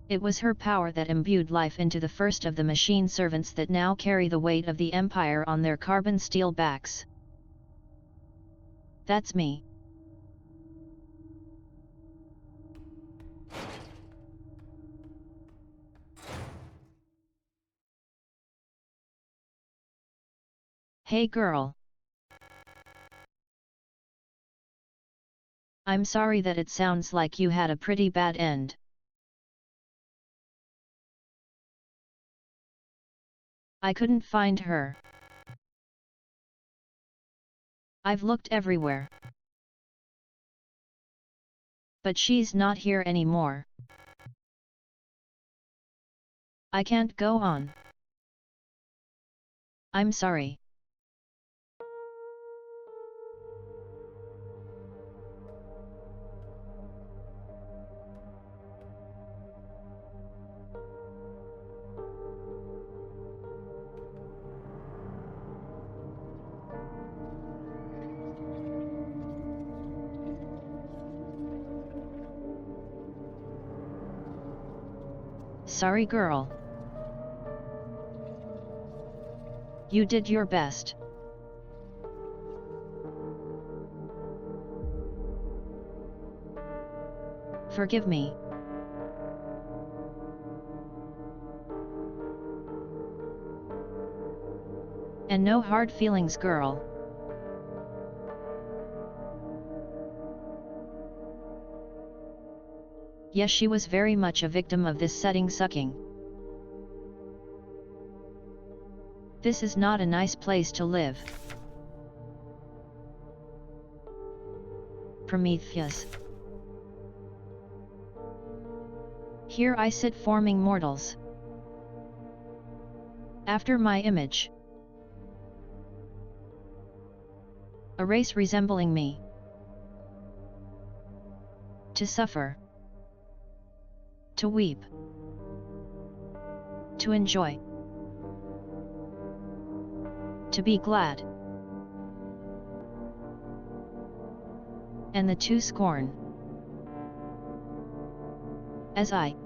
S1: It was her power that imbued life into the first of the machine servants that now carry the weight of the empire on their carbon steel backs. That's me. Hey girl. I'm sorry that it sounds like you had a pretty bad end. I couldn't find her. I've looked everywhere. But she's not here anymore. I can't go on. I'm sorry. Sorry girl. You did your best. Forgive me. And no hard feelings, girl. Yes, she was very much a victim of this setting sucking. This is not a nice place to live. Prometheus. Here I sit forming mortals. After my image. A race resembling me. To suffer. To weep. To enjoy. To be glad. And the to scorn. As I.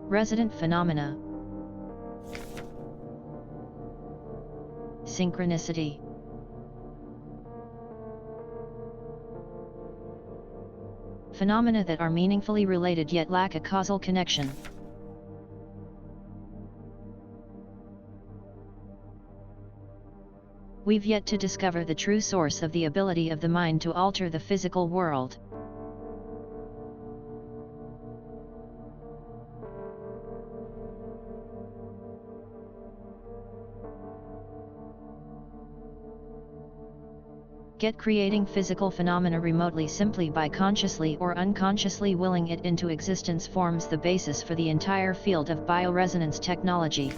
S1: Resident phenomena. Synchronicity. Phenomena that are meaningfully related yet lack a causal connection. We've yet to discover the true source of the ability of the mind to alter the physical world. Get creating physical phenomena remotely simply by consciously or unconsciously willing it into existence forms the basis for the entire field of bioresonance technology.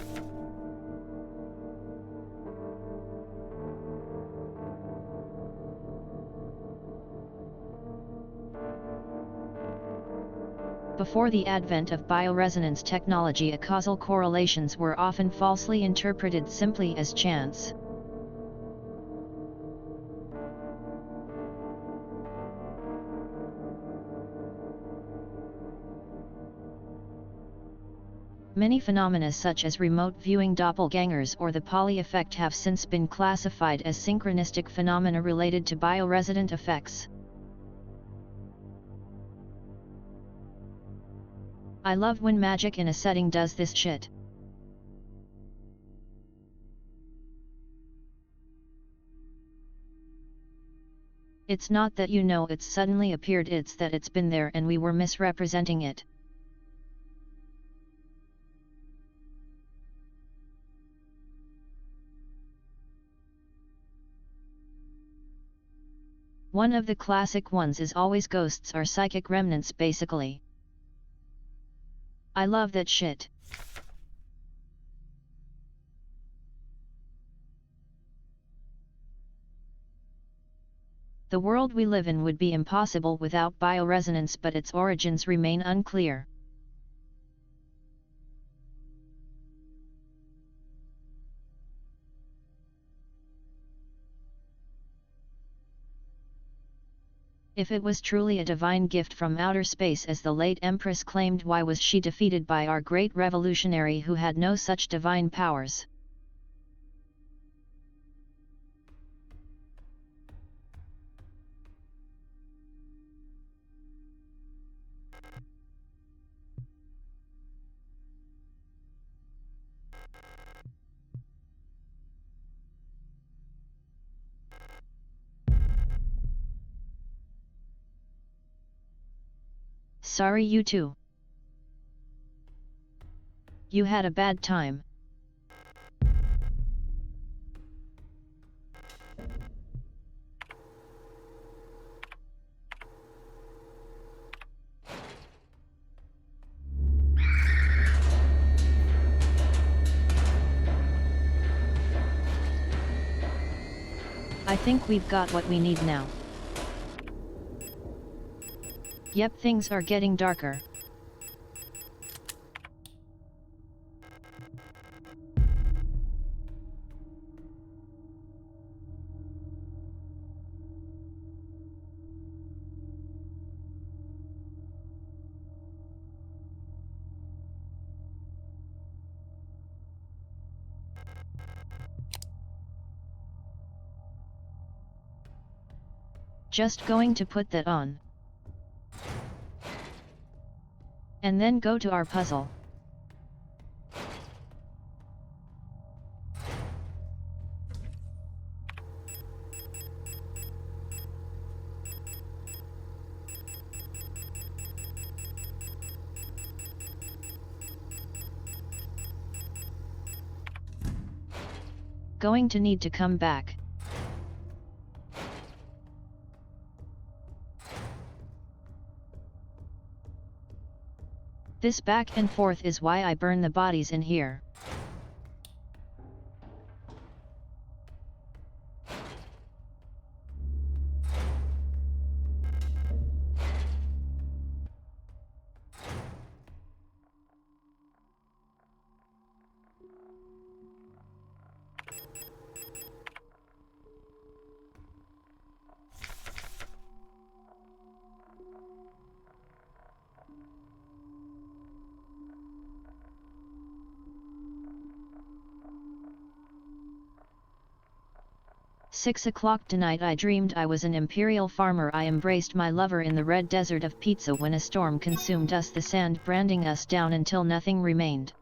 S1: Before the advent of bioresonance technology, causal correlations were often falsely interpreted simply as chance. Many phenomena such as remote viewing doppelgangers or the Pauli effect have since been classified as synchronistic phenomena related to bioresonant effects. I love when magic in a setting does this shit. It's not that you know it's suddenly appeared, it's that it's been there and we were misrepresenting it. One of the classic ones is always ghosts are psychic remnants basically. I love that shit. The world we live in would be impossible without bioresonance, but its origins remain unclear. If it was truly a divine gift from outer space as the late Empress claimed, why was she defeated by our great revolutionary who had no such divine powers? Sorry you too. You had a bad time. I think we've got what we need now. Yep, things are getting darker. Just going to put that on. And then go to our puzzle. Going to need to come back. This back and forth is why I burn the bodies in here. "6 o'clock tonight I dreamed I was an imperial farmer. I embraced my lover in the red desert of pizza when a storm consumed us, the sand branding us down until nothing remained."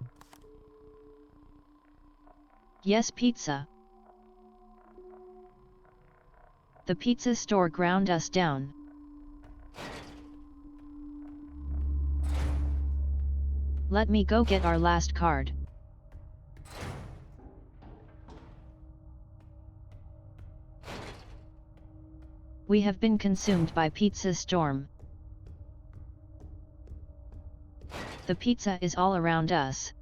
S1: Yes, pizza. The pizza store ground us down. Let me go get our last card. We have been consumed by pizza's storm. The pizza is all around us.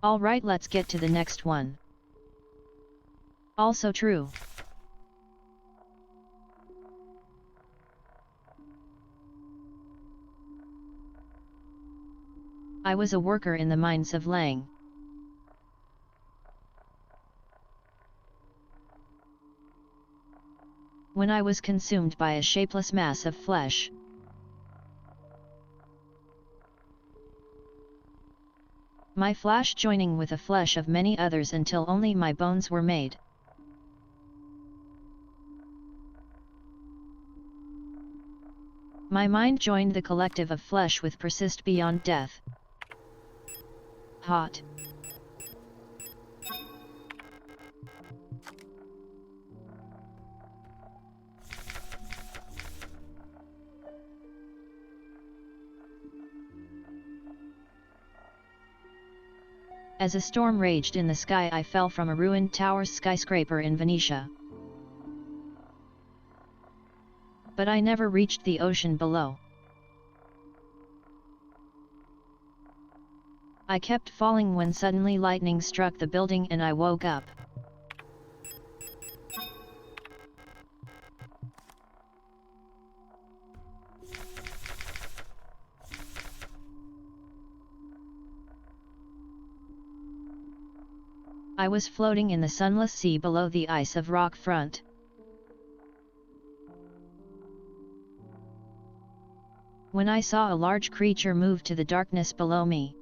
S1: Alright, let's get to the next one. Also true. I was a worker in the mines of Lang. When I was consumed by a shapeless mass of flesh. My flesh joining with the flesh of many others until only my bones were made. My mind joined the collective of flesh with persist beyond death. Hot. As a storm raged in the sky, I fell from a ruined tower skyscraper in Venetia. But I never reached the ocean below. I kept falling when suddenly lightning struck the building and I woke up. I was floating in the sunless sea below the ice of rock front. When I saw a large creature move to the darkness below me.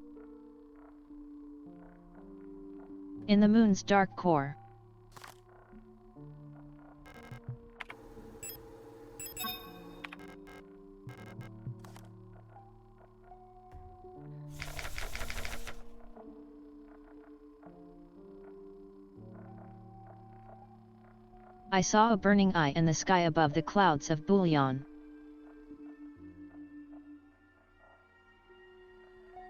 S1: In the moon's dark core. I saw a burning eye in the sky above the clouds of Bouillon.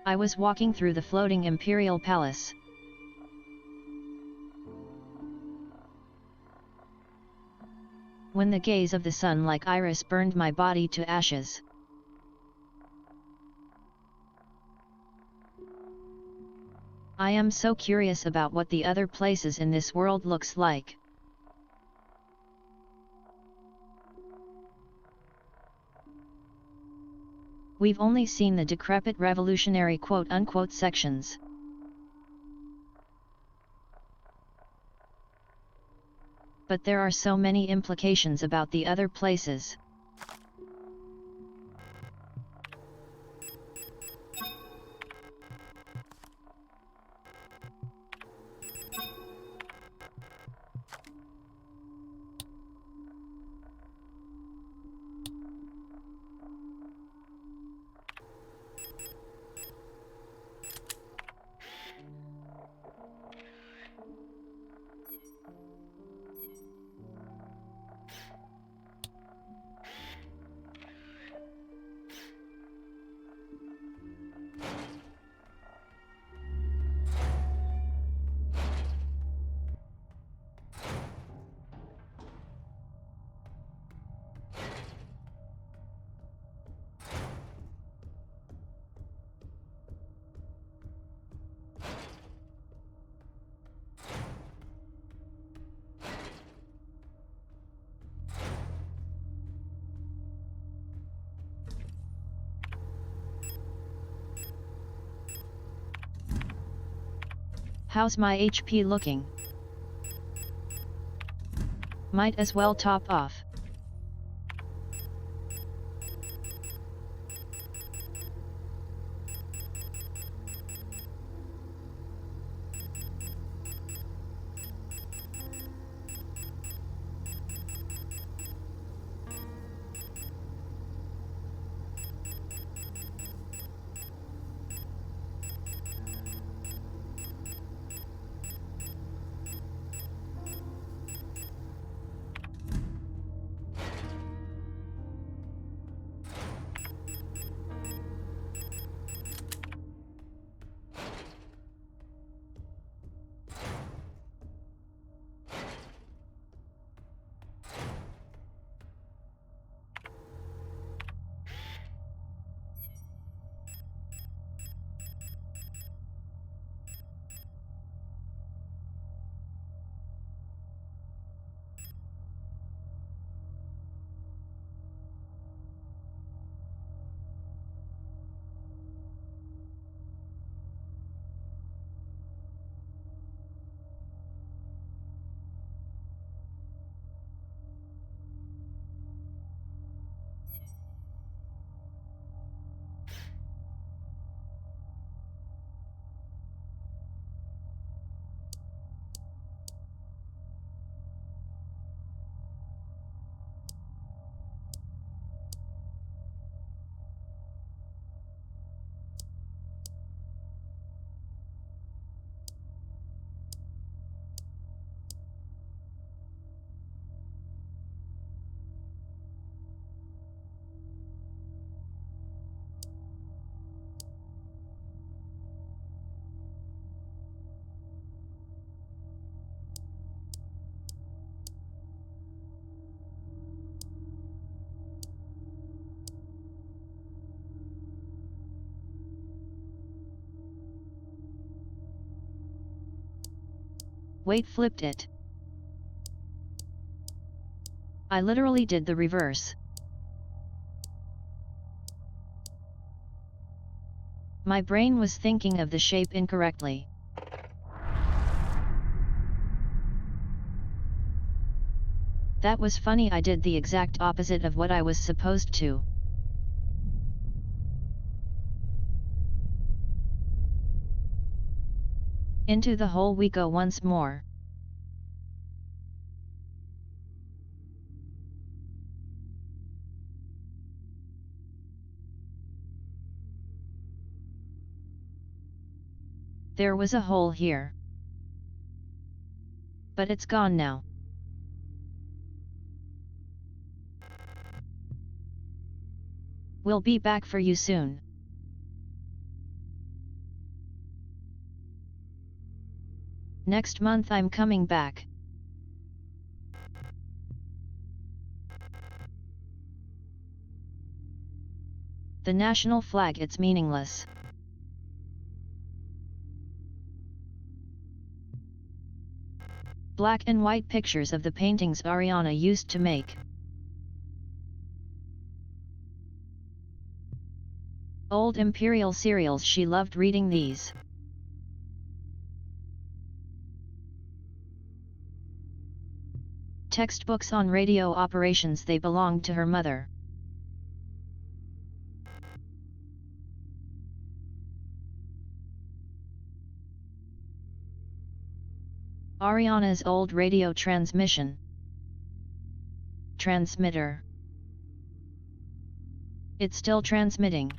S1: I was walking through the floating imperial palace. When the gaze of the sun like iris burned my body to ashes. I am so curious about what the other places in this world looks like. We've only seen the decrepit revolutionary quote-unquote sections. But there are so many implications about the other places. How's my HP looking? Might as well top off. Wait, flipped it. I literally did the reverse. My brain was thinking of the shape incorrectly. That was funny. I did the exact opposite of what I was supposed to. Into the hole we go once more. There was a hole here. But it's gone now. We'll be back for you soon. Next month I'm coming back. The national flag, it's meaningless. Black and white pictures of the paintings Ariana used to make. Old imperial serials, she loved reading these. Textbooks on radio operations, they belonged to her mother. Ariana's old radio transmitter. It's still transmitting.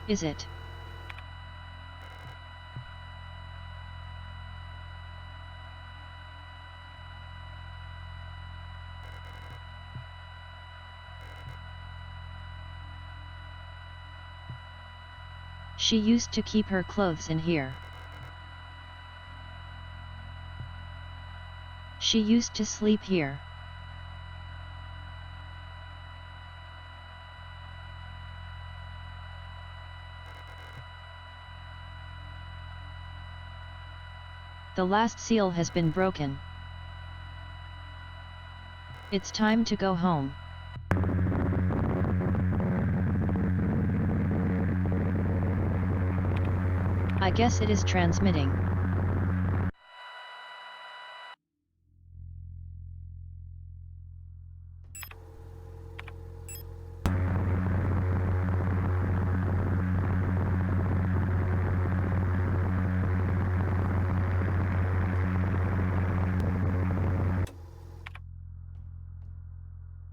S1: Is it? She used to keep her clothes in here. She used to sleep here. The last seal has been broken. It's time to go home. I guess it is transmitting.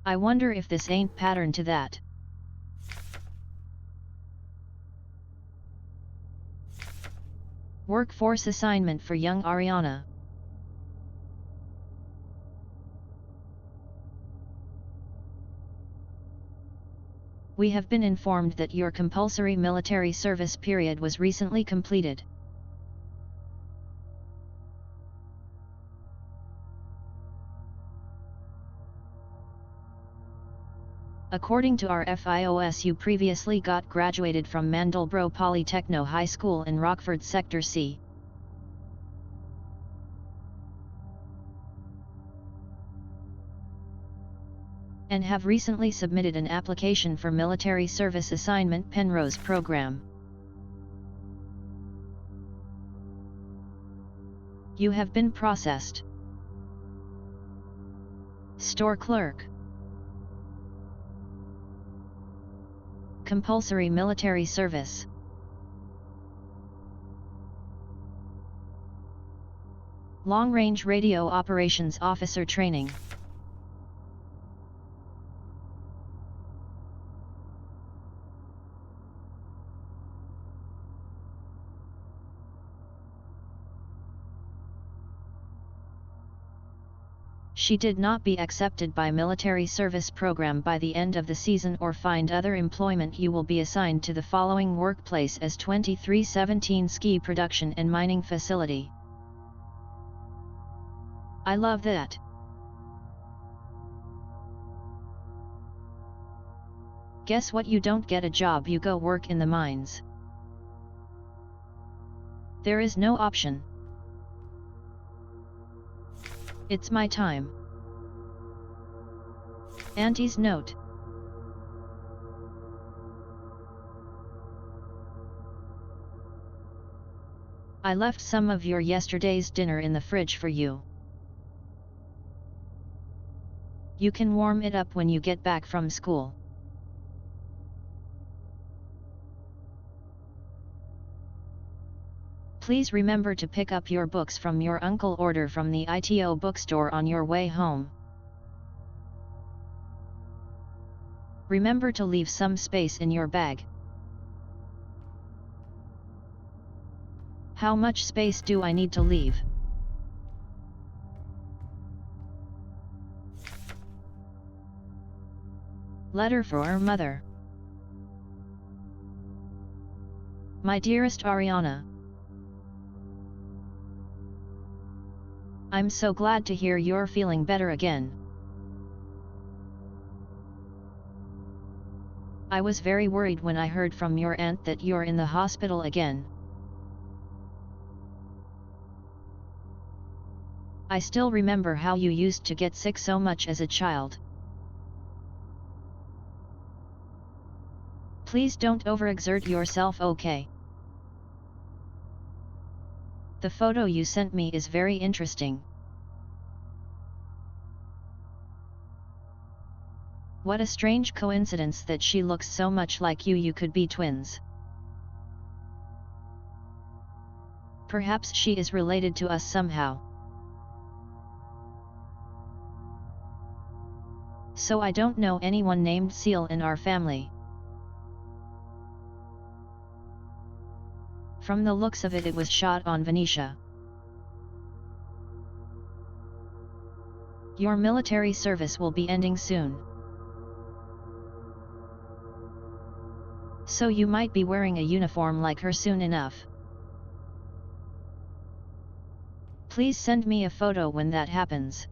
S1: I wonder if this ain't pattern to that. Workforce assignment for young Ariana. We have been informed that your compulsory military service period was recently completed. According to our FIOS, you previously got graduated from Mandelbrot Polytechno High School in Rockford Sector C. And have recently submitted an application for military service assignment Penrose program. You have been processed. Store clerk. Compulsory military service. Long-range radio operations officer training. She did not be accepted by military service program by the end of the season or find other employment. You will be assigned to the following workplace as 2317 Ski Production and Mining Facility. I love that. Guess what, you don't get a job, you go work in the mines. There is no option. It's my time. Auntie's note. I left some of your yesterday's dinner in the fridge for you. You can warm it up when you get back from school. Please remember to pick up your books from your uncle order from the ITO bookstore on your way home. Remember to leave some space in your bag. How much space do I need to leave? Letter for our mother. My dearest Ariana, I'm so glad to hear you're feeling better again. I was very worried when I heard from your aunt that you're in the hospital again. I still remember how you used to get sick so much as a child. Please don't overexert yourself, okay? The photo you sent me is very interesting. What a strange coincidence that she looks so much like you. You could be twins. Perhaps she is related to us somehow. So I don't know anyone named Seal in our family. From the looks of it, it was shot on Venetia. Your military service will be ending soon. So you might be wearing a uniform like her soon enough. Please send me a photo when that happens.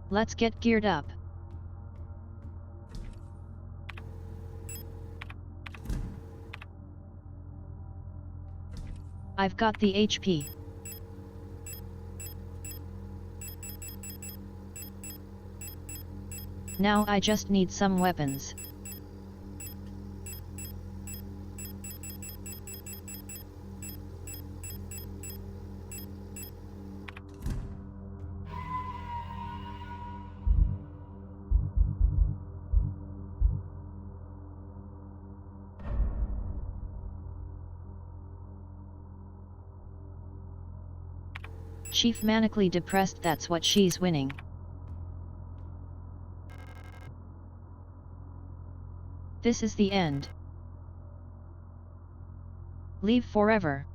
S1: Let's get geared up. I've got the HP. Now I just need some weapons. Chief manically depressed, that's what she's winning. This is the end. Leave forever.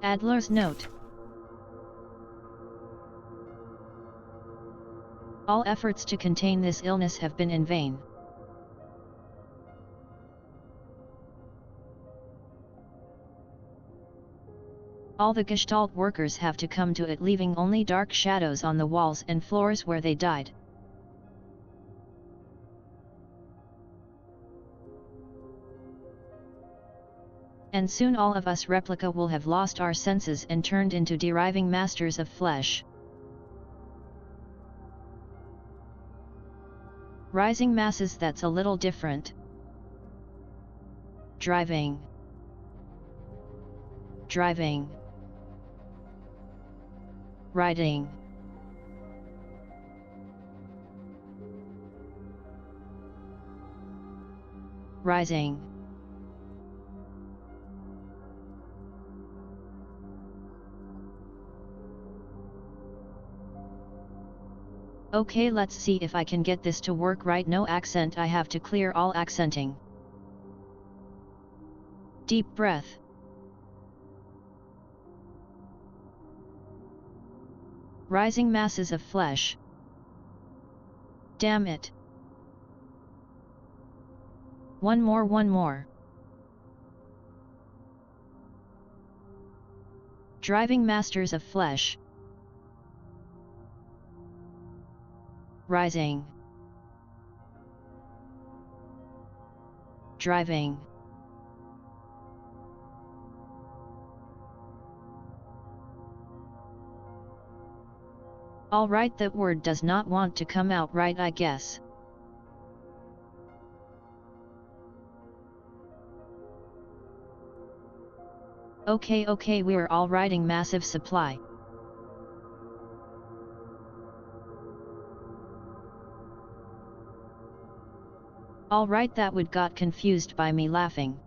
S1: Adler's note. All efforts to contain this illness have been in vain. All the Gestalt workers have to come to it, leaving only dark shadows on the walls and floors where they died. And soon all of us replica will have lost our senses and turned into deriving masters of flesh. Rising masses, that's a little different. Driving. Driving. Riding. Rising. Okay, let's see if I can get this to work right. No accent, I have to clear all accenting. Deep breath. Rising masses of flesh. Damn it. One more. Driving masters of flesh. Rising. Driving. Alright, that word does not want to come out right, I guess. Okay, we're all riding massive supply. Alright, that would got confused by me laughing.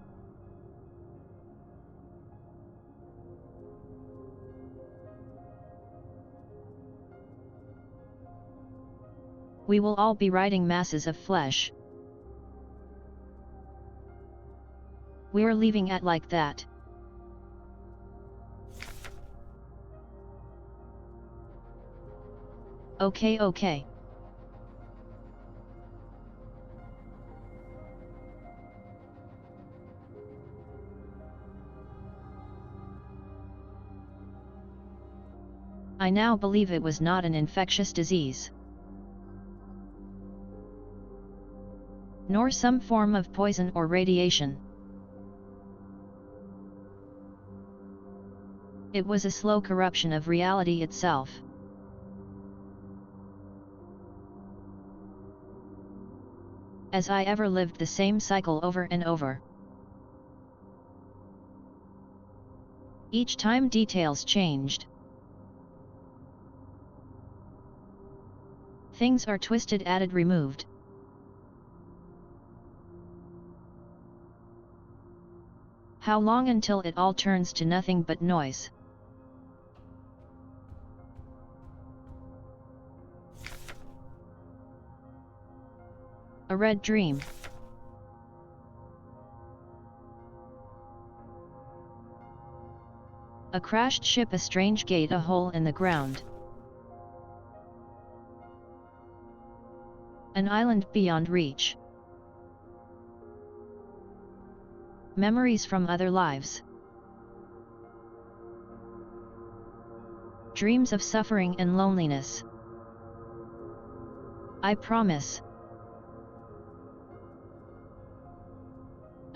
S1: We will all be riding masses of flesh. We're leaving it like that. Okay. I now believe it was not an infectious disease, nor some form of poison or radiation. It was a slow corruption of reality itself. As I ever lived the same cycle over and over. Each time details changed. Things are twisted, added, removed. How long until it all turns to nothing but noise? A red dream. A crashed ship, a strange gate, a hole in the ground. An island beyond reach. Memories from other lives. Dreams of suffering and loneliness. I promise.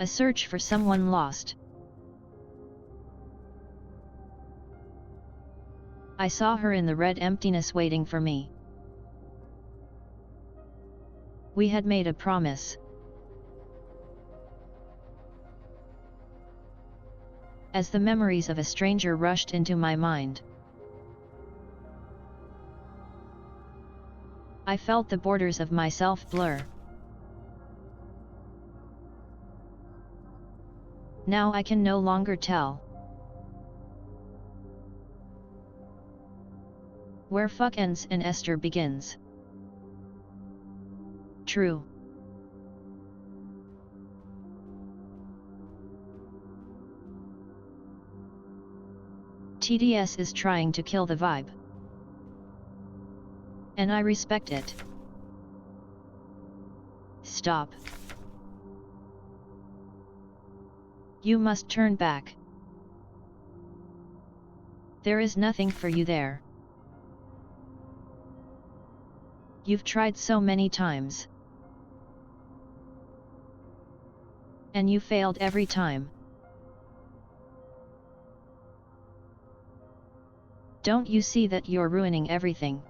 S1: A search for someone lost. I saw her in the red emptiness waiting for me. We had made a promise. As the memories of a stranger rushed into my mind, I felt the borders of myself blur. Now I can no longer tell where fuck ends and Esther begins. True. TDS is trying to kill the vibe. And I respect it. Stop. You must turn back. There is nothing for you there. You've tried so many times. And you failed every time. Don't you see that you're ruining everything?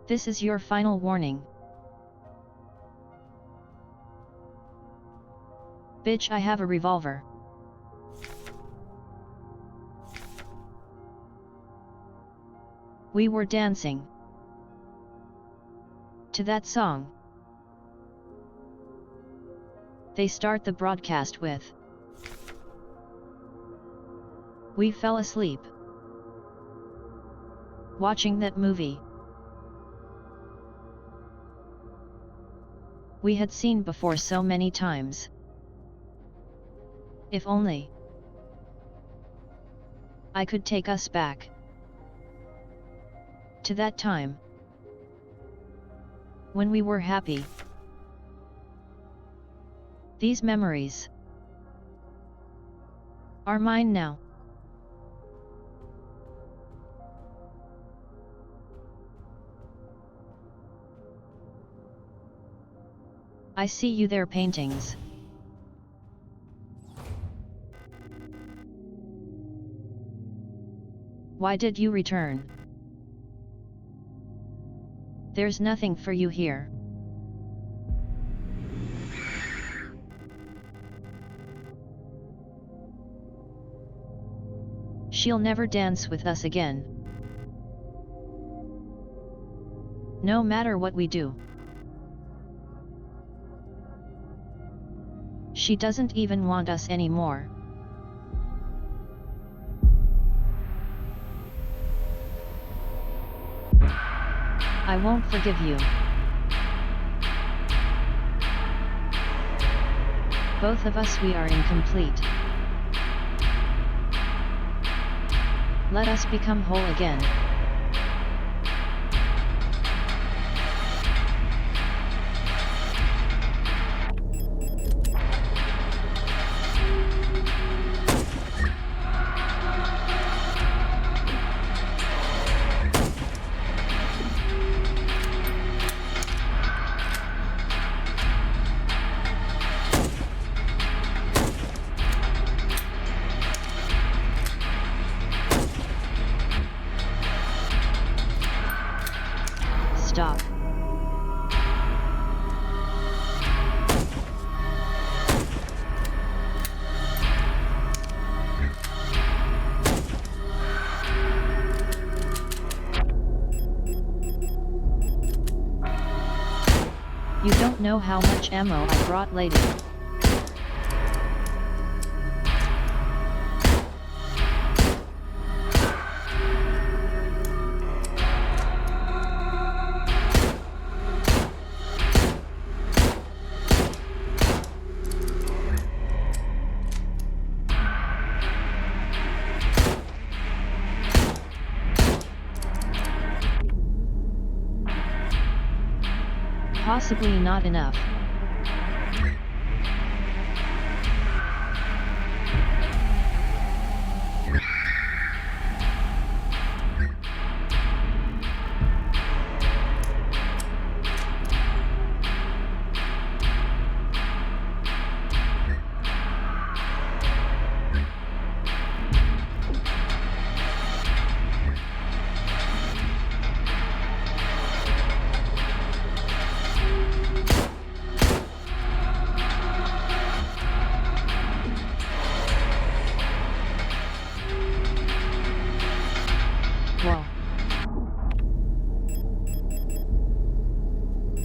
S1: This is your final warning. Bitch, I have a revolver. We were dancing to that song. They start the broadcast with, "We fell asleep watching that movie we had seen before so many times. If only I could take us back to that time when we were happy." These memories are mine now. I see you there, paintings. Why did you return? There's nothing for you here. She'll never dance with us again. No matter what we do. She doesn't even want us anymore. I won't forgive you. Both of us, we are incomplete. Let us become whole again. Stop. You don't know how much ammo I brought, lady. Possibly not enough.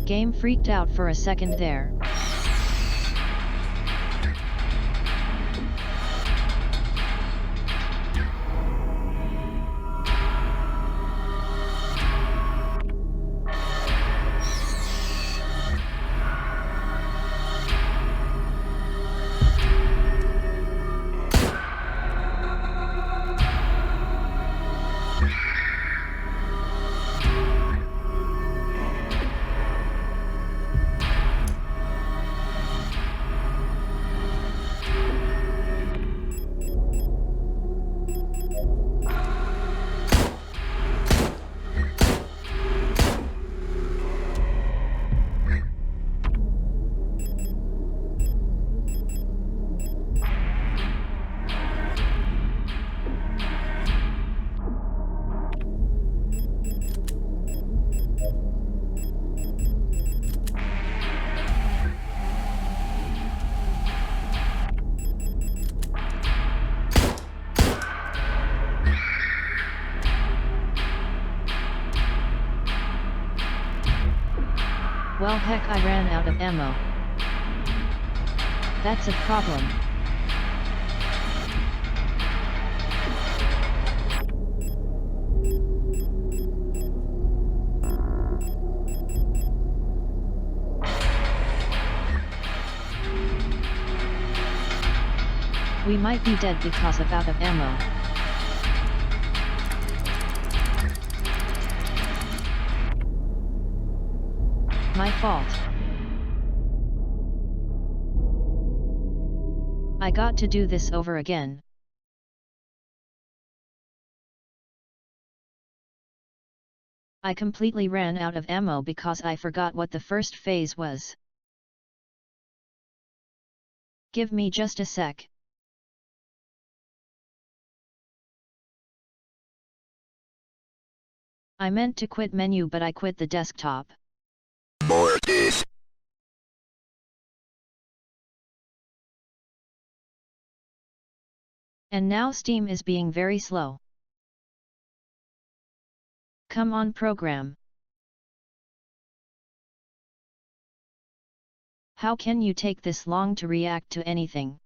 S1: Game freaked out for a second there. Well, heck, I ran out of ammo. That's a problem. We might be dead because of out of ammo. My fault. I got to do this over again. I completely ran out of ammo because I forgot what the first phase was. Give me just a sec. I meant to quit menu but I quit the desktop.
S3: Mortis.
S1: And now Steam is being very slow. Come on program. How can you take this long to react to anything?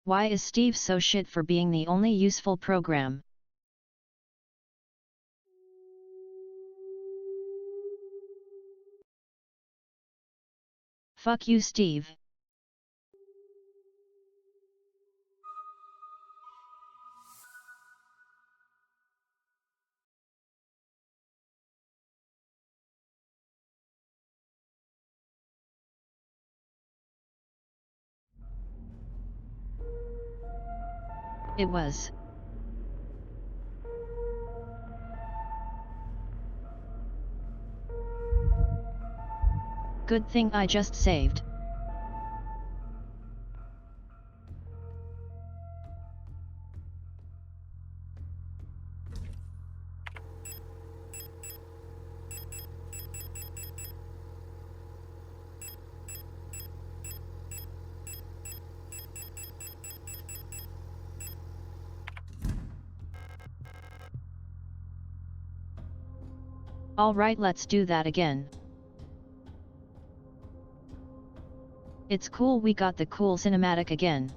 S1: Why is Steve so shit for being the only useful program? Fuck you, Steve. It was. Good thing I just saved. Alright, let's do that again. It's cool we got the cool cinematic again.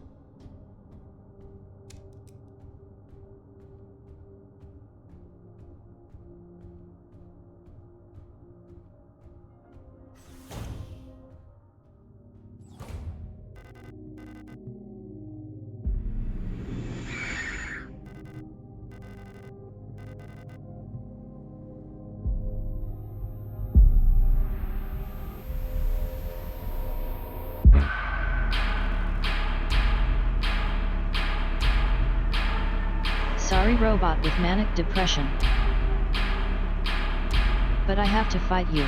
S1: Sorry robot with manic depression. But I have to fight you.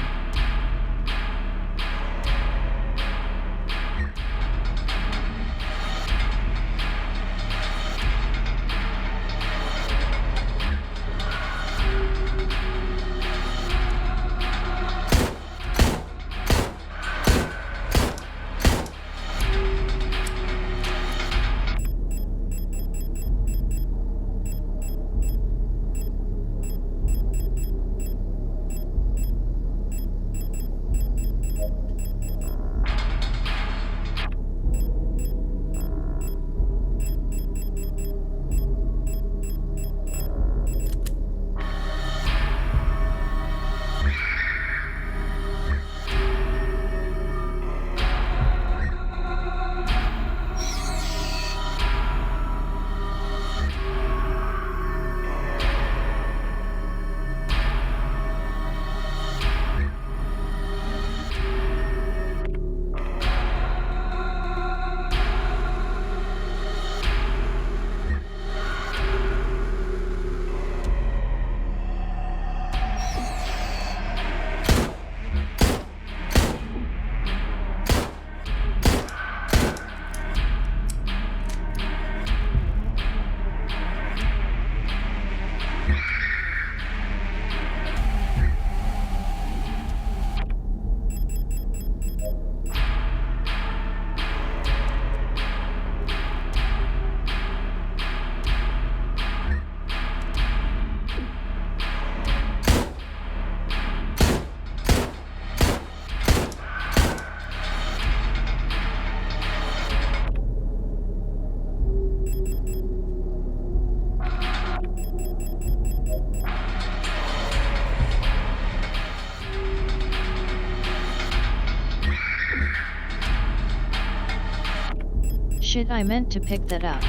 S1: Shit, I meant to pick that up.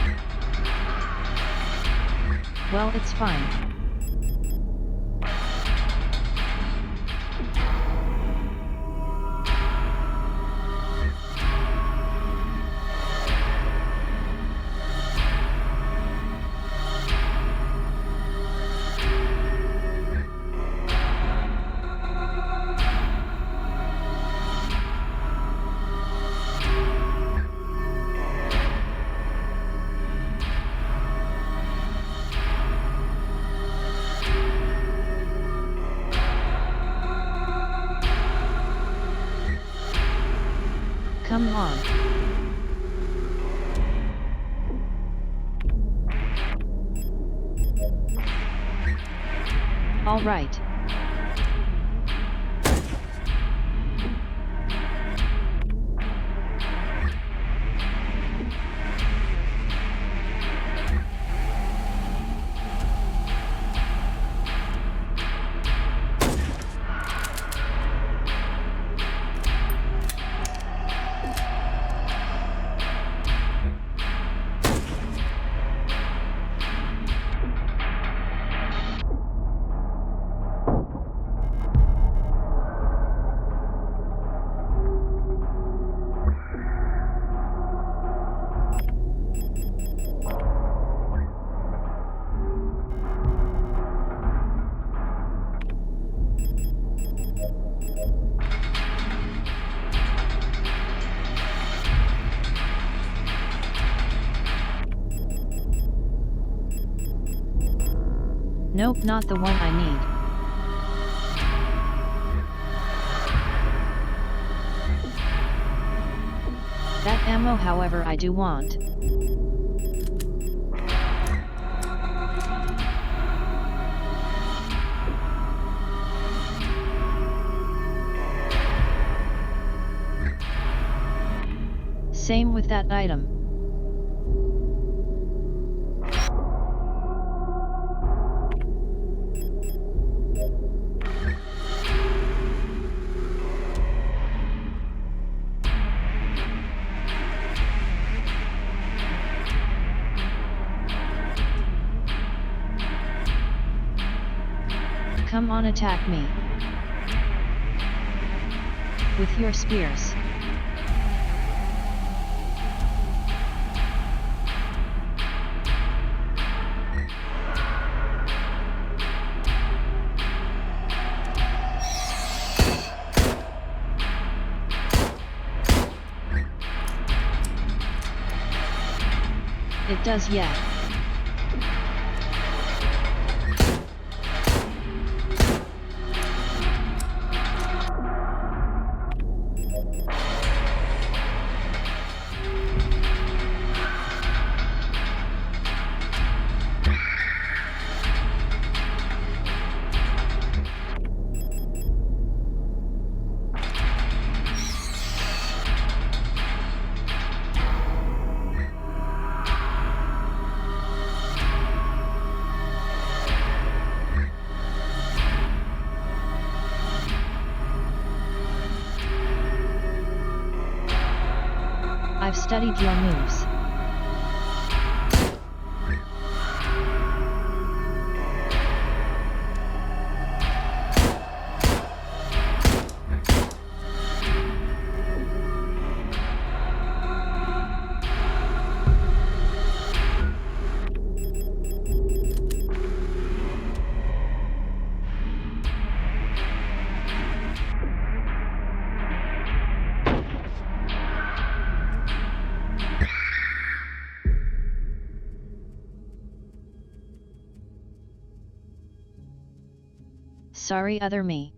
S1: Well, it's fine. Come on. All right. Nope, not the one I need. That ammo, however, I do want. Same with that item. Come on, attack me. With your spears. It does, yeah. I've studied your moves. Sorry, other me.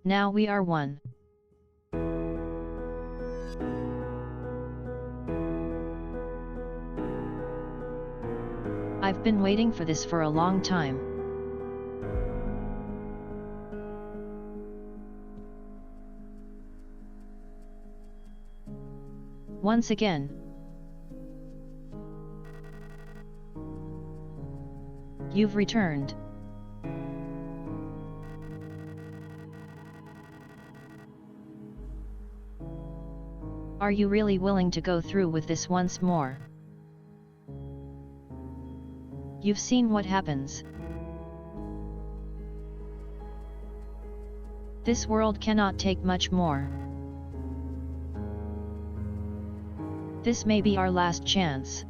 S1: Now we are one. I've been waiting for this for a long time. Once again. You've returned. Are you really willing to go through with this once more? You've seen what happens. This world cannot take much more. This may be our last chance.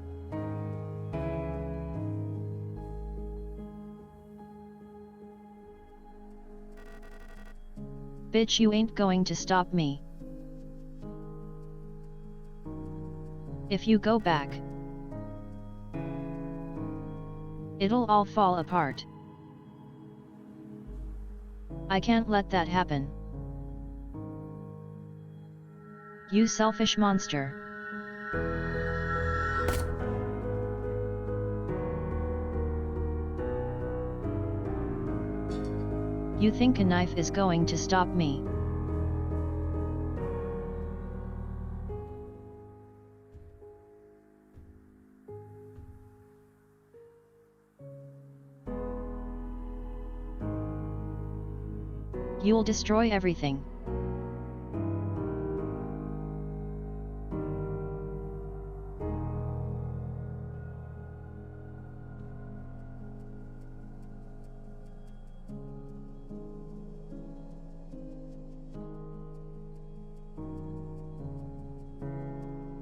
S1: Bitch, you ain't going to stop me. If you go back, it'll all fall apart. I can't let that happen. You selfish monster. You think a knife is going to stop me? You'll destroy everything.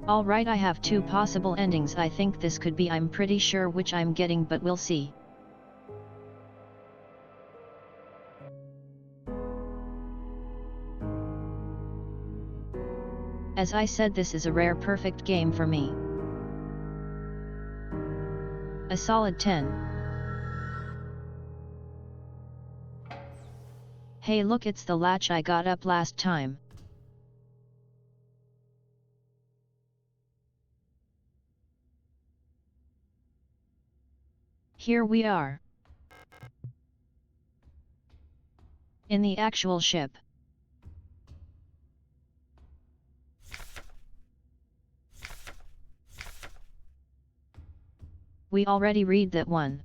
S1: Alright, I have two possible endings I think this could be. I'm pretty sure which I'm getting, but we'll see. As I said, this is a rare perfect game for me. A solid 10. Hey look, it's the latch I got up last time. Here we are. In the actual ship. We already read that one.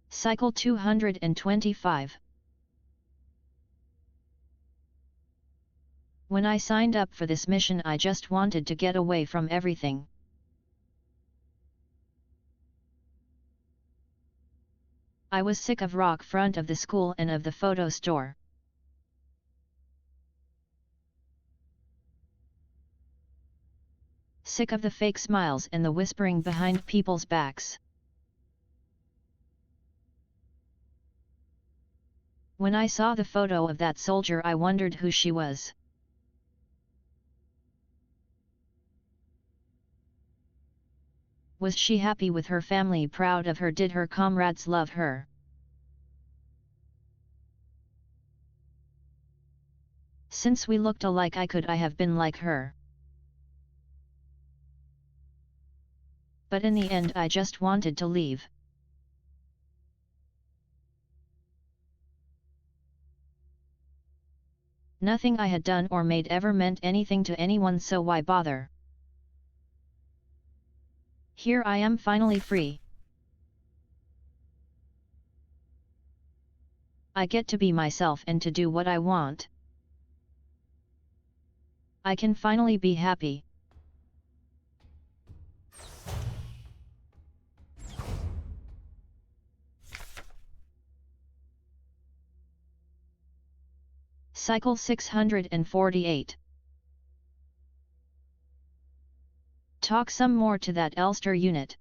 S1: Cycle 225. When I signed up for this mission, I just wanted to get away from everything. I was sick of rock front of the school and of the photo store. Sick of the fake smiles and the whispering behind people's backs. When I saw the photo of that soldier, I wondered who she was. Was she happy with her family, proud of her? Did her comrades love her? Since we looked alike, could I have been like her? But in the end, I just wanted to leave. Nothing I had done or made ever meant anything to anyone, so why bother? Here I am, finally free. I get to be myself and to do what I want. I can finally be happy. Cycle 648. Talk some more to that Elster unit.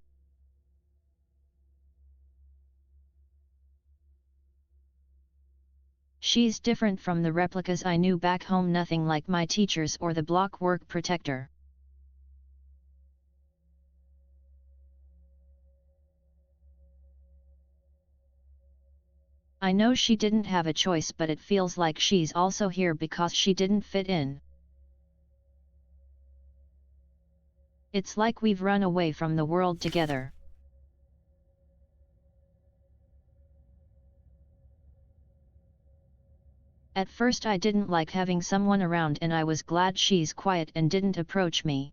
S1: She's different from the replicas I knew back home, nothing like my teachers or the block work protector. I know she didn't have a choice, but it feels like she's also here because she didn't fit in. It's like we've run away from the world together. At first I didn't like having someone around, and I was glad she's quiet and didn't approach me.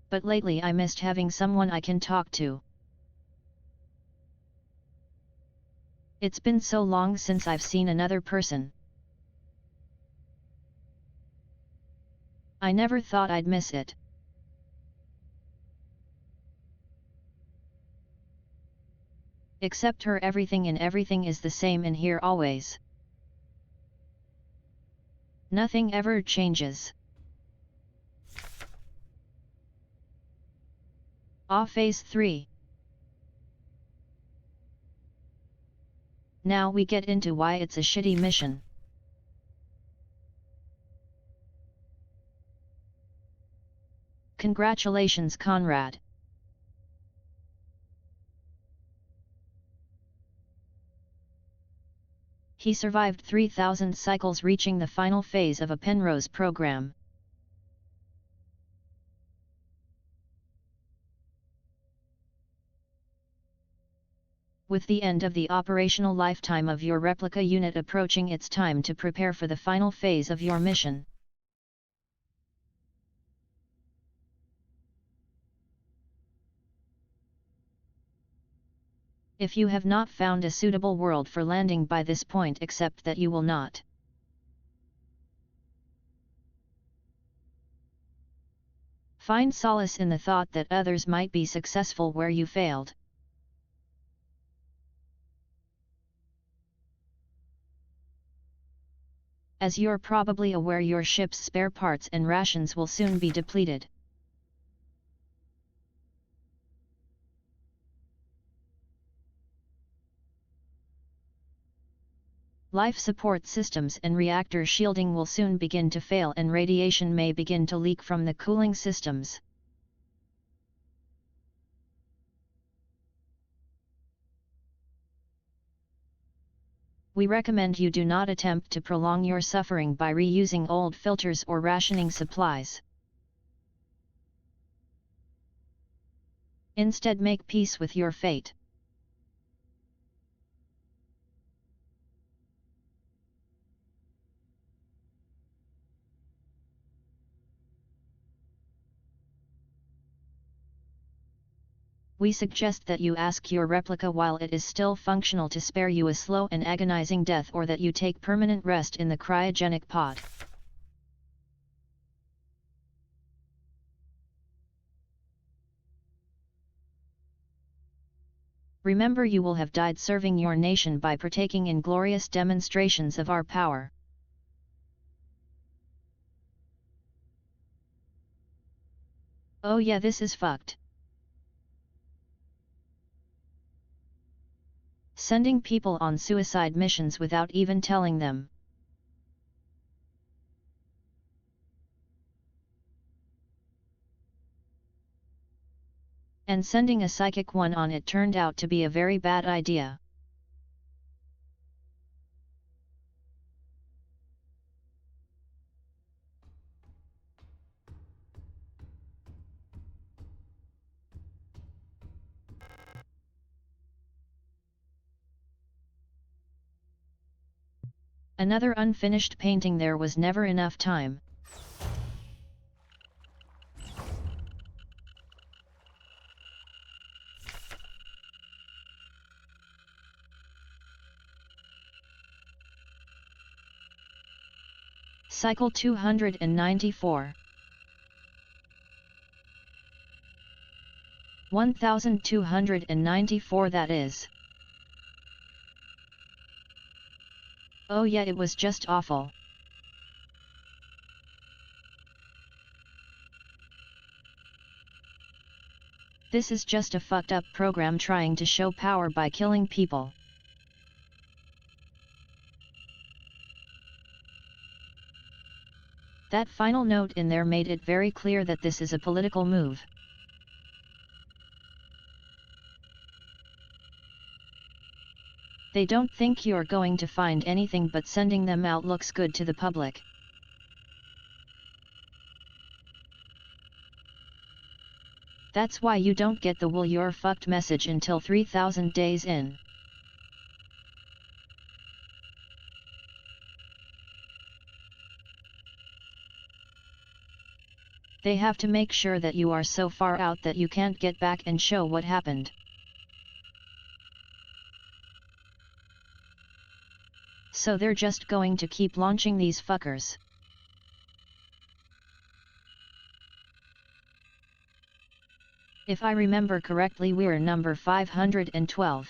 S1: But lately I missed having someone I can talk to. It's been so long since I've seen another person. I never thought I'd miss it. Except her, everything in everything is the same in here always. Nothing ever changes. Phase 3. Now we get into why it's a shitty mission. Congratulations, Conrad. He survived 3,000 cycles, reaching the final phase of a Penrose program. With the end of the operational lifetime of your replica unit approaching, it's time to prepare for the final phase of your mission. If you have not found a suitable world for landing by this point, accept that you will not. Find solace in the thought that others might be successful where you failed. As you're probably aware, your ship's spare parts and rations will soon be depleted. Life support systems and reactor shielding will soon begin to fail, and radiation may begin to leak from the cooling systems. We recommend you do not attempt to prolong your suffering by reusing old filters or rationing supplies. Instead, make peace with your fate. We suggest that you ask your replica while it is still functional to spare you a slow and agonizing death, or that you take permanent rest in the cryogenic pod. Remember, you will have died serving your nation by partaking in glorious demonstrations of our power. Oh yeah, this is fucked. Sending people on suicide missions without even telling them. And sending a psychic one on it turned out to be a very bad idea. Another unfinished painting. There was never enough time. Cycle 294. 1294, that is. Oh yeah, it was just awful. This is just a fucked up program trying to show power by killing people. That final note in there made it very clear that this is a political move. They don't think you're going to find anything, but sending them out looks good to the public. That's why you don't get the "well you're fucked" message until 3,000 days in. They have to make sure that you are so far out that you can't get back and show what happened. So they're just going to keep launching these fuckers. If I remember correctly, we're number 512.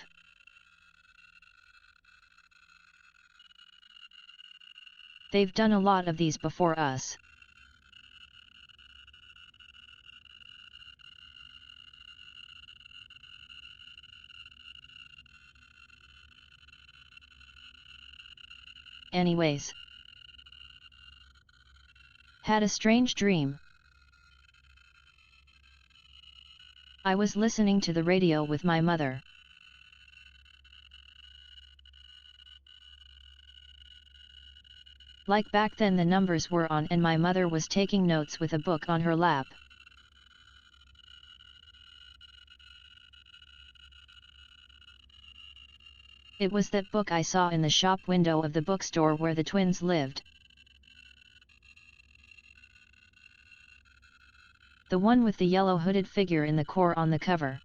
S1: They've done a lot of these before us. Anyways. Had a strange dream. I was listening to the radio with my mother. Like back then, the numbers were on and my mother was taking notes with a book on her lap. It was that book I saw in the shop window of the bookstore where the twins lived. The one with the yellow hooded figure in the core on the cover.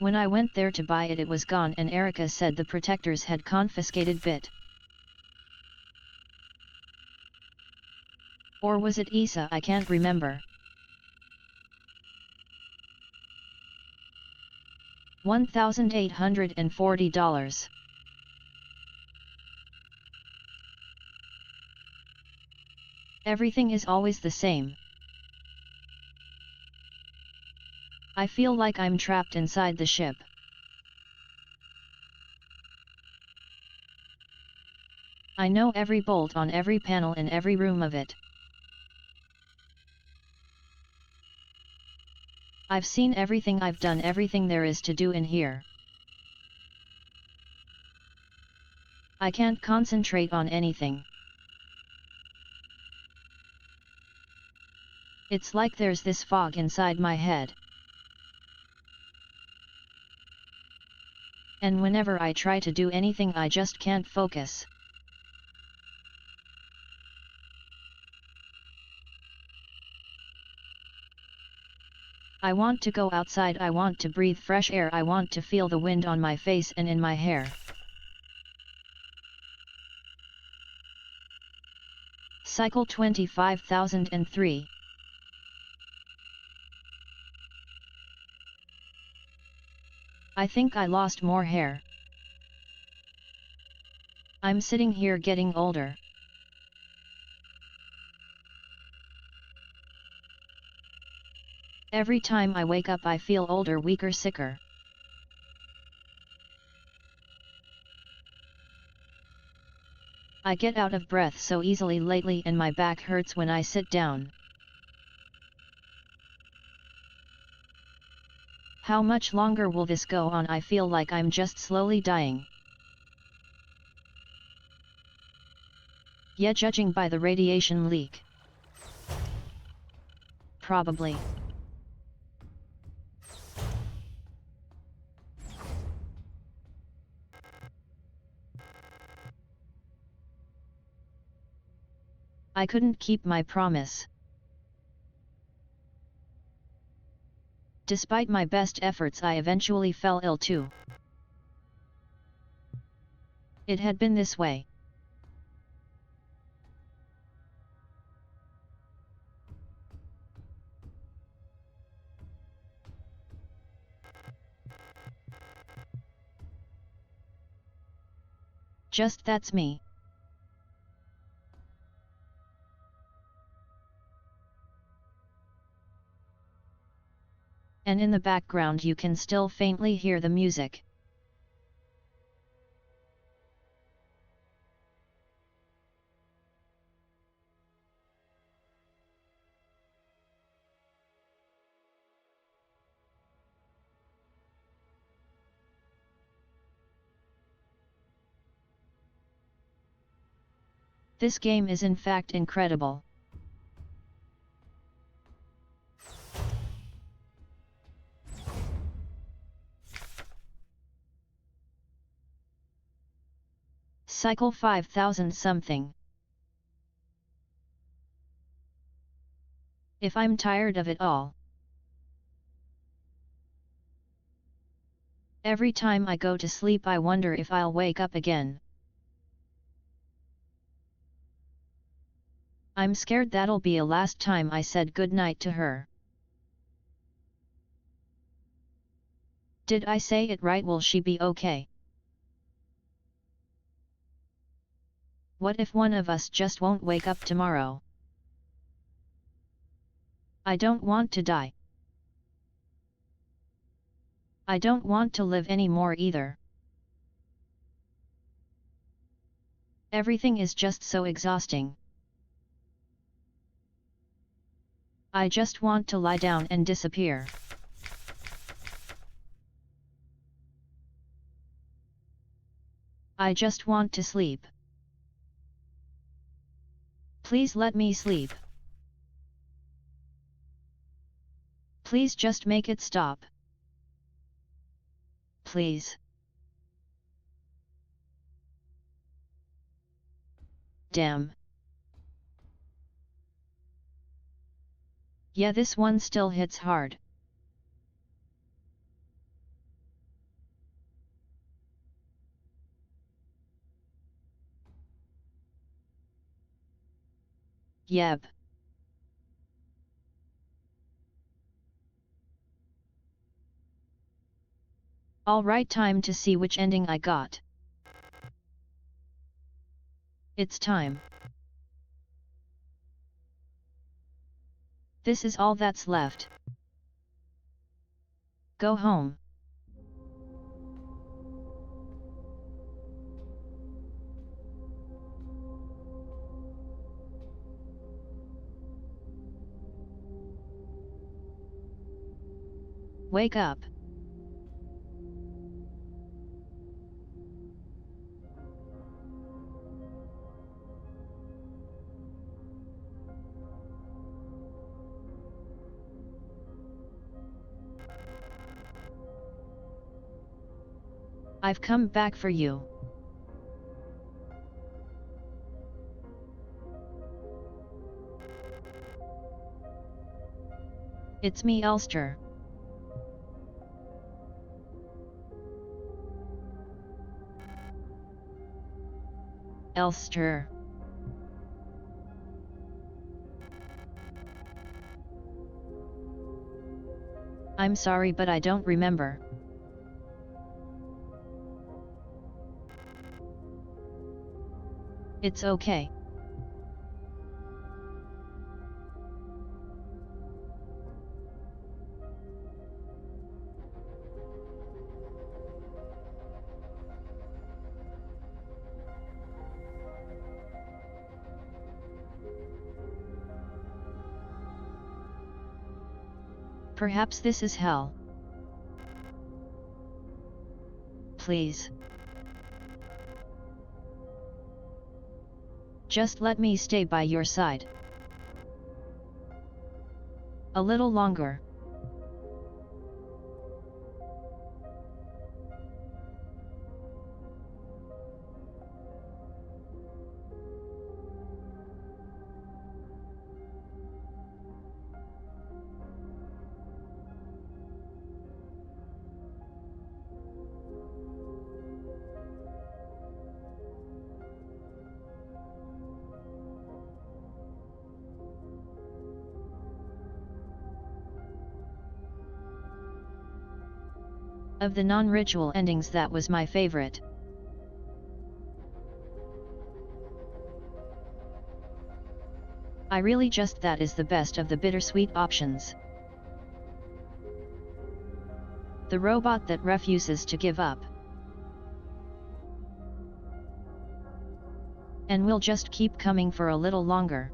S1: When I went there to buy it, it was gone, and Erica said the protectors had confiscated it. Or was it Isa? I can't remember. $1,840. Everything is always the same. I feel like I'm trapped inside the ship. I know every bolt on every panel in every room of it. I've seen everything, I've done everything there is to do in here. I can't concentrate on anything. It's like there's this fog inside my head. And whenever I try to do anything, I just can't focus. I want to go outside, I want to breathe fresh air, I want to feel the wind on my face and in my hair. Cycle 25,003. I think I lost more hair. I'm sitting here getting older. Every time I wake up I feel older, weaker, sicker. I get out of breath so easily lately and my back hurts when I sit down. How much longer will this go on? I feel like I'm just slowly dying. Yeah, judging by the radiation leak. Probably. I couldn't keep my promise. Despite my best efforts, I eventually fell ill too. It had been this way. Just that's me. And in the background you can still faintly hear the music. This game is in fact incredible. Cycle 5000 something. If I'm tired of it all. Every time I go to sleep I wonder if I'll wake up again. I'm scared that'll be a last time I said goodnight to her. Did I say it right? Will she be okay? What if one of us just won't wake up tomorrow? I don't want to die. I don't want to live anymore either. Everything is just so exhausting. I just want to lie down and disappear. I just want to sleep. Please let me sleep. Please just make it stop. Please. Damn. Yeah, this one still hits hard. Yep. Alright, time to see which ending I got. It's time. This is all that's left. Go home. Wake up. I've come back for you. It's me, Elster. Elster. I'm sorry, but I don't remember. It's okay. Perhaps this is hell. Please. Just let me stay by your side. A little longer. Of the non-ritual endings, that was my favorite. I really just that is the best of the bittersweet options. The robot that refuses to give up. And will just keep coming for a little longer.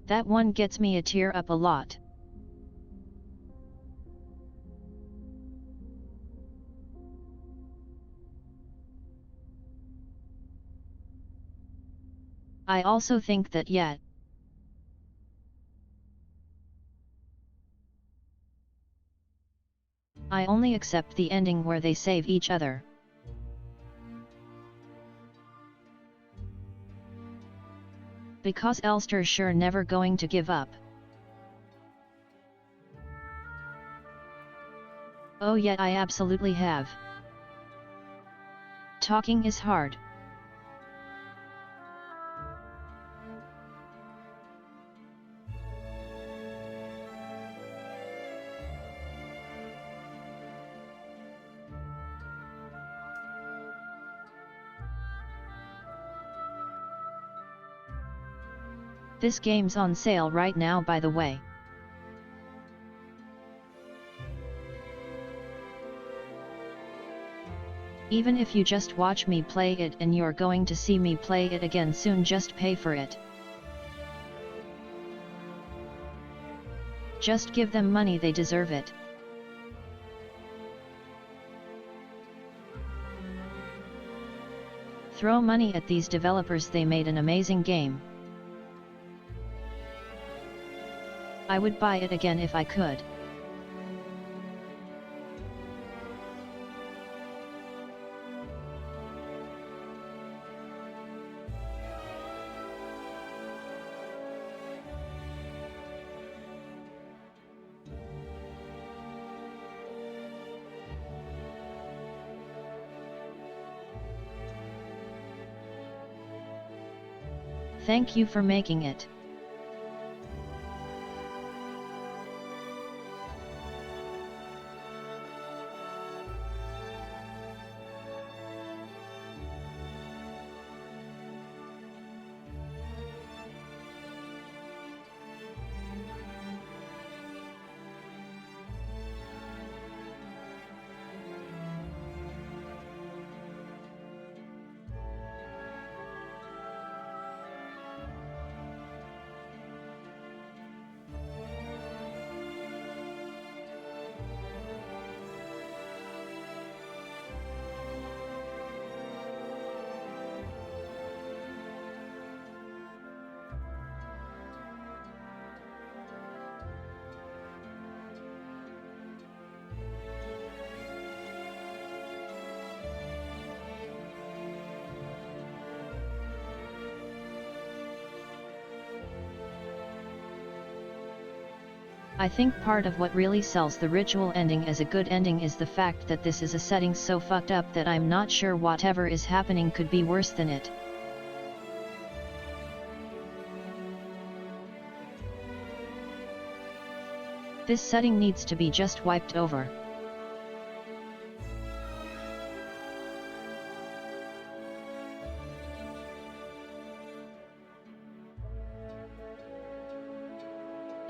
S1: That one gets me a tear up a lot. I also think that yet. I only accept the ending where they save each other. Because Elster's sure never going to give up. Oh yet I absolutely have. Talking is hard. This game's on sale right now, by the way. Even if you just watch me play it and you're going to see me play it again soon, just pay for it. Just give them money, they deserve it. Throw money at these developers, they made an amazing game. I would buy it again if I could. Thank you for making it. I think part of what really sells the ritual ending as a good ending is the fact that this is a setting so fucked up that I'm not sure whatever is happening could be worse than it. This setting needs to be just wiped over.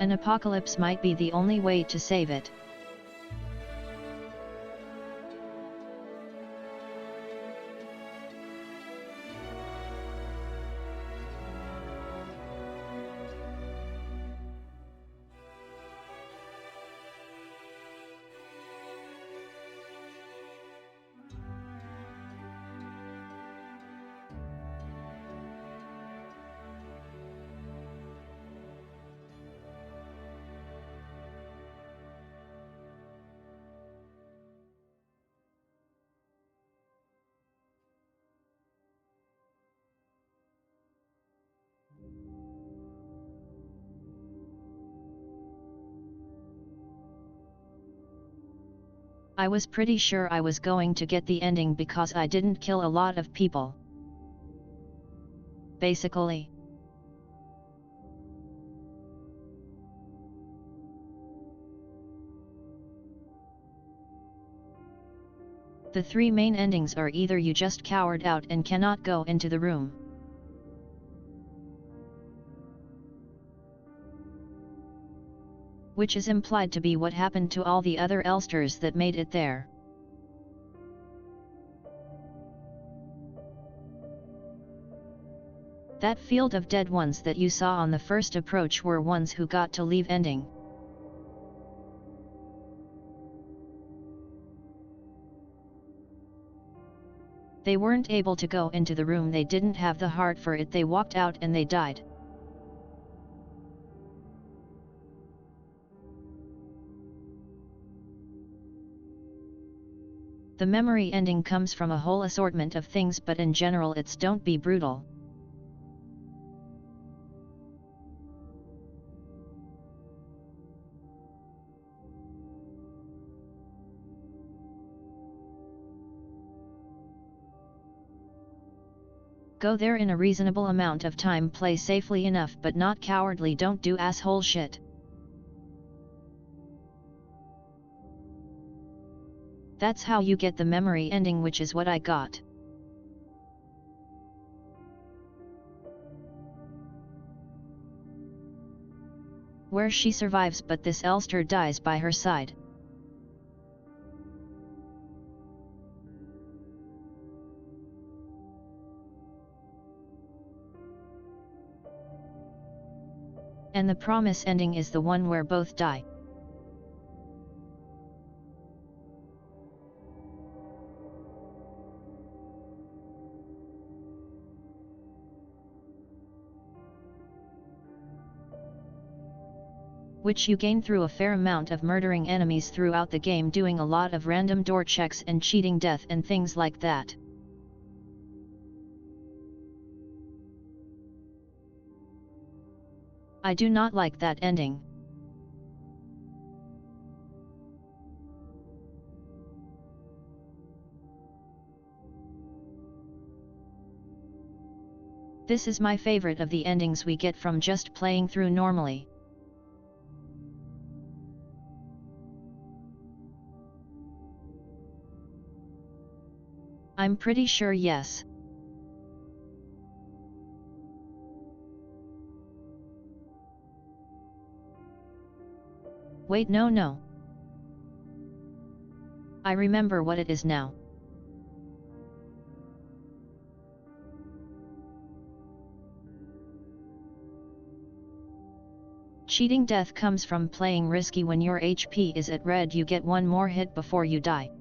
S1: An apocalypse might be the only way to save it. I was pretty sure I was going to get the ending because I didn't kill a lot of people. Basically. The three main endings are either you just cowered out and cannot go into the room, which is implied to be what happened to all the other Elsters that made it there. That field of dead ones that you saw on the first approach were ones who got to leave ending. They weren't able to go into the room, they didn't have the heart for it, they walked out and they died. The memory ending comes from a whole assortment of things, but in general it's don't be brutal. Go there in a reasonable amount of time, play safely enough but not cowardly, don't do asshole shit. That's how you get the memory ending, which is what I got. Where she survives but this Elster dies by her side. And the promise ending is the one where both die. Which you gain through a fair amount of murdering enemies throughout the game, doing a lot of random door checks and cheating death and things like that. I do not like that ending. This is my favorite of the endings we get from just playing through normally. I'm pretty sure yes. Wait, no. I remember what it is now. Cheating death comes from playing risky. When your HP is at red, you get one more hit before you die.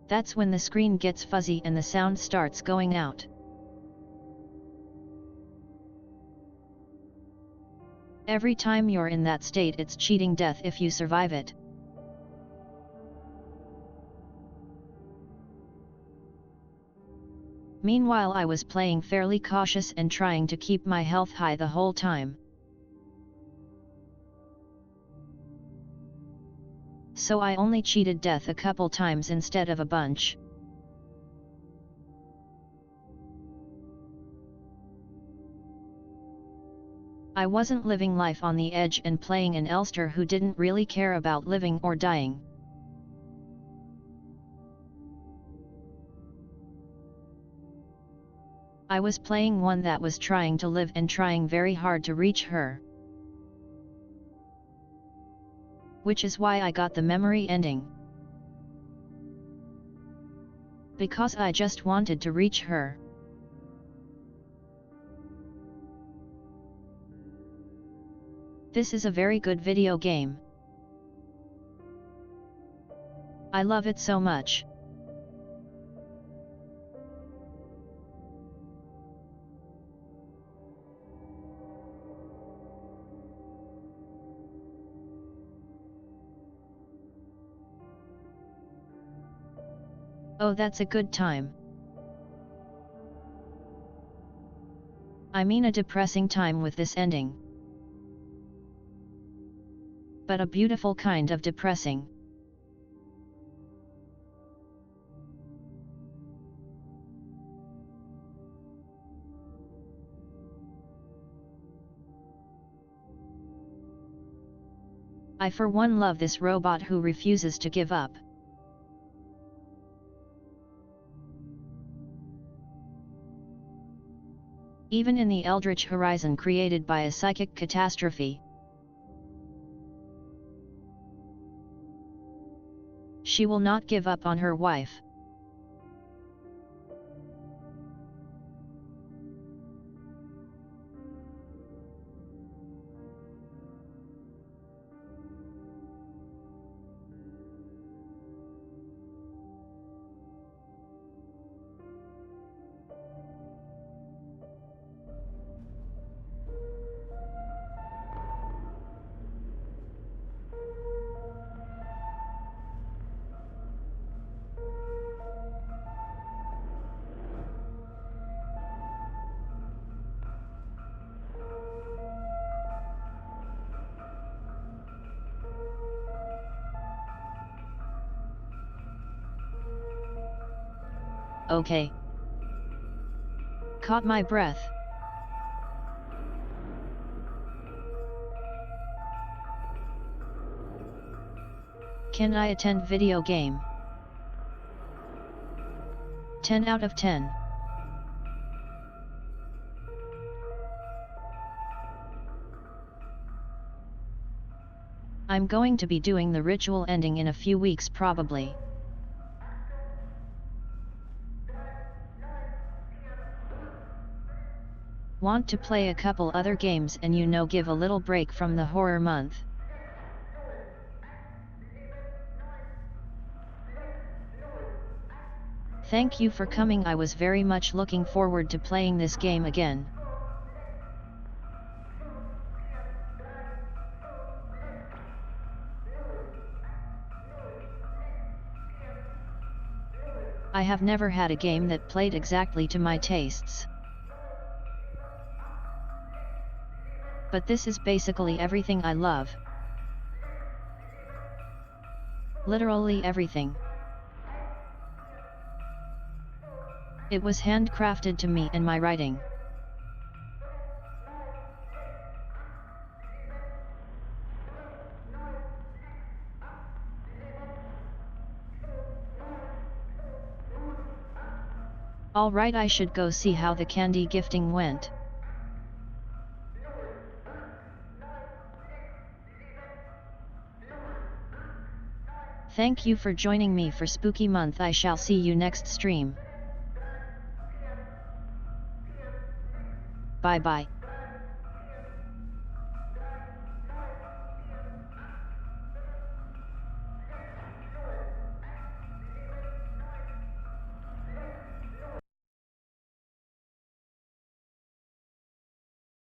S1: That's when the screen gets fuzzy and the sound starts going out. Every time you're in that state, it's cheating death if you survive it. Meanwhile, I was playing fairly cautious and trying to keep my health high the whole time. So I only cheated death a couple times instead of a bunch. I wasn't living life on the edge and playing an Elster who didn't really care about living or dying. I was playing one that was trying to live and trying very hard to reach her. Which is why I got the memory ending. Because I just wanted to reach her. This is a very good video game. I love it so much. Oh, that's a good time. I mean a depressing time with this ending. But a beautiful kind of depressing. I for one love this robot who refuses to give up. Even in the eldritch horizon created by a psychic catastrophe, she will not give up on her wife. okay. Caught my breath. Can I attend video game? 10 out of 10. I'm going to be doing the ritual ending in a few weeks probably. Want to play a couple other games and give a little break from the horror month. Thank you for coming. I was very much looking forward to playing this game again. I have never had a game that played exactly to my tastes. But this is basically everything I love. Literally everything. It was handcrafted to me and my writing. Alright, I should go see how the candy gifting went. Thank you for joining me for Spooky Month. I shall see you next stream. Bye bye.